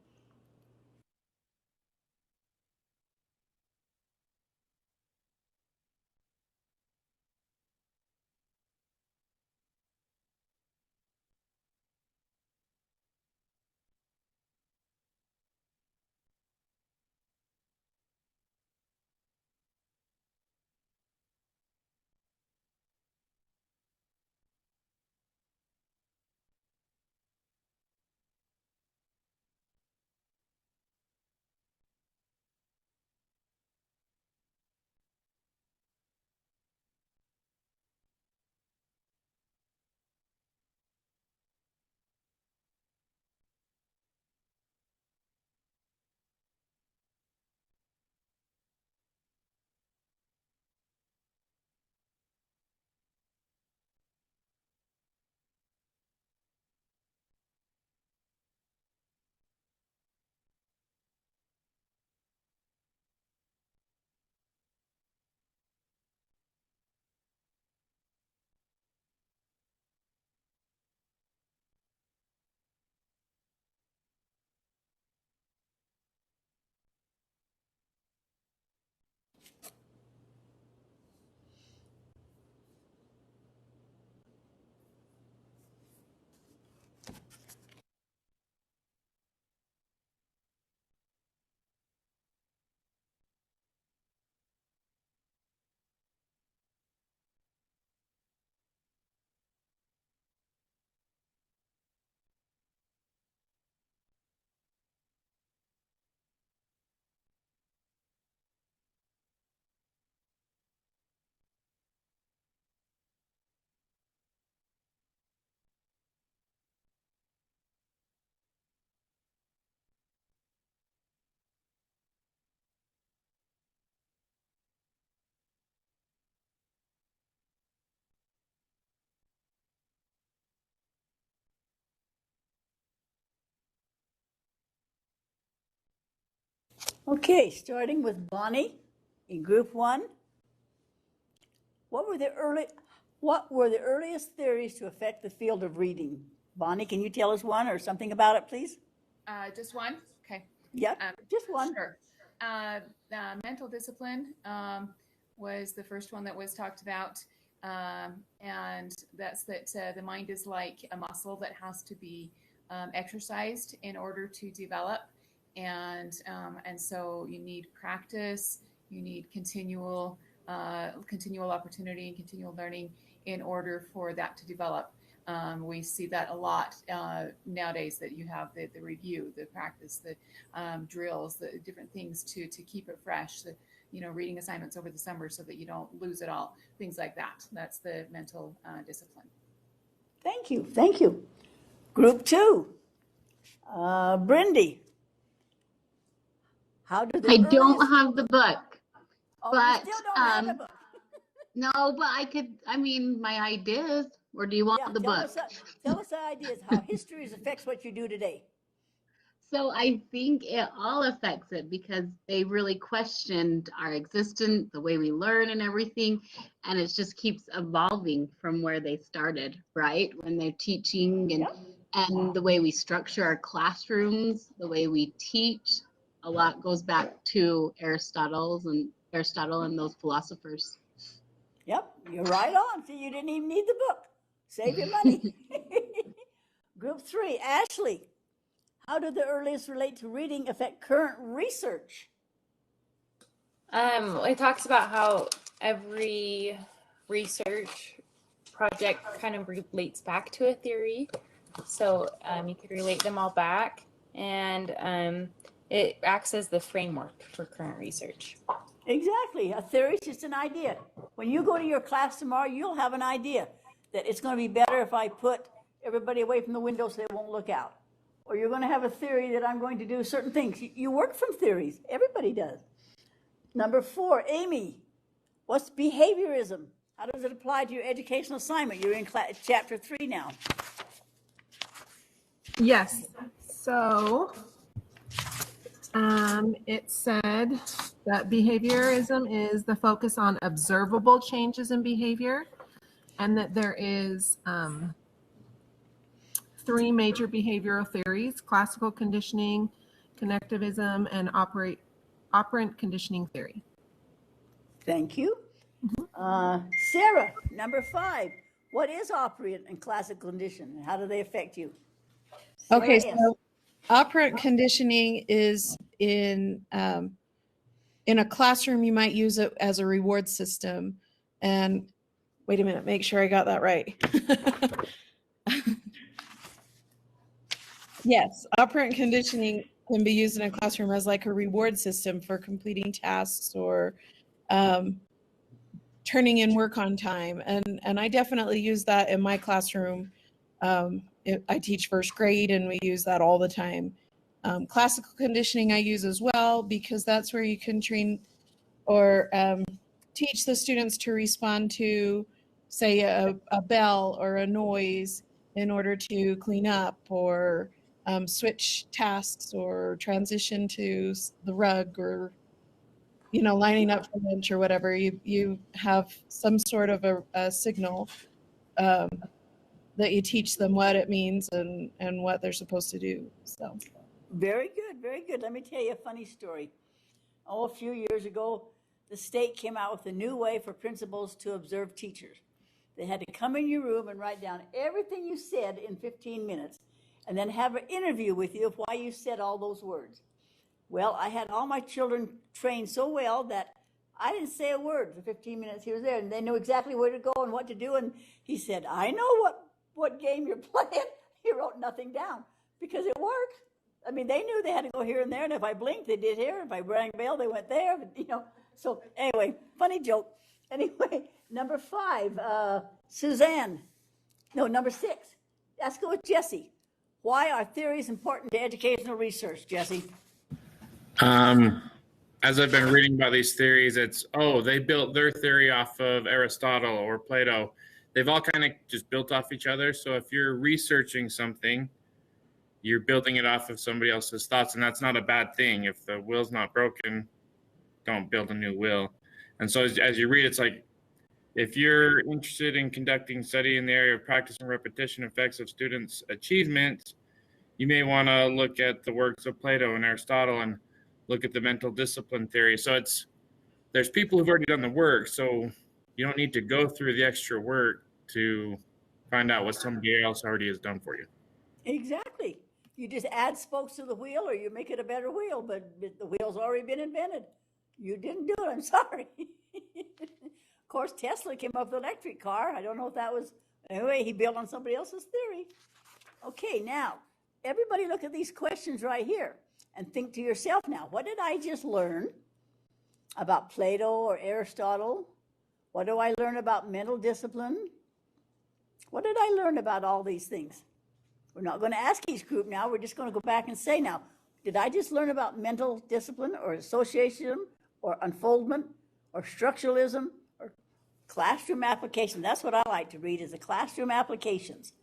Okay, starting with Bonnie in group 1. What were the earliest theories to affect the field of reading? Bonnie, can you tell us one or something about it, please? Just one? Okay. Yep, just one. Sure. Mental discipline was the first one that was talked about. And that's that the mind is like a muscle that has to be exercised in order to develop. And so you need practice, you need continual opportunity and continual learning in order for that to develop. We see that a lot nowadays, that you have the review, the practice, the drills, the different things to keep it fresh, the, reading assignments over the summer so that you don't lose it all, things like that. That's the mental discipline. Thank you, thank you. Group 2, Brindy. How do the I don't have the book, but you still don't have the book. no, but my ideas, or do you want the book? Tell us the ideas, how history affects what you do today. So I think it all affects it, because they really questioned our existence, the way we learn and everything. And it just keeps evolving from where they started, right? When they're teaching and the way we structure our classrooms, the way we teach, a lot goes back to Aristotle and those philosophers. Yep, you're right on. See, you didn't even need the book. Save your money. Group 3, Ashley. How do the earliest relate to reading affect current research? It talks about how every research project kind of relates back to a theory. So you could relate them all back, and it acts as the framework for current research. Exactly. A theory is just an idea. When you go to your class tomorrow, you'll have an idea that it's going to be better if I put everybody away from the window so they won't look out. Or you're going to have a theory that I'm going to do certain things. You work from theories. Everybody does. Number 4, Amy, what's behaviorism? How does it apply to your educational assignment? You're in chapter 3 now. Yes. So it said that behaviorism is the focus on observable changes in behavior, and that there is 3 major behavioral theories: classical conditioning, connectivism, and operant conditioning theory. Thank you. Sarah, number 5, what is operant and classical condition, and how do they affect you? Okay, so operant conditioning is in a classroom. You might use it as a reward system. And wait a minute, make sure I got that right. Yes, operant conditioning can be used in a classroom as like a reward system for completing tasks or turning in work on time. And I definitely use that in my classroom. I teach first grade, and we use that all the time. Classical conditioning I use as well, because that's where you can train or teach the students to respond to, say, a bell or a noise in order to clean up or switch tasks or transition to the rug, or lining up for lunch or whatever. You have some sort of a signal that you teach them what it means and what they're supposed to do. So very good, very good. Let me tell you a funny story. A few years ago, the state came out with a new way for principals to observe teachers. They had to come in your room and write down everything you said in 15 minutes, and then have an interview with you of why you said all those words. Well, I had all my children trained so well that I didn't say a word for 15 minutes. He was there, and they knew exactly where to go and what to do. And he said, I know what game you're playing. He wrote nothing down because it worked. I mean, they knew they had to go here and there, and if I blinked, they did here. If I rang a bell, they went there. So anyway, funny joke. Anyway, number 5, Suzanne. No, number 6. Let's go with Jesse. Why are theories important to educational research, Jesse? As I've been reading about these theories, they built their theory off of Aristotle or Plato. They've all kind of just built off each other. So if you're researching something, you're building it off of somebody else's thoughts, and that's not a bad thing. If the will's not broken, don't build a new will. And so as you read, it's like, if you're interested in conducting study in the area of practice and repetition effects of students' achievements, you may want to look at the works of Plato and Aristotle and look at the mental discipline theory. So there's people who've already done the work, so you don't need to go through the extra work to find out what somebody else already has done for you. Exactly. You just add spokes to the wheel, or you make it a better wheel, but the wheel's already been invented. You didn't do it, I'm sorry. Of course, Tesla came up with the electric car. I don't know if that was, anyway, he built on somebody else's theory. Okay, now, everybody look at these questions right here and think to yourself now, what did I just learn about Plato or Aristotle? What do I learn about mental discipline? What did I learn about all these things? We're not going to ask each group now. We're just going to go back and say now, did I just learn about mental discipline or association or unfoldment or structuralism or classroom application? That's what I like to read, is the classroom applications.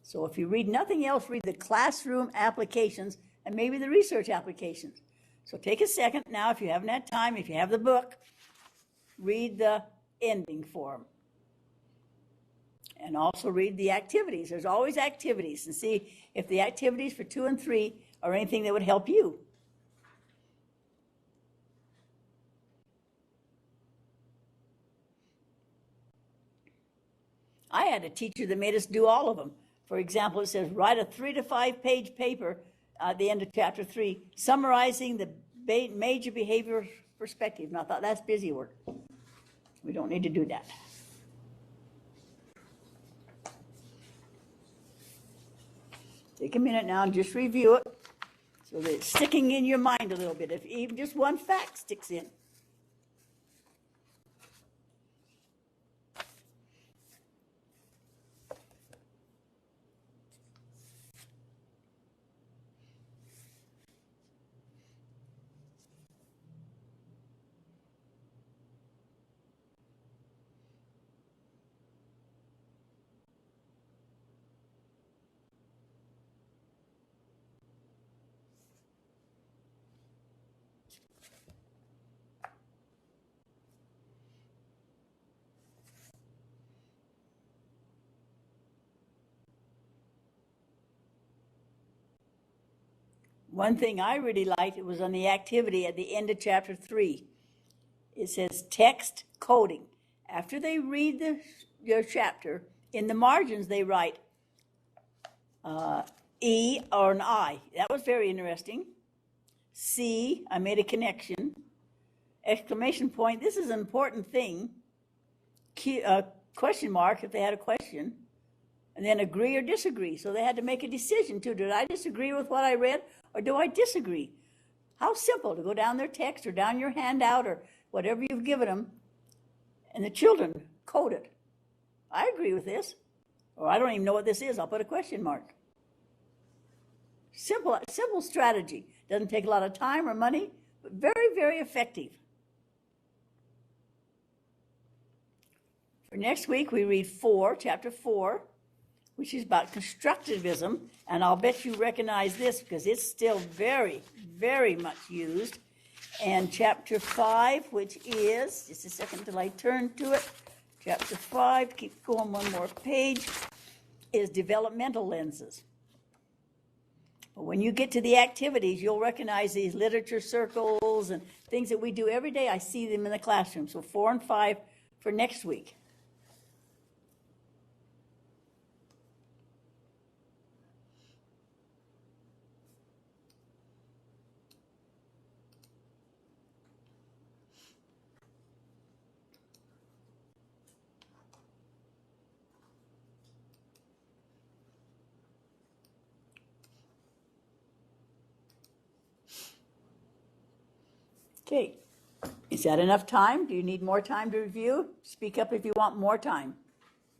So if you read nothing else, read the classroom applications and maybe the research applications. So take a second now, if you haven't had time, if you have the book, read the ending form. And also read the activities. There's always activities, and see if the activities for 2 and 3 are anything that would help you. I had a teacher that made us do all of them. For example, it says write a 3 to 5 page paper at the end of chapter 3, summarizing the major behavior perspective. And I thought, that's busy work. We don't need to do that. Take a minute now and just review it so that it's sticking in your mind a little bit, if even just one fact sticks in. One thing I really liked, it was on the activity at the end of chapter 3. It says text coding. After they read your chapter, in the margins they write E or an I. That was very interesting. C, I made a connection. Exclamation point, this is an important thing. Question mark if they had a question. And then agree or disagree. So they had to make a decision too. Did I disagree with what I read or do I disagree? How simple to go down their text or down your handout or whatever you've given them, and the children code it. I agree with this, or I don't even know what this is. I'll put a question mark. Simple strategy. Doesn't take a lot of time or money, but very, very effective. For next week, we read chapter 4, which is about constructivism, and I'll bet you recognize this because it's still very, very much used. And chapter 5, which is, just a second till I turn to it, chapter 5, keep going one more page, is developmental lenses. But when you get to the activities, you'll recognize these literature circles and things that we do every day. I see them in the classroom. So 4 and 5 for next week. Okay, is that enough time? Do you need more time to review? Speak up if you want more time.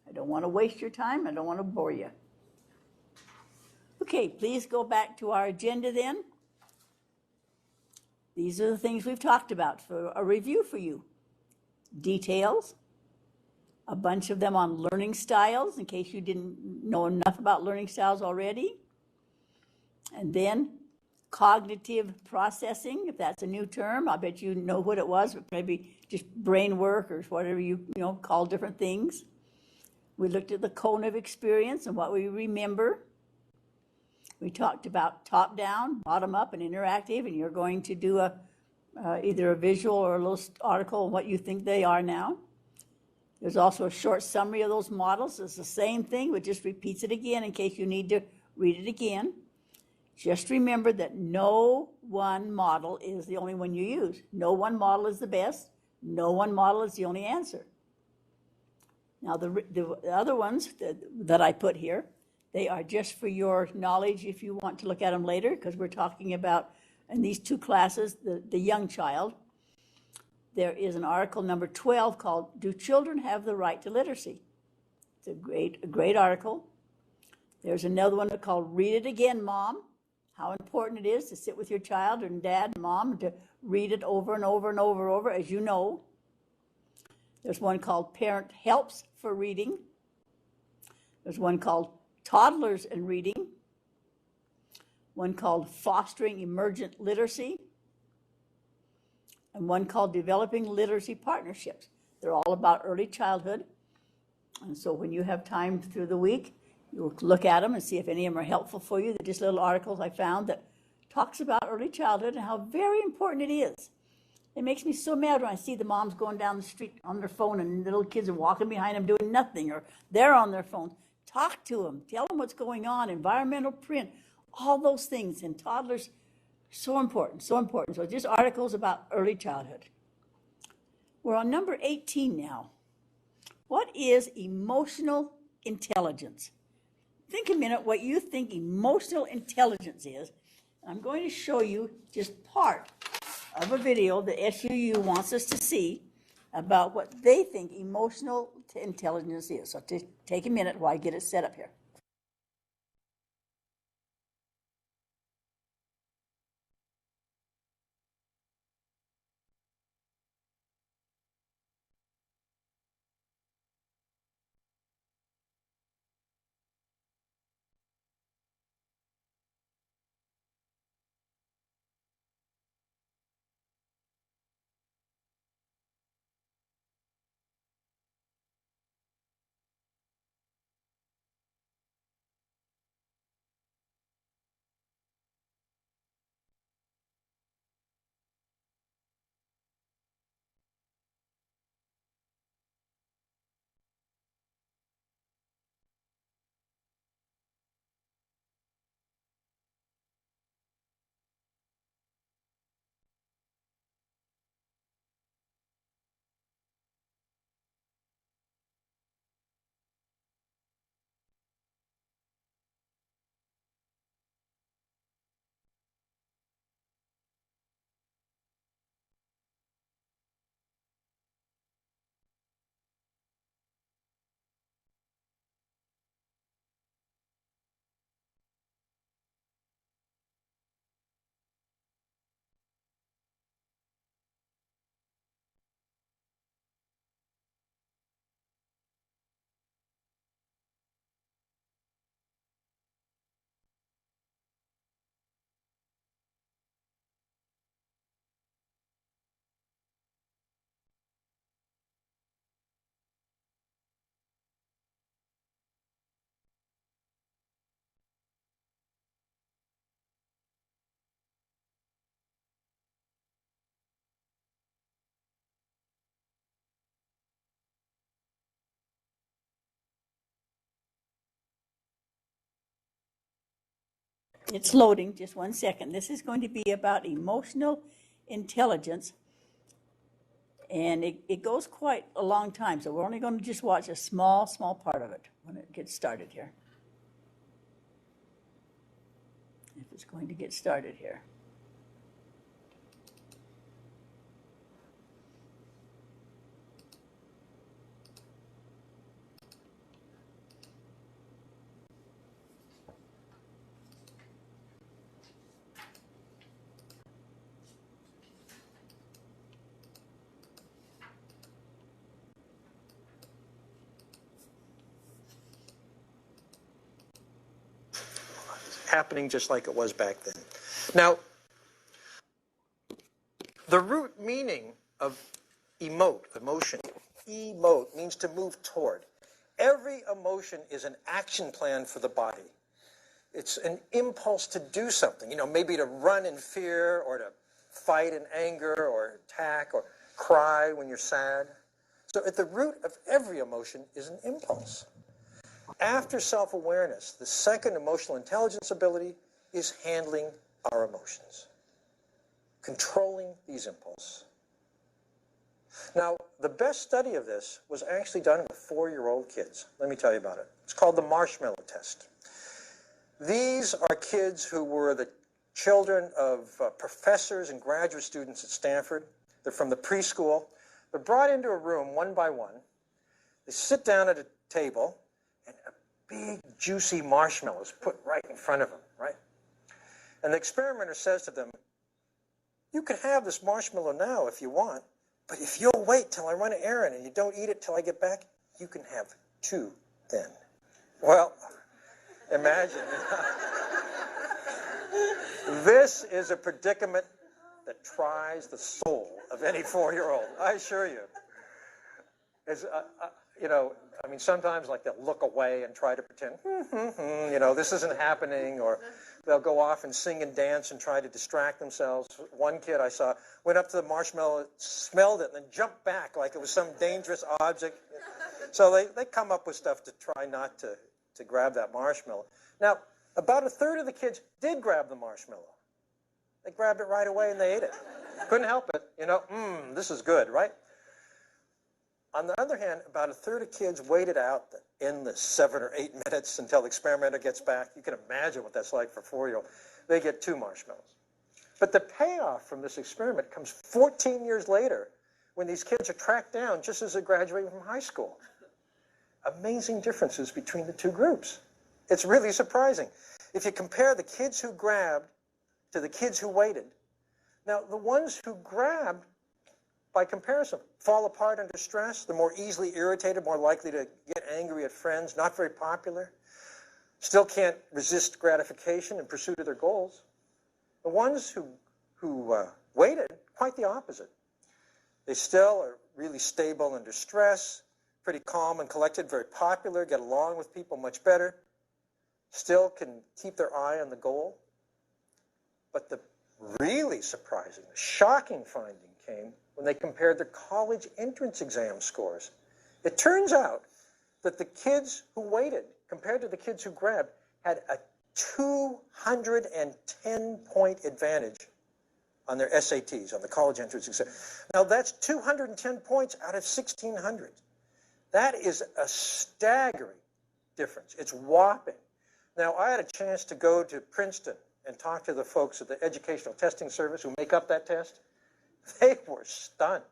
I don't want to waste your time. I don't want to bore you. Okay, please go back to our agenda then. These are the things we've talked about for a review for you. Details, a bunch of them on learning styles, in case you didn't know enough about learning styles already. And then cognitive processing, if that's a new term. I bet you know what it was, but maybe just brain work or whatever you call different things. We looked at the cone of experience and what we remember. We talked about top down, bottom up, and interactive, and you're going to do either a visual or a little article on what you think they are now. There's also a short summary of those models. It's the same thing, but just repeats it again in case you need to read it again. Just remember that no one model is the only one you use. No one model is the best. No one model is the only answer. Now, the other ones that I put here, they are just for your knowledge if you want to look at them later, because we're talking about, in these two classes, the young child. There is an article number 12 called, Do Children Have the Right to Literacy? It's a great article. There's another one called Read It Again, Mom. How important it is to sit with your child and dad and mom to read it over and over and over, as you know. There's one called Parent Helps for Reading. There's one called Toddlers and Reading. One called Fostering Emergent Literacy. And one called Developing Literacy Partnerships. They're all about early childhood. And so when you have time through the week, you'll look at them and see if any of them are helpful for you. They're just little articles I found that talks about early childhood and how very important it is. It makes me so mad when I see the moms going down the street on their phone and the little kids are walking behind them doing nothing, or they're on their phones. Talk to them. Tell them what's going on. Environmental print. All those things. And toddlers So important, so important. So just articles about early childhood. We're on number 18 now. What is emotional intelligence? Think a minute what you think emotional intelligence is. I'm going to show you just part of a video that SUU wants us to see about what they think emotional intelligence is. So take a minute while I get it set up here. It's loading, just 1 second. This is going to be about emotional intelligence, and it goes quite a long time, so we're only going to just watch a small part of it when it gets started here. If it's going to get started here. Happening just like it was back then. Now, the root meaning of emotion, emote, means to move toward. Every emotion is an action plan for the body. It's an impulse to do something, maybe to run in fear or to fight in anger or attack or cry when you're sad. So at the root of every emotion is an impulse. After self-awareness, the second emotional intelligence ability is handling our emotions, controlling these impulses. Now, the best study of this was actually done with 4-year-old kids. Let me tell you about it. It's called the marshmallow test. These are kids who were the children of professors and graduate students at Stanford. They're from the preschool. They're brought into a room one by one. They sit down at a table, and a big, juicy marshmallow is put right in front of them, right? And the experimenter says to them, you can have this marshmallow now if you want, but if you'll wait till I run an errand and you don't eat it till I get back, you can have 2 then. Well, imagine. This is a predicament that tries the soul of any 4-year-old, I assure you. It's, sometimes like they'll look away and try to pretend, this isn't happening, or they'll go off and sing and dance and try to distract themselves. One kid I saw went up to the marshmallow, smelled it, and then jumped back like it was some dangerous object. So they come up with stuff to try not to grab that marshmallow. Now, about 1/3 of the kids did grab the marshmallow. They grabbed it right away and they ate it. Couldn't help it. You know, this is good, right? On the other hand, about a third of kids waited out the endless 7 or 8 minutes until the experimenter gets back. You can imagine what that's like for a 4-year-old. They get 2 marshmallows. But the payoff from this experiment comes 14 years later when these kids are tracked down just as they're graduating from high school. Amazing differences between the two groups. It's really surprising. If you compare the kids who grabbed to the kids who waited, now the ones who grabbed, by comparison, fall apart under stress. They're more easily irritated, more likely to get angry at friends, not very popular, still can't resist gratification in pursuit of their goals. The ones who waited, quite the opposite. They still are really stable under stress, pretty calm and collected, very popular, get along with people much better, still can keep their eye on the goal. But the really surprising, shocking finding came when they compared their college entrance exam scores. It turns out that the kids who waited, compared to the kids who grabbed, had a 210-point advantage on their SATs, on the college entrance exam. Now that's 210 points out of 1,600. That is a staggering difference. It's whopping. Now, I had a chance to go to Princeton and talk to the folks at the Educational Testing Service who make up that test. They were stunned.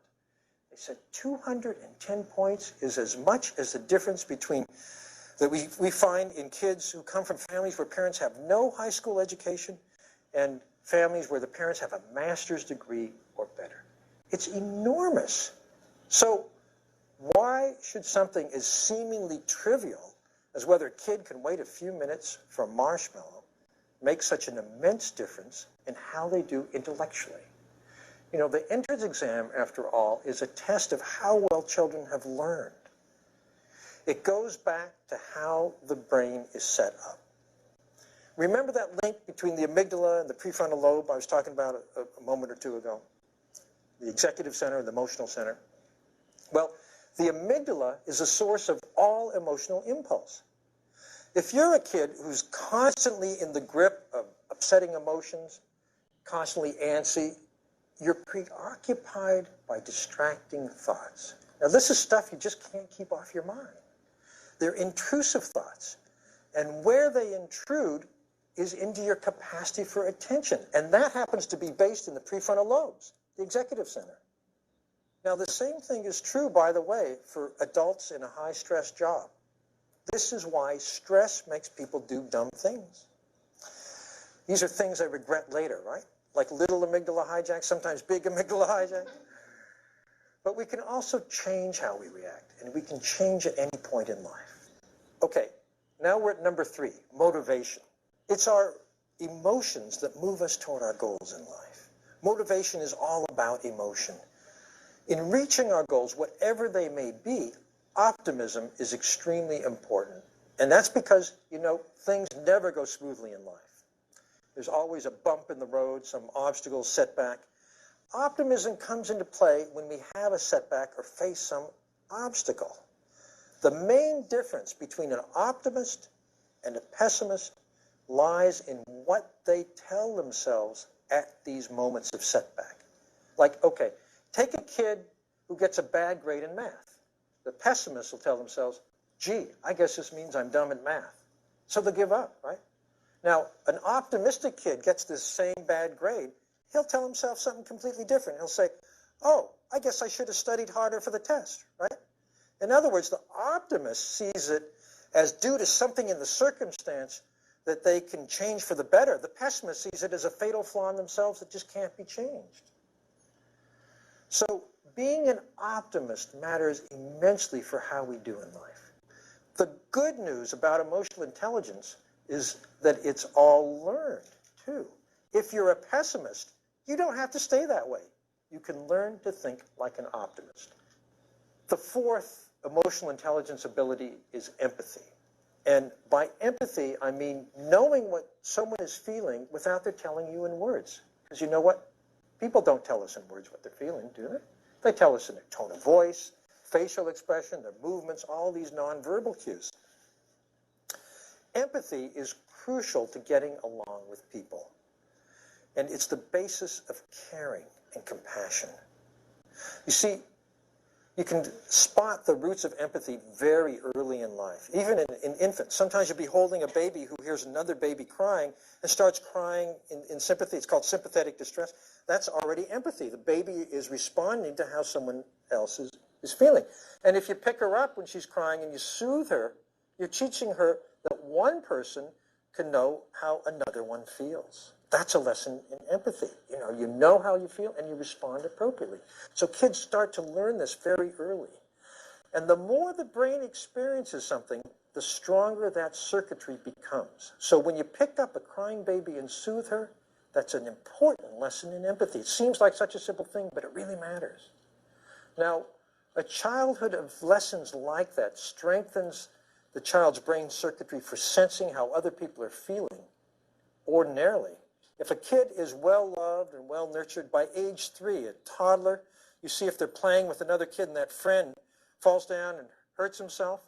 They said 210 points is as much as the difference between that we find in kids who come from families where parents have no high school education and families where the parents have a master's degree or better. It's enormous. So why should something as seemingly trivial as whether a kid can wait a few minutes for a marshmallow make such an immense difference in how they do intellectually? You know, the entrance exam, after all, is a test of how well children have learned. It goes back to how the brain is set up. Remember that link between the amygdala and the prefrontal lobe I was talking about a moment or two ago? The executive center and the emotional center. Well, the amygdala is a source of all emotional impulse. If you're a kid who's constantly in the grip of upsetting emotions, constantly antsy, you're preoccupied by distracting thoughts. Now, this is stuff you just can't keep off your mind. They're intrusive thoughts. And where they intrude is into your capacity for attention. And that happens to be based in the prefrontal lobes, the executive center. Now, the same thing is true, by the way, for adults in a high-stress job. This is why stress makes people do dumb things. These are things I regret later, right? Like little amygdala hijacks, sometimes big amygdala hijacks. But we can also change how we react, and we can change at any point in life. Okay, now we're at number 3, motivation. It's our emotions that move us toward our goals in life. Motivation is all about emotion. In reaching our goals, whatever they may be, optimism is extremely important. And that's because, you know, things never go smoothly in life. There's always a bump in the road, some obstacle, setback. Optimism comes into play when we have a setback or face some obstacle. The main difference between an optimist and a pessimist lies in what they tell themselves at these moments of setback. Like, okay, take a kid who gets a bad grade in math. The pessimists will tell themselves, gee, I guess this means I'm dumb at math. So they'll give up, right? Now, an optimistic kid gets this same bad grade, he'll tell himself something completely different. He'll say, oh, I guess I should have studied harder for the test, right? In other words, the optimist sees it as due to something in the circumstance that they can change for the better. The pessimist sees it as a fatal flaw in themselves that just can't be changed. So being an optimist matters immensely for how we do in life. The good news about emotional intelligence is that it's all learned, too. If you're a pessimist, you don't have to stay that way. You can learn to think like an optimist. The 4th emotional intelligence ability is empathy. And by empathy, I mean knowing what someone is feeling without their telling you in words. Because you know what? People don't tell us in words what they're feeling, do they? They tell us in their tone of voice, facial expression, their movements, all these nonverbal cues. Empathy is crucial to getting along with people. And it's the basis of caring and compassion. You see, you can spot the roots of empathy very early in life, even in infants. Sometimes you'll be holding a baby who hears another baby crying and starts crying in sympathy. It's called sympathetic distress. That's already empathy. The baby is responding to how someone else is feeling. And if you pick her up when she's crying and you soothe her, you're teaching her that one person can know how another one feels. That's a lesson in empathy. You know how you feel and you respond appropriately. So kids start to learn this very early. And the more the brain experiences something, the stronger that circuitry becomes. So when you pick up a crying baby and soothe her, that's an important lesson in empathy. It seems like such a simple thing, but it really matters. Now, a childhood of lessons like that strengthens the child's brain circuitry for sensing how other people are feeling ordinarily. If a kid is well-loved and well-nurtured, by age 3, a toddler, you see if they're playing with another kid and that friend falls down and hurts himself,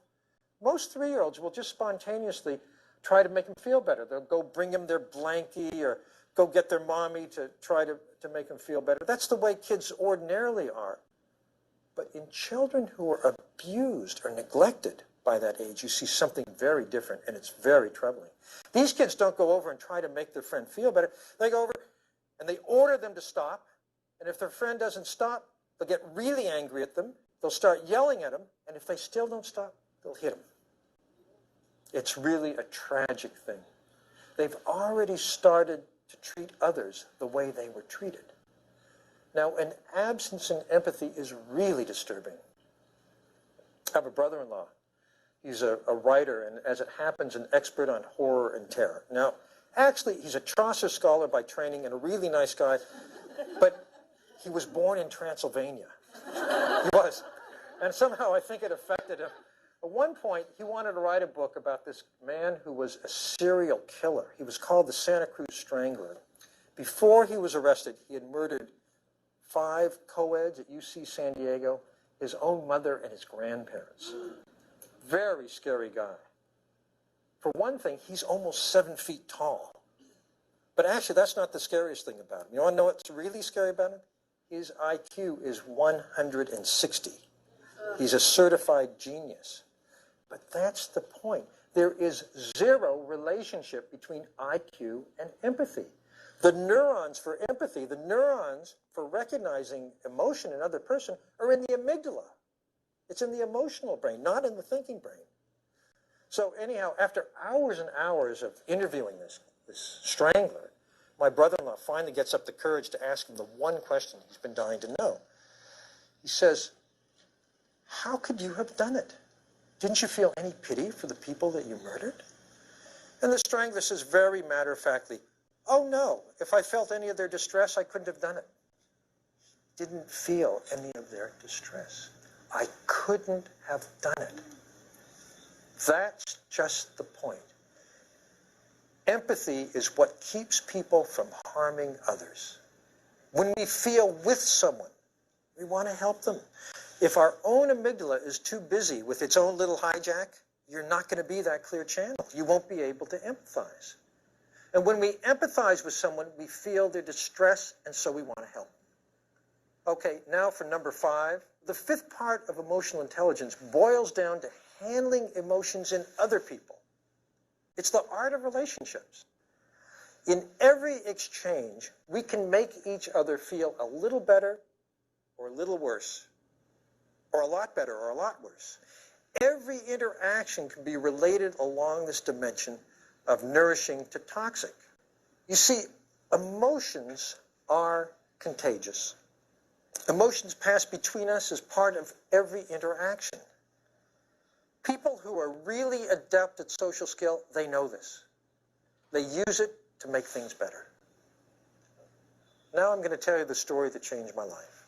most 3-year-olds will just spontaneously try to make him feel better. They'll go bring him their blankie or go get their mommy to try to make him feel better. That's the way kids ordinarily are. But in children who are abused or neglected by that age, you see something very different, and it's very troubling. These kids don't go over and try to make their friend feel better. They go over and they order them to stop, and if their friend doesn't stop, they'll get really angry at them. They'll start yelling at them, and if they still don't stop, they'll hit them. It's really a tragic thing. They've already started to treat others the way they were treated. Now, an absence in empathy is really disturbing. I have a brother-in-law. He's a writer, and as it happens, an expert on horror and terror. Now, actually, he's a Chaucer scholar by training and a really nice guy, but he was born in Transylvania. He was. And somehow I think it affected him. At one point, he wanted to write a book about this man who was a serial killer. He was called the Santa Cruz Strangler. Before he was arrested, he had murdered 5 co-eds at UC San Diego, his own mother and his grandparents. Very scary guy. For one thing, he's almost 7 feet tall. But actually, that's not the scariest thing about him. You want to know what's really scary about him? His IQ is 160. He's a certified genius. But that's the point. There is zero relationship between IQ and empathy. The neurons for empathy, the neurons for recognizing emotion in another person are in the amygdala. It's in the emotional brain, not in the thinking brain. So anyhow, after hours and hours of interviewing this strangler, my brother-in-law finally gets up the courage to ask him the one question he's been dying to know. He says, "How could you have done it? Didn't you feel any pity for the people that you murdered?" And the strangler says very matter-of-factly, "Oh no, if I felt any of their distress, I couldn't have done it." Didn't feel any of their distress. I couldn't have done it. That's just the point. Empathy is what keeps people from harming others. When we feel with someone, we want to help them. If our own amygdala is too busy with its own little hijack, you're not going to be that clear channel. You won't be able to empathize. And when we empathize with someone, we feel their distress, and so we want to help. Okay, now for number 5. The 5th part of emotional intelligence boils down to handling emotions in other people. It's the art of relationships. In every exchange, we can make each other feel a little better or a little worse, or a lot better or a lot worse. Every interaction can be related along this dimension of nourishing to toxic. You see, emotions are contagious. Emotions pass between us as part of every interaction. People who are really adept at social skill, they know this. They use it to make things better. Now I'm going to tell you the story that changed my life.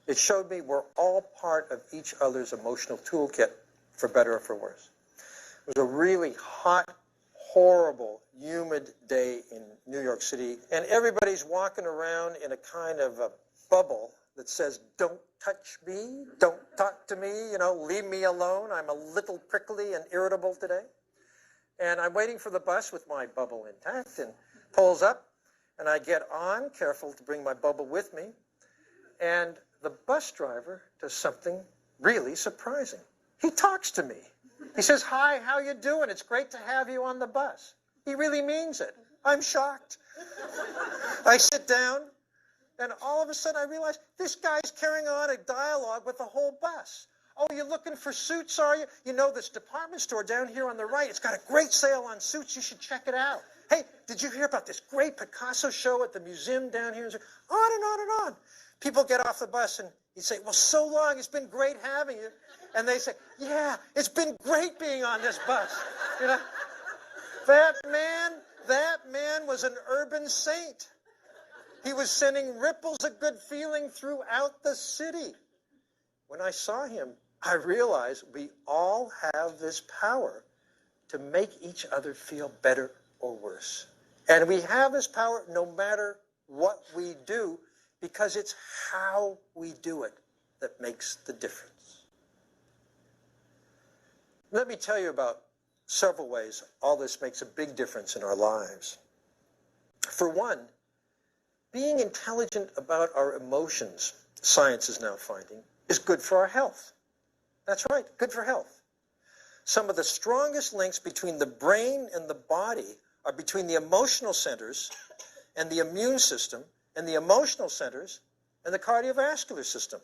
It showed me we're all part of each other's emotional toolkit, for better or for worse. It was a really hot, horrible, humid day in New York City, and everybody's walking around in a kind of a bubble that says, "Don't touch me, don't talk to me, leave me alone. I'm a little prickly and irritable today." And I'm waiting for the bus with my bubble intact, and pulls up, and I get on, careful to bring my bubble with me, and the bus driver does something really surprising. He talks to me. He says, "Hi, how you doing? It's great to have you on the bus." He really means it. I'm shocked. I sit down, and all of a sudden I realize this guy's carrying on a dialogue with the whole bus. "Oh, you're looking for suits, are you? You know, this department store down here on the right, it's got a great sale on suits. You should check it out. Hey, did you hear about this great Picasso show at the museum down here?" On and on and on. People get off the bus and you say, "Well, so long. It's been great having you." And they say, "Yeah, it's been great being on this bus." You know, that man was an urban saint. He was sending ripples of good feeling throughout the city. When I saw him, I realized we all have this power to make each other feel better or worse. And we have this power no matter what we do, because it's how we do it that makes the difference. Let me tell you about several ways all this makes a big difference in our lives. For one, being intelligent about our emotions, science is now finding, is good for our health. That's right, good for health. Some of the strongest links between the brain and the body are between the emotional centers and the immune system, and the emotional centers and the cardiovascular system.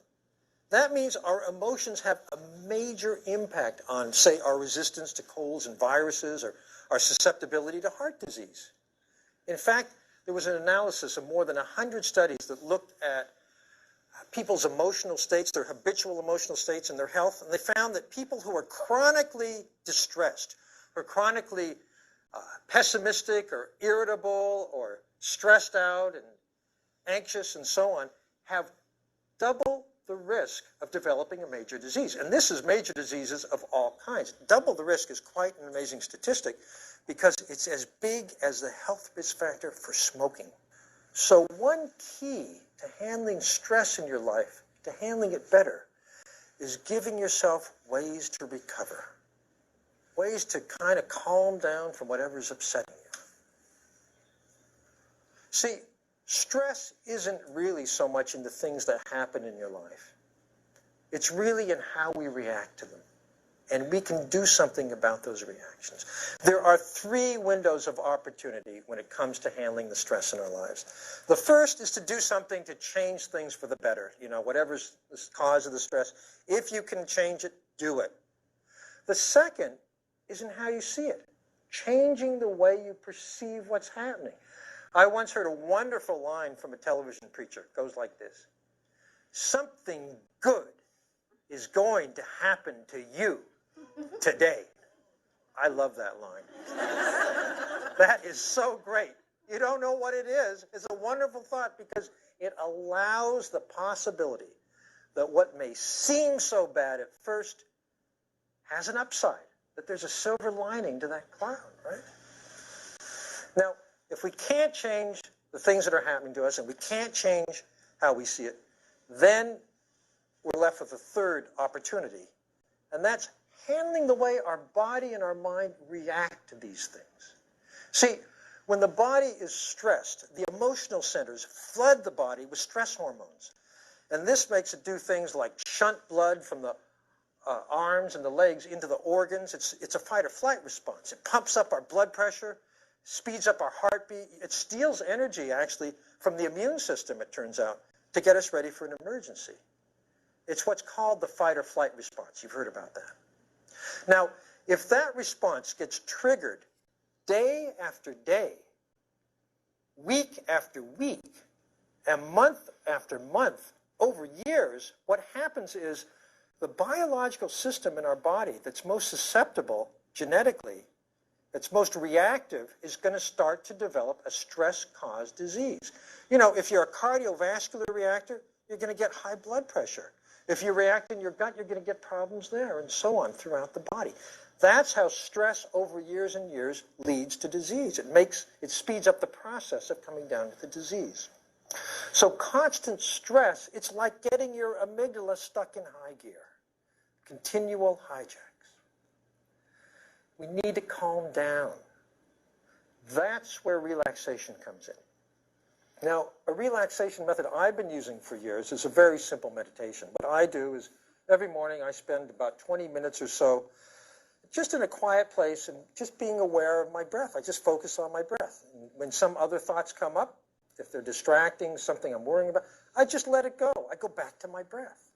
That means our emotions have a major impact on, say, our resistance to colds and viruses, or our susceptibility to heart disease. In fact, there was an analysis of more than 100 studies that looked at people's emotional states, their habitual emotional states, and their health, and they found that people who are chronically distressed, or chronically pessimistic or irritable or stressed out and anxious and so on, have double the risk of developing a major disease. And this is major diseases of all kinds. Double the risk is quite an amazing statistic, because it's as big as the health risk factor for smoking. So one key to handling stress in your life, to handling it better, is giving yourself ways to recover, ways to kind of calm down from whatever's upsetting you. See, stress isn't really so much in the things that happen in your life. It's really in how we react to them. And we can do something about those reactions. There are 3 windows of opportunity when it comes to handling the stress in our lives. The first is to do something to change things for the better. You know, whatever's the cause of the stress, if you can change it, do it. The second is in how you see it, changing the way you perceive what's happening. I once heard a wonderful line from a television preacher. It goes like this: "Something good is going to happen to you today." I love that line. That is so great. You don't know what it is. It's a wonderful thought, because it allows the possibility that what may seem so bad at first has an upside, that there's a silver lining to that cloud, right? Now, if we can't change the things that are happening to us, and we can't change how we see it, then we're left with a third opportunity, and that's handling the way our body and our mind react to these things. See, when the body is stressed, the emotional centers flood the body with stress hormones, and this makes it do things like shunt blood from the arms and the legs into the organs. It's a fight or flight response. It pumps up our blood pressure, speeds up our heartbeat. It steals energy, actually, from the immune system, it turns out, to get us ready for an emergency. It's what's called the fight or flight response. You've heard about that. Now, if that response gets triggered day after day, week after week, and month after month, over years, what happens is the biological system in our body that's most susceptible genetically, that's most reactive, is going to start to develop a stress-caused disease. You know, if you're a cardiovascular reactor, you're going to get high blood pressure. If you react in your gut, you're going to get problems there, and so on throughout the body. That's how stress over years and years leads to disease. It speeds up the process of coming down with the disease. So constant stress, it's like getting your amygdala stuck in high gear. Continual hijacks. We need to calm down. That's where relaxation comes in. Now, a relaxation method I've been using for years is a very simple meditation. What I do is every morning I spend about 20 minutes or so just in a quiet place and just being aware of my breath. I just focus on my breath. And when some other thoughts come up, if they're distracting, something I'm worrying about, I just let it go. I go back to my breath.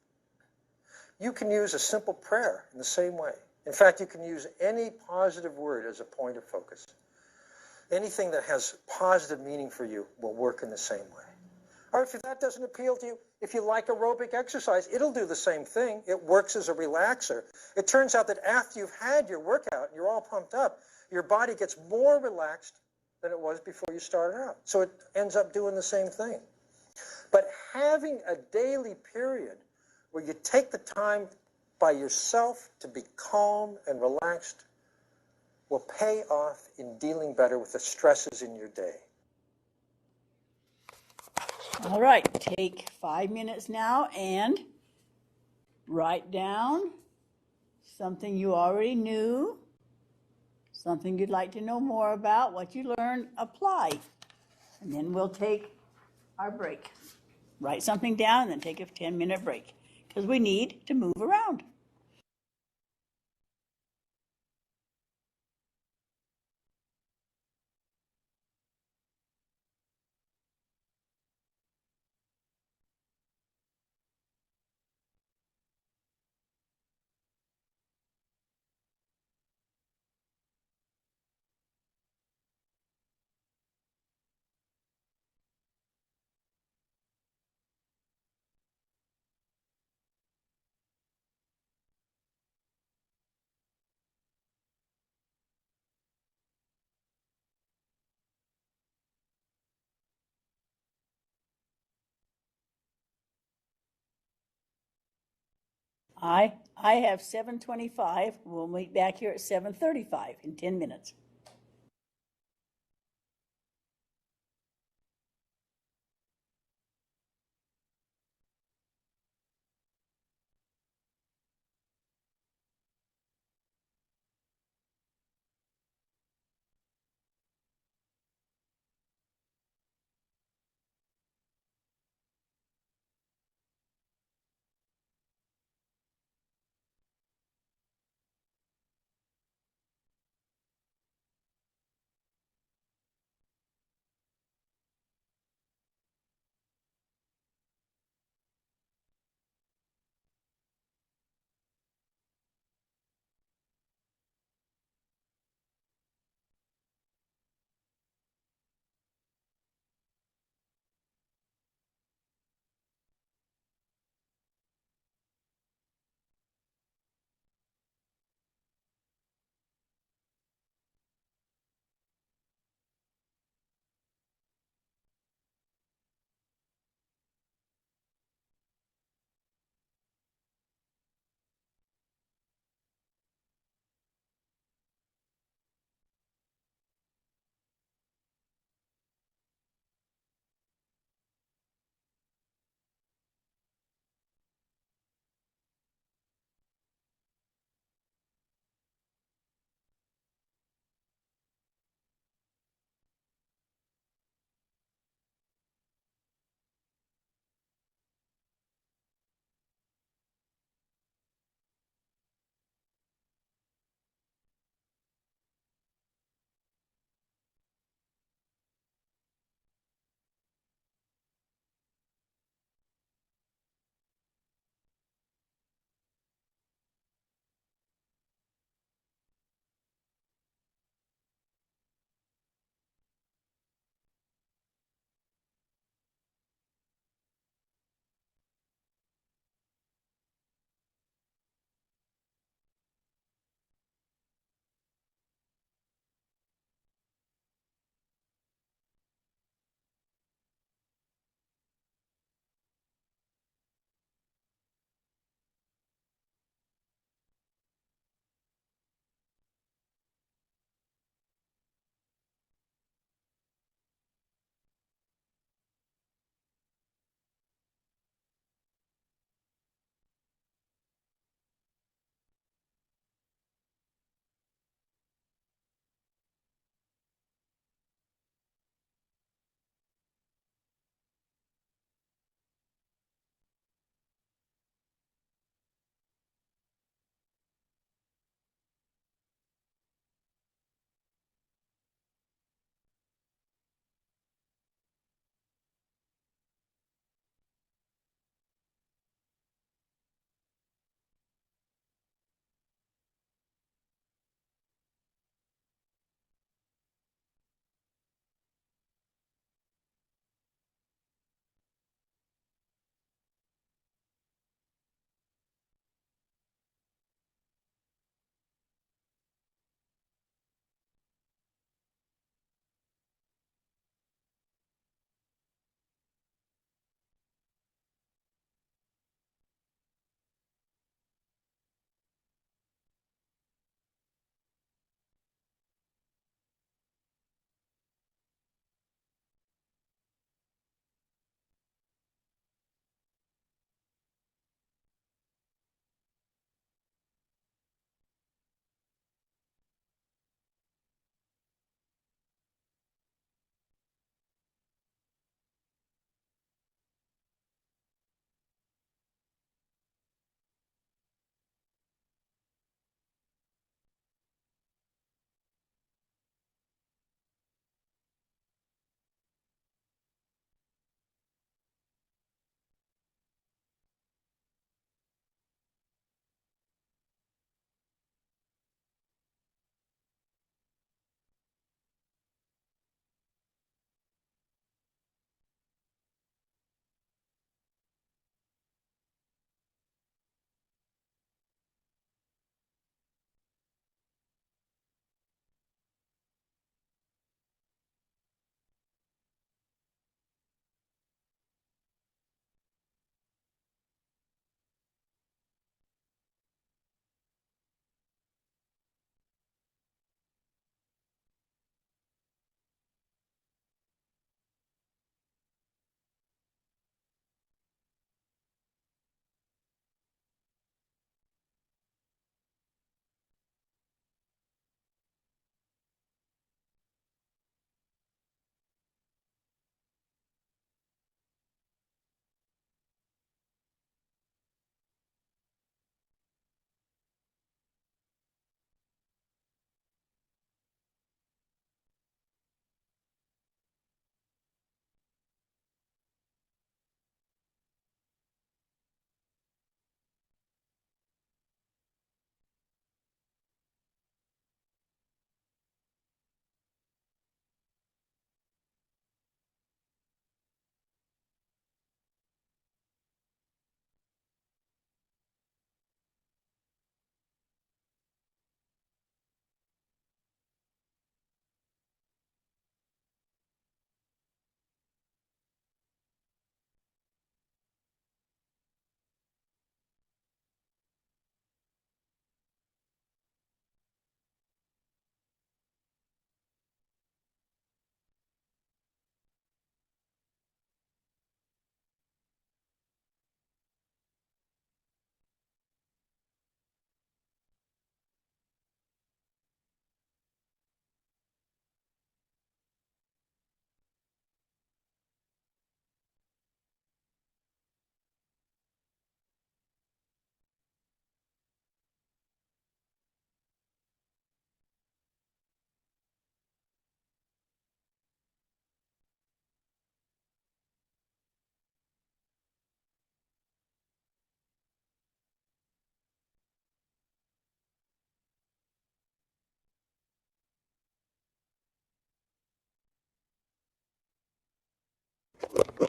You can use a simple prayer in the same way. In fact, you can use any positive word as a point of focus. Anything that has positive meaning for you will work in the same way. Or if that doesn't appeal to you, if you like aerobic exercise, it'll do the same thing. It works as a relaxer. It turns out that after you've had your workout and you're all pumped up, your body gets more relaxed than it was before you started out. So it ends up doing the same thing. But having a daily period where you take the time by yourself to be calm and relaxed will pay off in dealing better with the stresses in your day. All right, take 5 minutes now and write down something you already knew, something you'd like to know more about, what you learned, apply. And then we'll take our break. Write something down and then take a 10-minute break because we need to move around. I have 7:25. We'll meet back here at 7:35 in 10 minutes.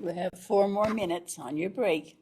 We have 4 more minutes on your break.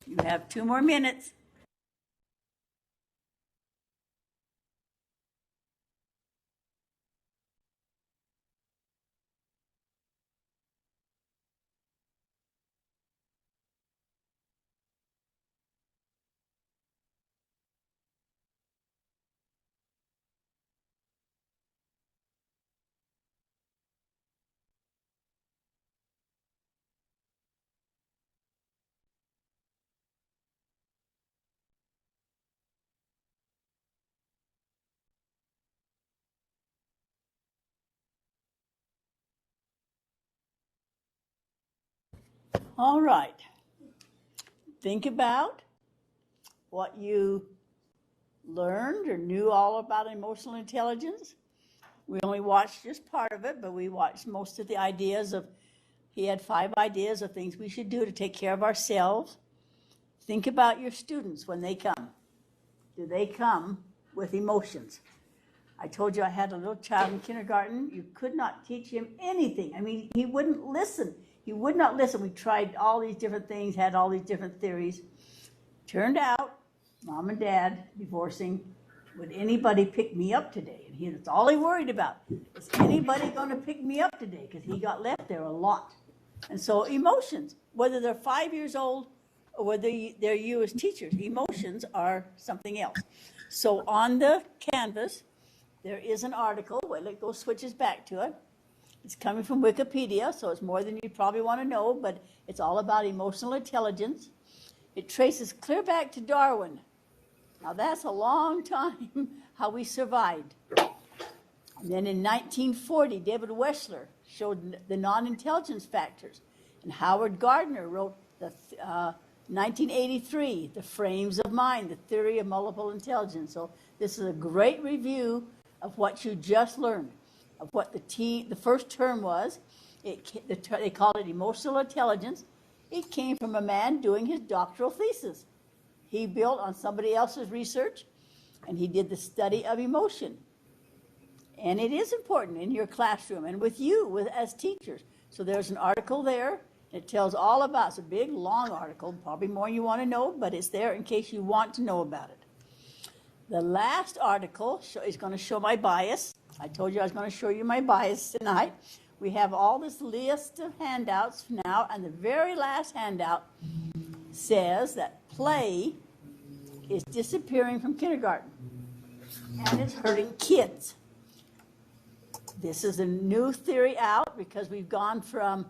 You have 2 more minutes. All right. Think about what you learned or knew all about emotional intelligence. We only watched just part of it, but we watched most of the ideas of, he had 5 ideas of things we should do to take care of ourselves. Think about your students when they come. Do they come with emotions? I told you I had a little child in kindergarten. You could not teach him anything. I mean, he wouldn't listen. He would not listen. We tried all these different things, had all these different theories. Turned out, mom and dad divorcing, would anybody pick me up today? And that's all he worried about. Is anybody going to pick me up today? Because he got left there a lot. And so emotions, whether they're 5 years old or whether they're you as teachers, emotions are something else. So on the canvas, there is an article. Well, it goes switches back to it. It's coming from Wikipedia, so it's more than you probably want to know, but it's all about emotional intelligence. It traces clear back to Darwin. Now that's a long time, how we survived. And then in 1940, David Wechsler showed the non-intelligence factors. And Howard Gardner wrote the 1983, The Frames of Mind, the Theory of Multiple Intelligence. So this is a great review of what you just learned, of what the first term was. They called it emotional intelligence. It came from a man doing his doctoral thesis. He built on somebody else's research, and he did the study of emotion. And it is important in your classroom and with you as teachers. So there's an article there. It tells all about, it's a big, long article, probably more you want to know, but it's there in case you want to know about it. The last article is going to show my bias. I told you I was going to show you my bias tonight. We have all this list of handouts now, and the very last handout says that play is disappearing from kindergarten, and it's hurting kids. This is a new theory out because we've gone from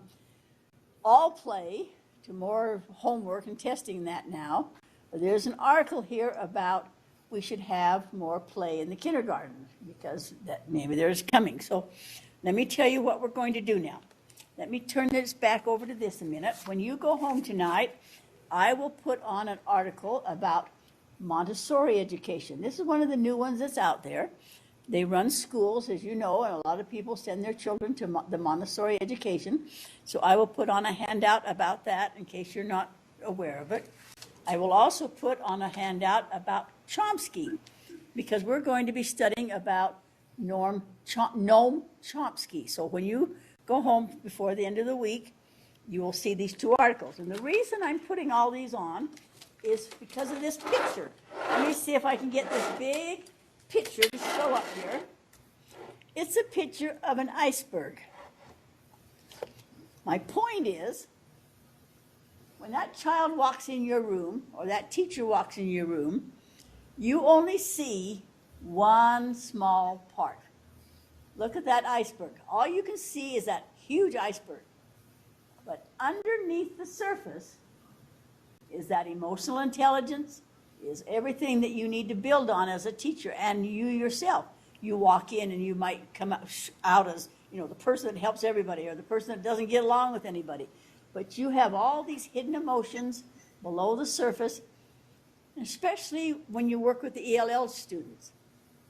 all play to more homework and testing that now. But there's an article here about we should have more play in the kindergarten because that maybe there's coming. So let me tell you what we're going to do now. Let me turn this back over to this a minute. When you go home tonight, I will put on an article about Montessori education. This is one of the new ones that's out there. They run schools, as you know, and a lot of people send their children to the Montessori education. So I will put on a handout about that in case you're not aware of it. I will also put on a handout about Chomsky because we're going to be studying about Noam Chomsky. So when you go home before the end of the week, you will see these two articles. And the reason I'm putting all these on is because of this picture. Let me see if I can get this big picture to show up here. It's a picture of an iceberg. My point is, when that child walks in your room or that teacher walks in your room, you only see one small part. Look at that iceberg. All you can see is that huge iceberg. But underneath the surface is that emotional intelligence, is everything that you need to build on as a teacher, and you yourself. You walk in and you might come out as, you know, the person that helps everybody or the person that doesn't get along with anybody. But you have all these hidden emotions below the surface, especially when you work with the ELL students.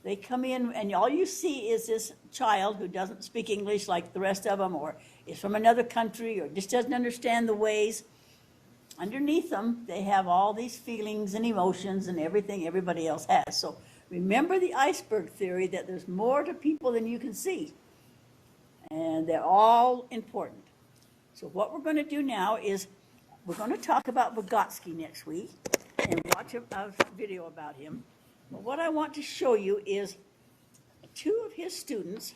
They come in and all you see is this child who doesn't speak English like the rest of them, or is from another country, or just doesn't understand the ways. Underneath them, they have all these feelings and emotions and everything everybody else has. So remember the iceberg theory, that there's more to people than you can see. And they're all important. So what we're going to do now is we're going to talk about Vygotsky next week and watch a video about him. But what I want to show you is two of his students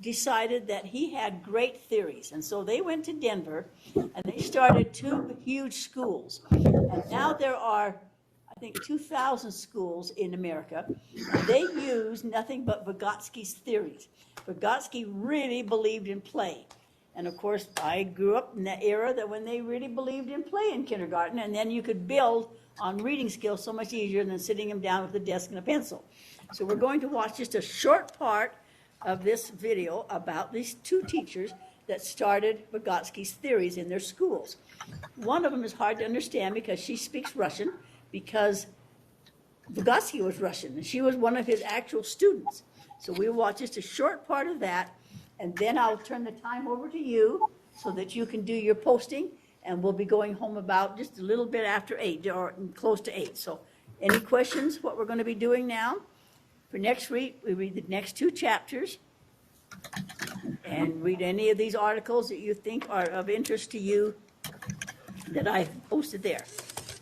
decided that he had great theories. And so they went to Denver and they started two huge schools. And now there are, I think, 2,000 schools in America. And they use nothing but Vygotsky's theories. Vygotsky really believed in play. And of course, I grew up in that era that when they really believed in play in kindergarten, and then you could build on reading skills so much easier than sitting them down with a desk and a pencil. So we're going to watch just a short part of this video about these two teachers that started Vygotsky's theories in their schools. One of them is hard to understand because she speaks Russian, because Vygotsky was Russian, and she was one of his actual students. So we'll watch just a short part of that, and then I'll turn the time over to you so that you can do your posting, and we'll be going home about just a little bit after 8, or close to 8. So any questions, what we're going to be doing now? For next week, we read the next 2 chapters and read any of these articles that you think are of interest to you that I've posted there.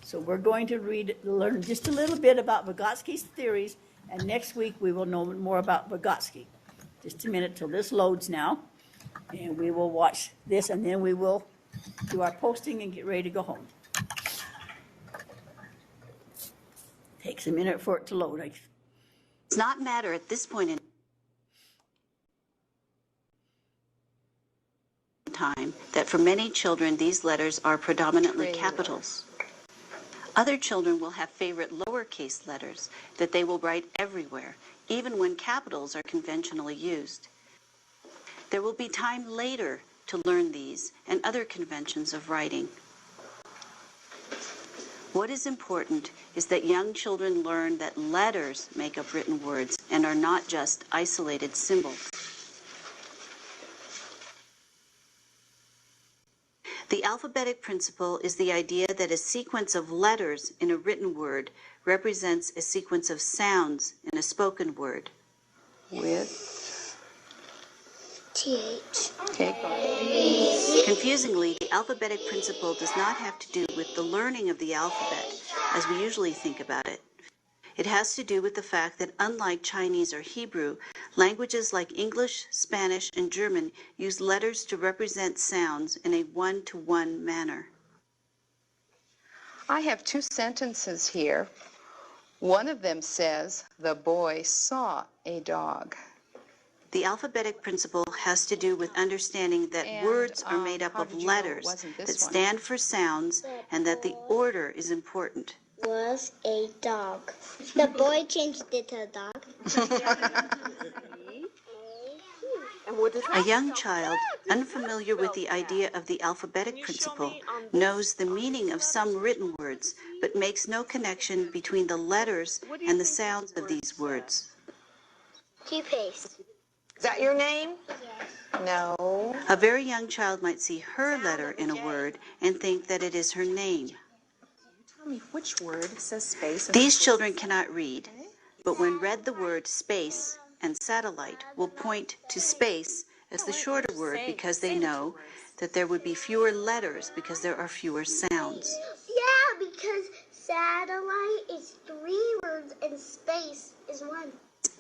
So we're going to learn just a little bit about Vygotsky's theories, and next week we will know more about Vygotsky. Just a minute till this loads now, and we will watch this, and then we will do our posting and get ready to go home. Takes a minute for it to load. It's not matter at this point in time that for many children these letters are predominantly capitals. Other children will have favorite lowercase letters that they will write everywhere, even when capitals are conventionally used. There will be time later to learn these and other conventions of writing. What is important is that young children learn that letters make up written words and are not just isolated symbols. The alphabetic principle is the idea that a sequence of letters in a written word represents a sequence of sounds in a spoken word. With TH. Okay. Confusingly, the alphabetic principle does not have to do with the learning of the alphabet, as we usually think about it. It has to do with the fact that unlike Chinese or Hebrew, languages like English, Spanish, and German use letters to represent sounds in a one-to-one manner. I have two sentences here. One of them says, "The boy saw a dog." The alphabetic principle has to do with understanding that words are made up of letters that stand for sounds and that the order is important. Was a dog. The boy changed it to a dog. A young child, unfamiliar with the idea of the alphabetic principle, knows the meaning of some written words, but makes no connection between the letters and the sounds of these words. Toothpaste. Is that your name? Yes. No. A very young child might see her letter in a word and think that it is her name. Tell me which word says space. These children cannot read, but when read, the word space and satellite will point to space as the shorter word because they know that there would be fewer letters because there are fewer sounds. Yeah, because satellite is 3 words and space is 1.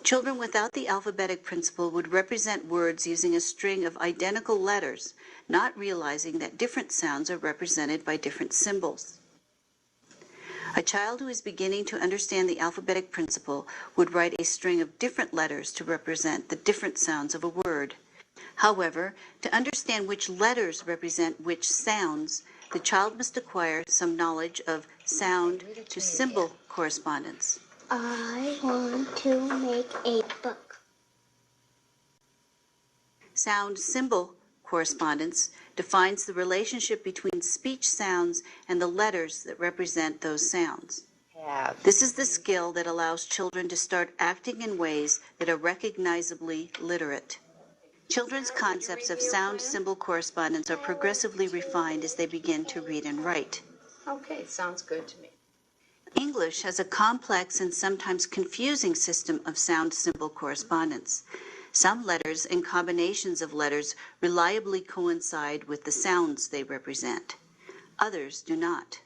Children without the alphabetic principle would represent words using a string of identical letters, not realizing that different sounds are represented by different symbols. A child who is beginning to understand the alphabetic principle would write a string of different letters to represent the different sounds of a word. However, to understand which letters represent which sounds, the child must acquire some knowledge of sound to symbol correspondence. I want to make a book. Sound symbol correspondence defines the relationship between speech sounds and the letters that represent those sounds. This is the skill that allows children to start acting in ways that are recognizably literate. Children's concepts of sound symbol correspondence are progressively refined as they begin to read and write. Okay, sounds good to me. English has a complex and sometimes confusing system of sound symbol correspondence. Some letters and combinations of letters reliably coincide with the sounds they represent. Others do not.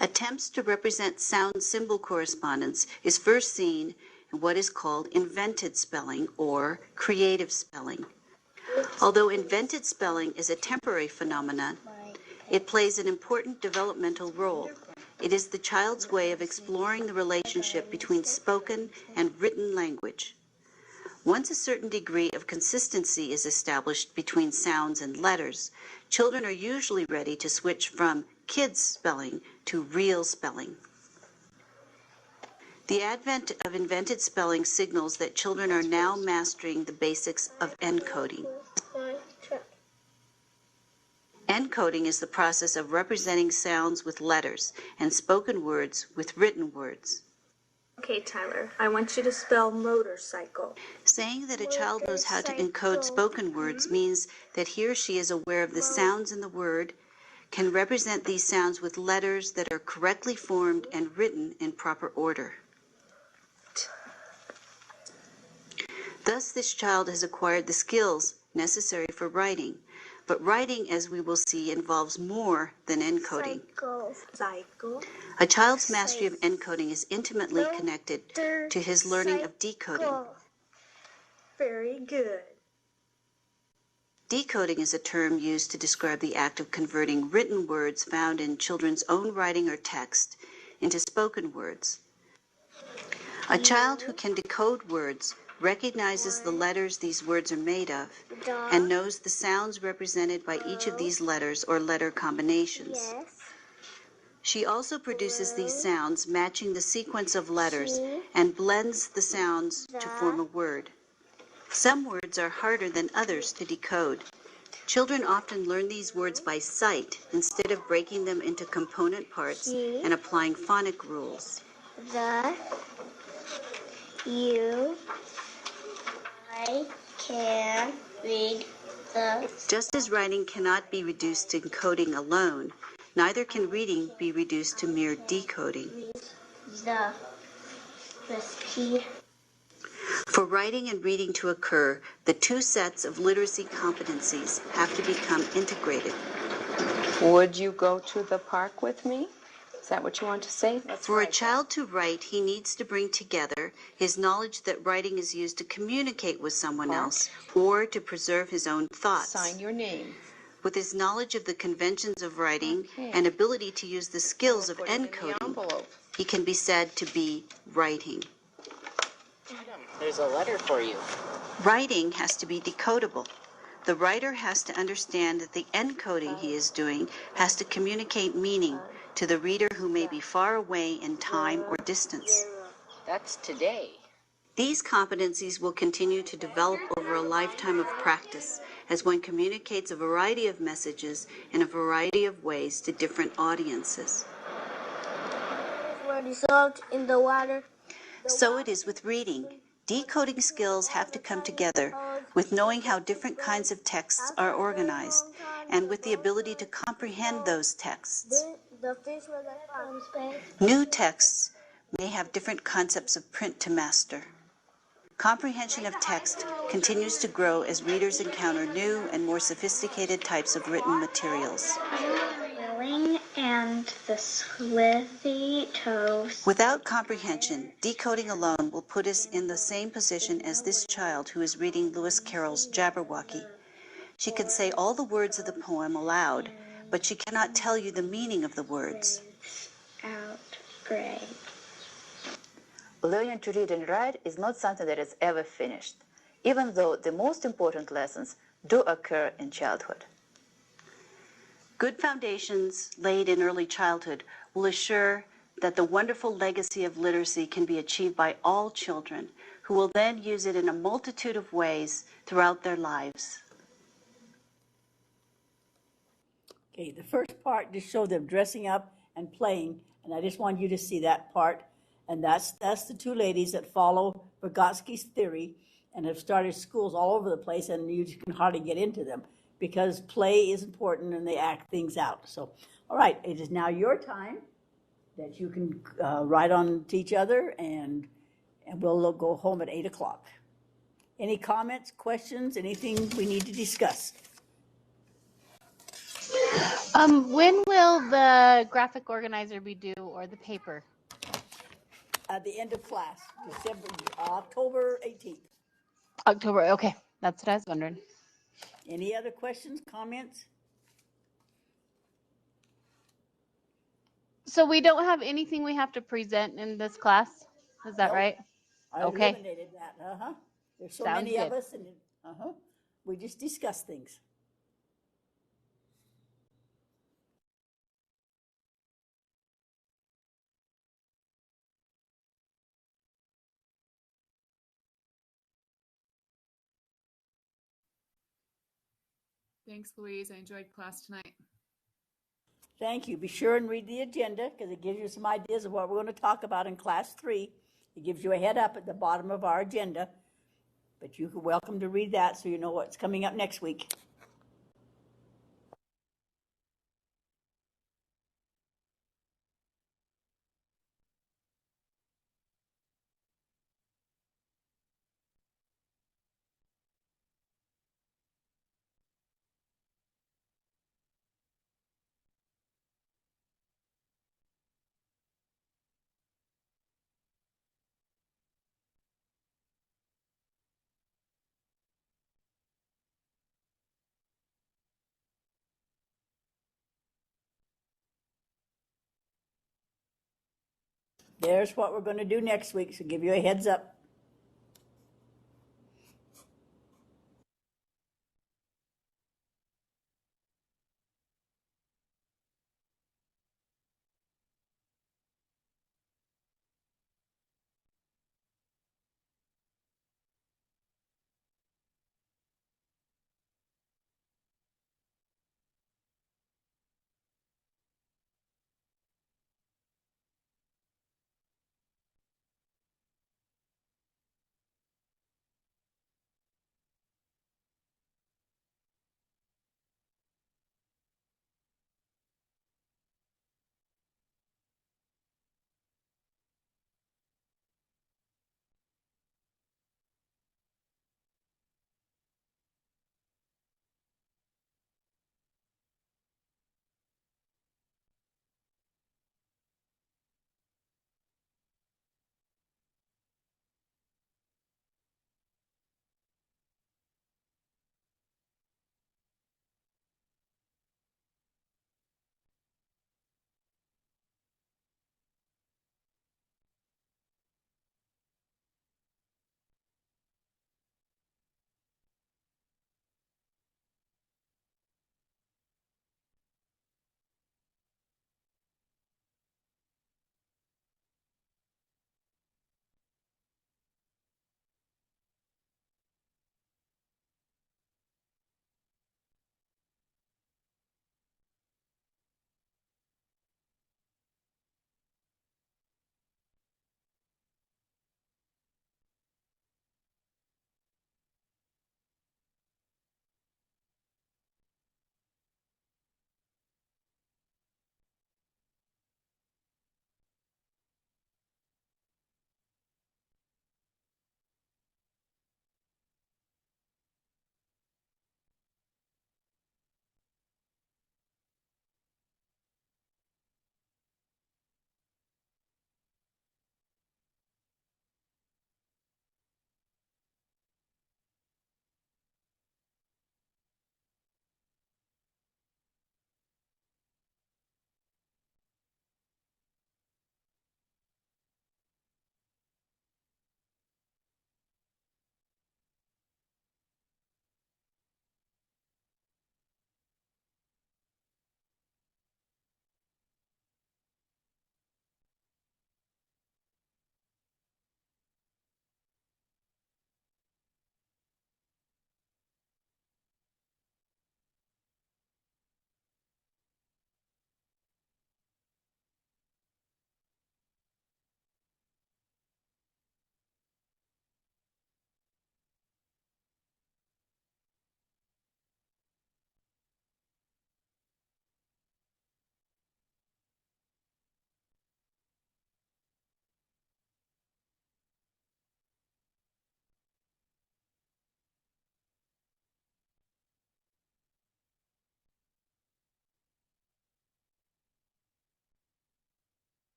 Attempts to represent sound symbol correspondence is first seen in what is called invented spelling or creative spelling. Although invented spelling is a temporary phenomenon, it plays an important developmental role. It is the child's way of exploring the relationship between spoken and written language. Once a certain degree of consistency is established between sounds and letters, children are usually ready to switch from kids spelling to real spelling. The advent of invented spelling signals that children are now mastering the basics of encoding. Encoding is the process of representing sounds with letters and spoken words with written words. Okay, Tyler, I want you to spell motorcycle. Saying that a child knows how to encode spoken words means that he or she is aware of the sounds in the word, can represent these sounds with letters that are correctly formed and written in proper order. Thus, this child has acquired the skills necessary for writing. But writing, as we will see, involves more than encoding. A child's mastery of encoding is intimately connected to his learning of decoding. Very good. Decoding is a term used to describe the act of converting written words found in children's own writing or text into spoken words. A child who can decode words recognizes the letters these words are made of and knows the sounds represented by each of these letters or letter combinations. She also produces these sounds matching the sequence of letters and blends the sounds to form a word. Some words are harder than others to decode. Children often learn these words by sight instead of breaking them into component parts and applying phonic rules. The, you, I can read the. Just as writing cannot be reduced to encoding alone, neither can reading be reduced to mere decoding. The recipe. For writing and reading to occur, the two sets of literacy competencies have to become integrated. Would you go to the park with me? Is that what you want to say? For a child to write, he needs to bring together his knowledge that writing is used to communicate with someone else or to preserve his own thoughts. Sign your name. With his knowledge of the conventions of writing and ability to use the skills of encoding, he can be said to be writing. There's a letter for you. Writing has to be decodable. The writer has to understand that the encoding he is doing has to communicate meaning to the reader who may be far away in time or distance. That's today. These competencies will continue to develop over a lifetime of practice as one communicates a variety of messages in a variety of ways to different audiences. Were dissolved in the water. So it is with reading. Decoding skills have to come together with knowing how different kinds of texts are organized and with the ability to comprehend those texts. The fish was from space. New texts may have different concepts of print to master. Comprehension of text continues to grow as readers encounter new and more sophisticated types of written materials. And the slithy toes. Without comprehension, decoding alone will put us in the same position as this child who is reading Lewis Carroll's Jabberwocky. She can say all the words of the poem aloud, but she cannot tell you the meaning of the words. Outbreak. Learning to read and write is not something that is ever finished, even though the most important lessons do occur in childhood. Good foundations laid in early childhood will assure that the wonderful legacy of literacy can be achieved by all children, who will then use it in a multitude of ways throughout their lives. Okay, the first part just showed them dressing up and playing, and I just want you to see that part. And that's the two ladies that follow Vygotsky's theory and have started schools all over the place, and you can hardly get into them because play is important and they act things out. So, all right, it is now your time that you can write on to each other, and we'll go home at 8 o'clock. Any comments, questions, anything we need to discuss? When will the graphic organizer be due or the paper? At the end of class, October 18th. October, okay. That's what I was wondering. Any other questions, comments? So we don't have anything we have to present in this class? Is that right? I Okay. eliminated that, There's so Sounds many of good. us, and we just discuss things. Thanks, Louise. I enjoyed class tonight. Thank you. Be sure and read the agenda because it gives you some ideas of what we're going to talk about in class 3. It gives you a head up at the bottom of our agenda, but you're welcome to read that so you know what's coming up next week. There's what we're going to do next week, so give you a heads up.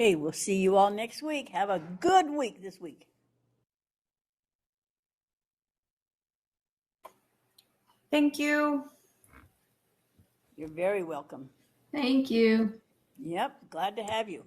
Okay, we'll see you all next week. Have a good week this week. Thank you. You're very welcome. Thank you. Yep, glad to have you.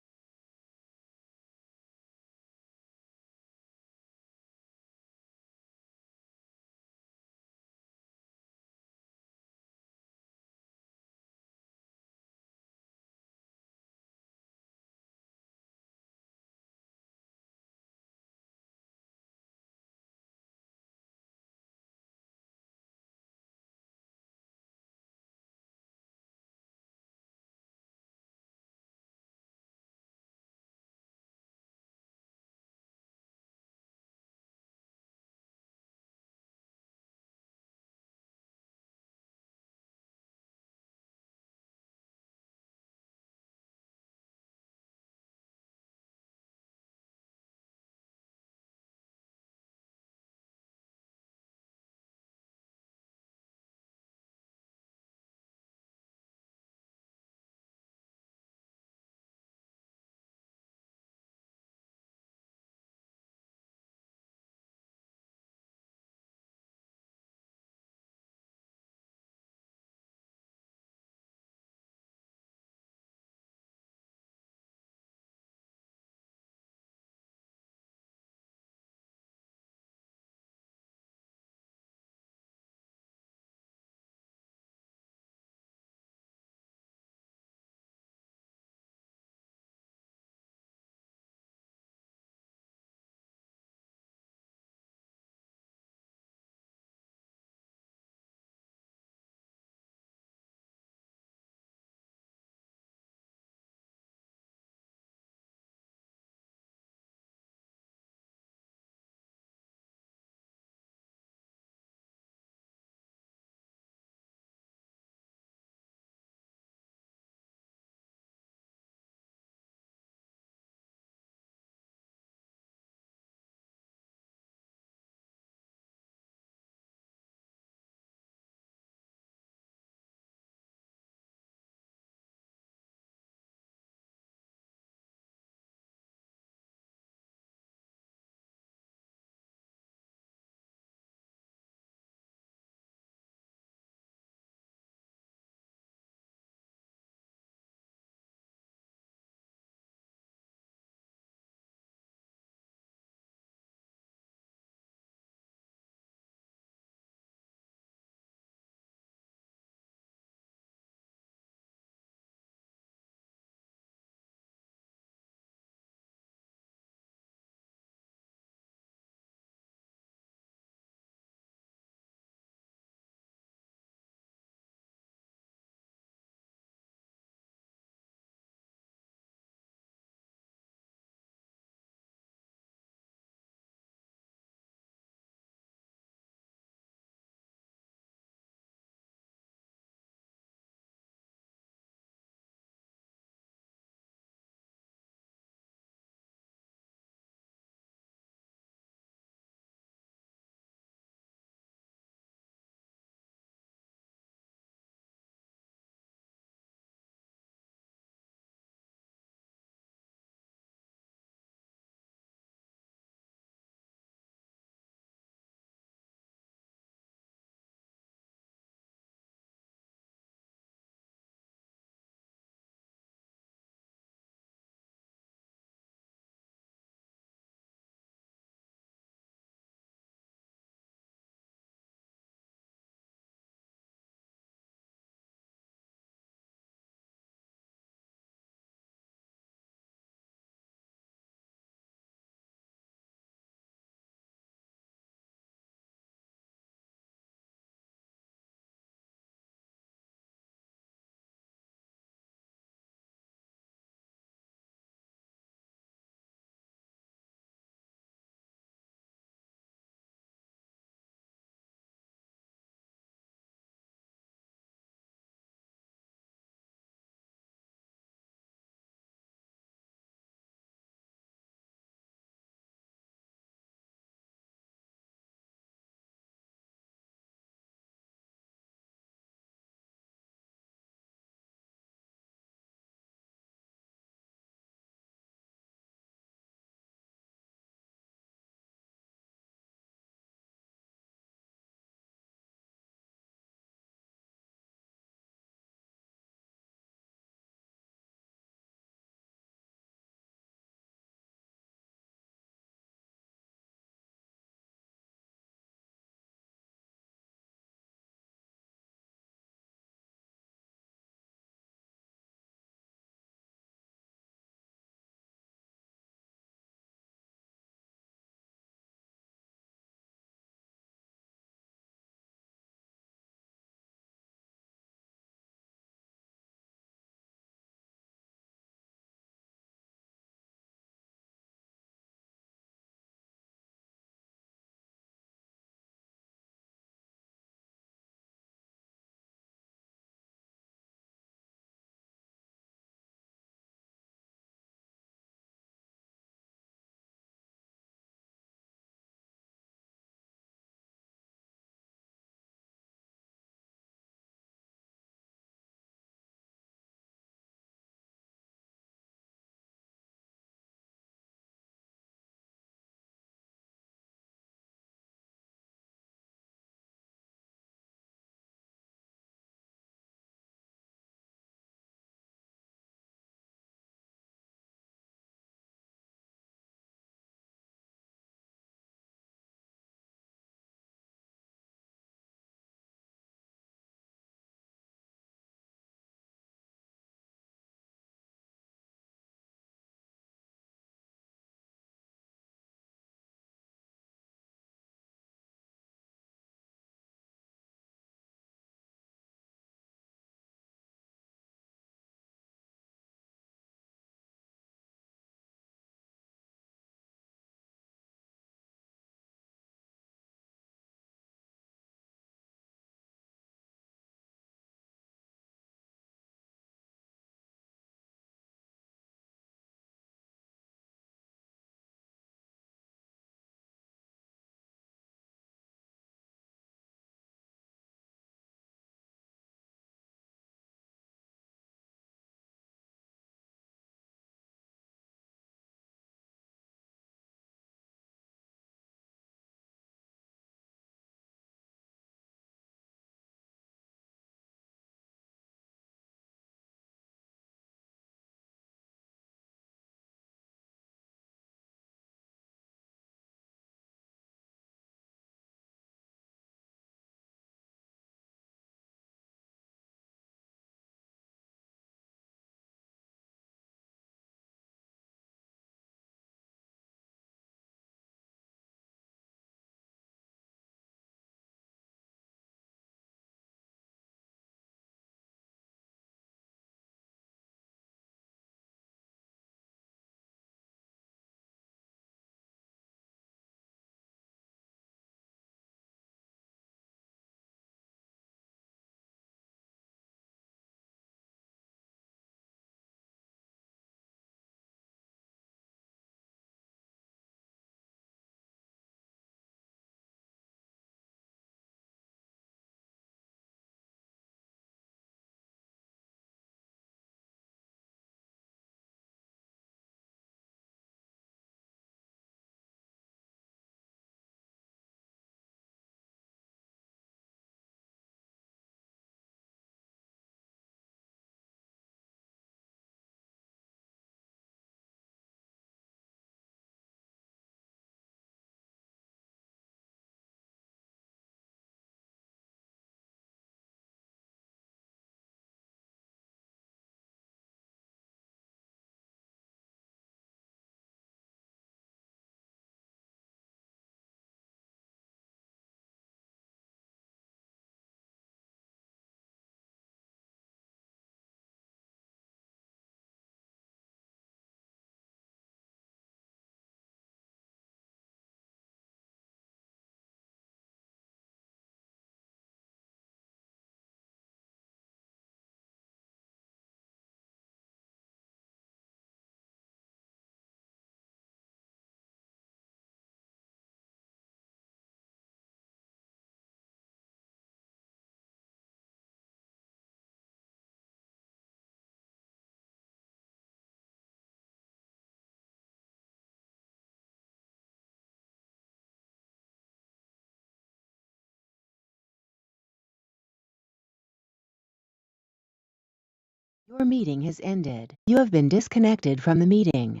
Your meeting has ended. You have been disconnected from the meeting.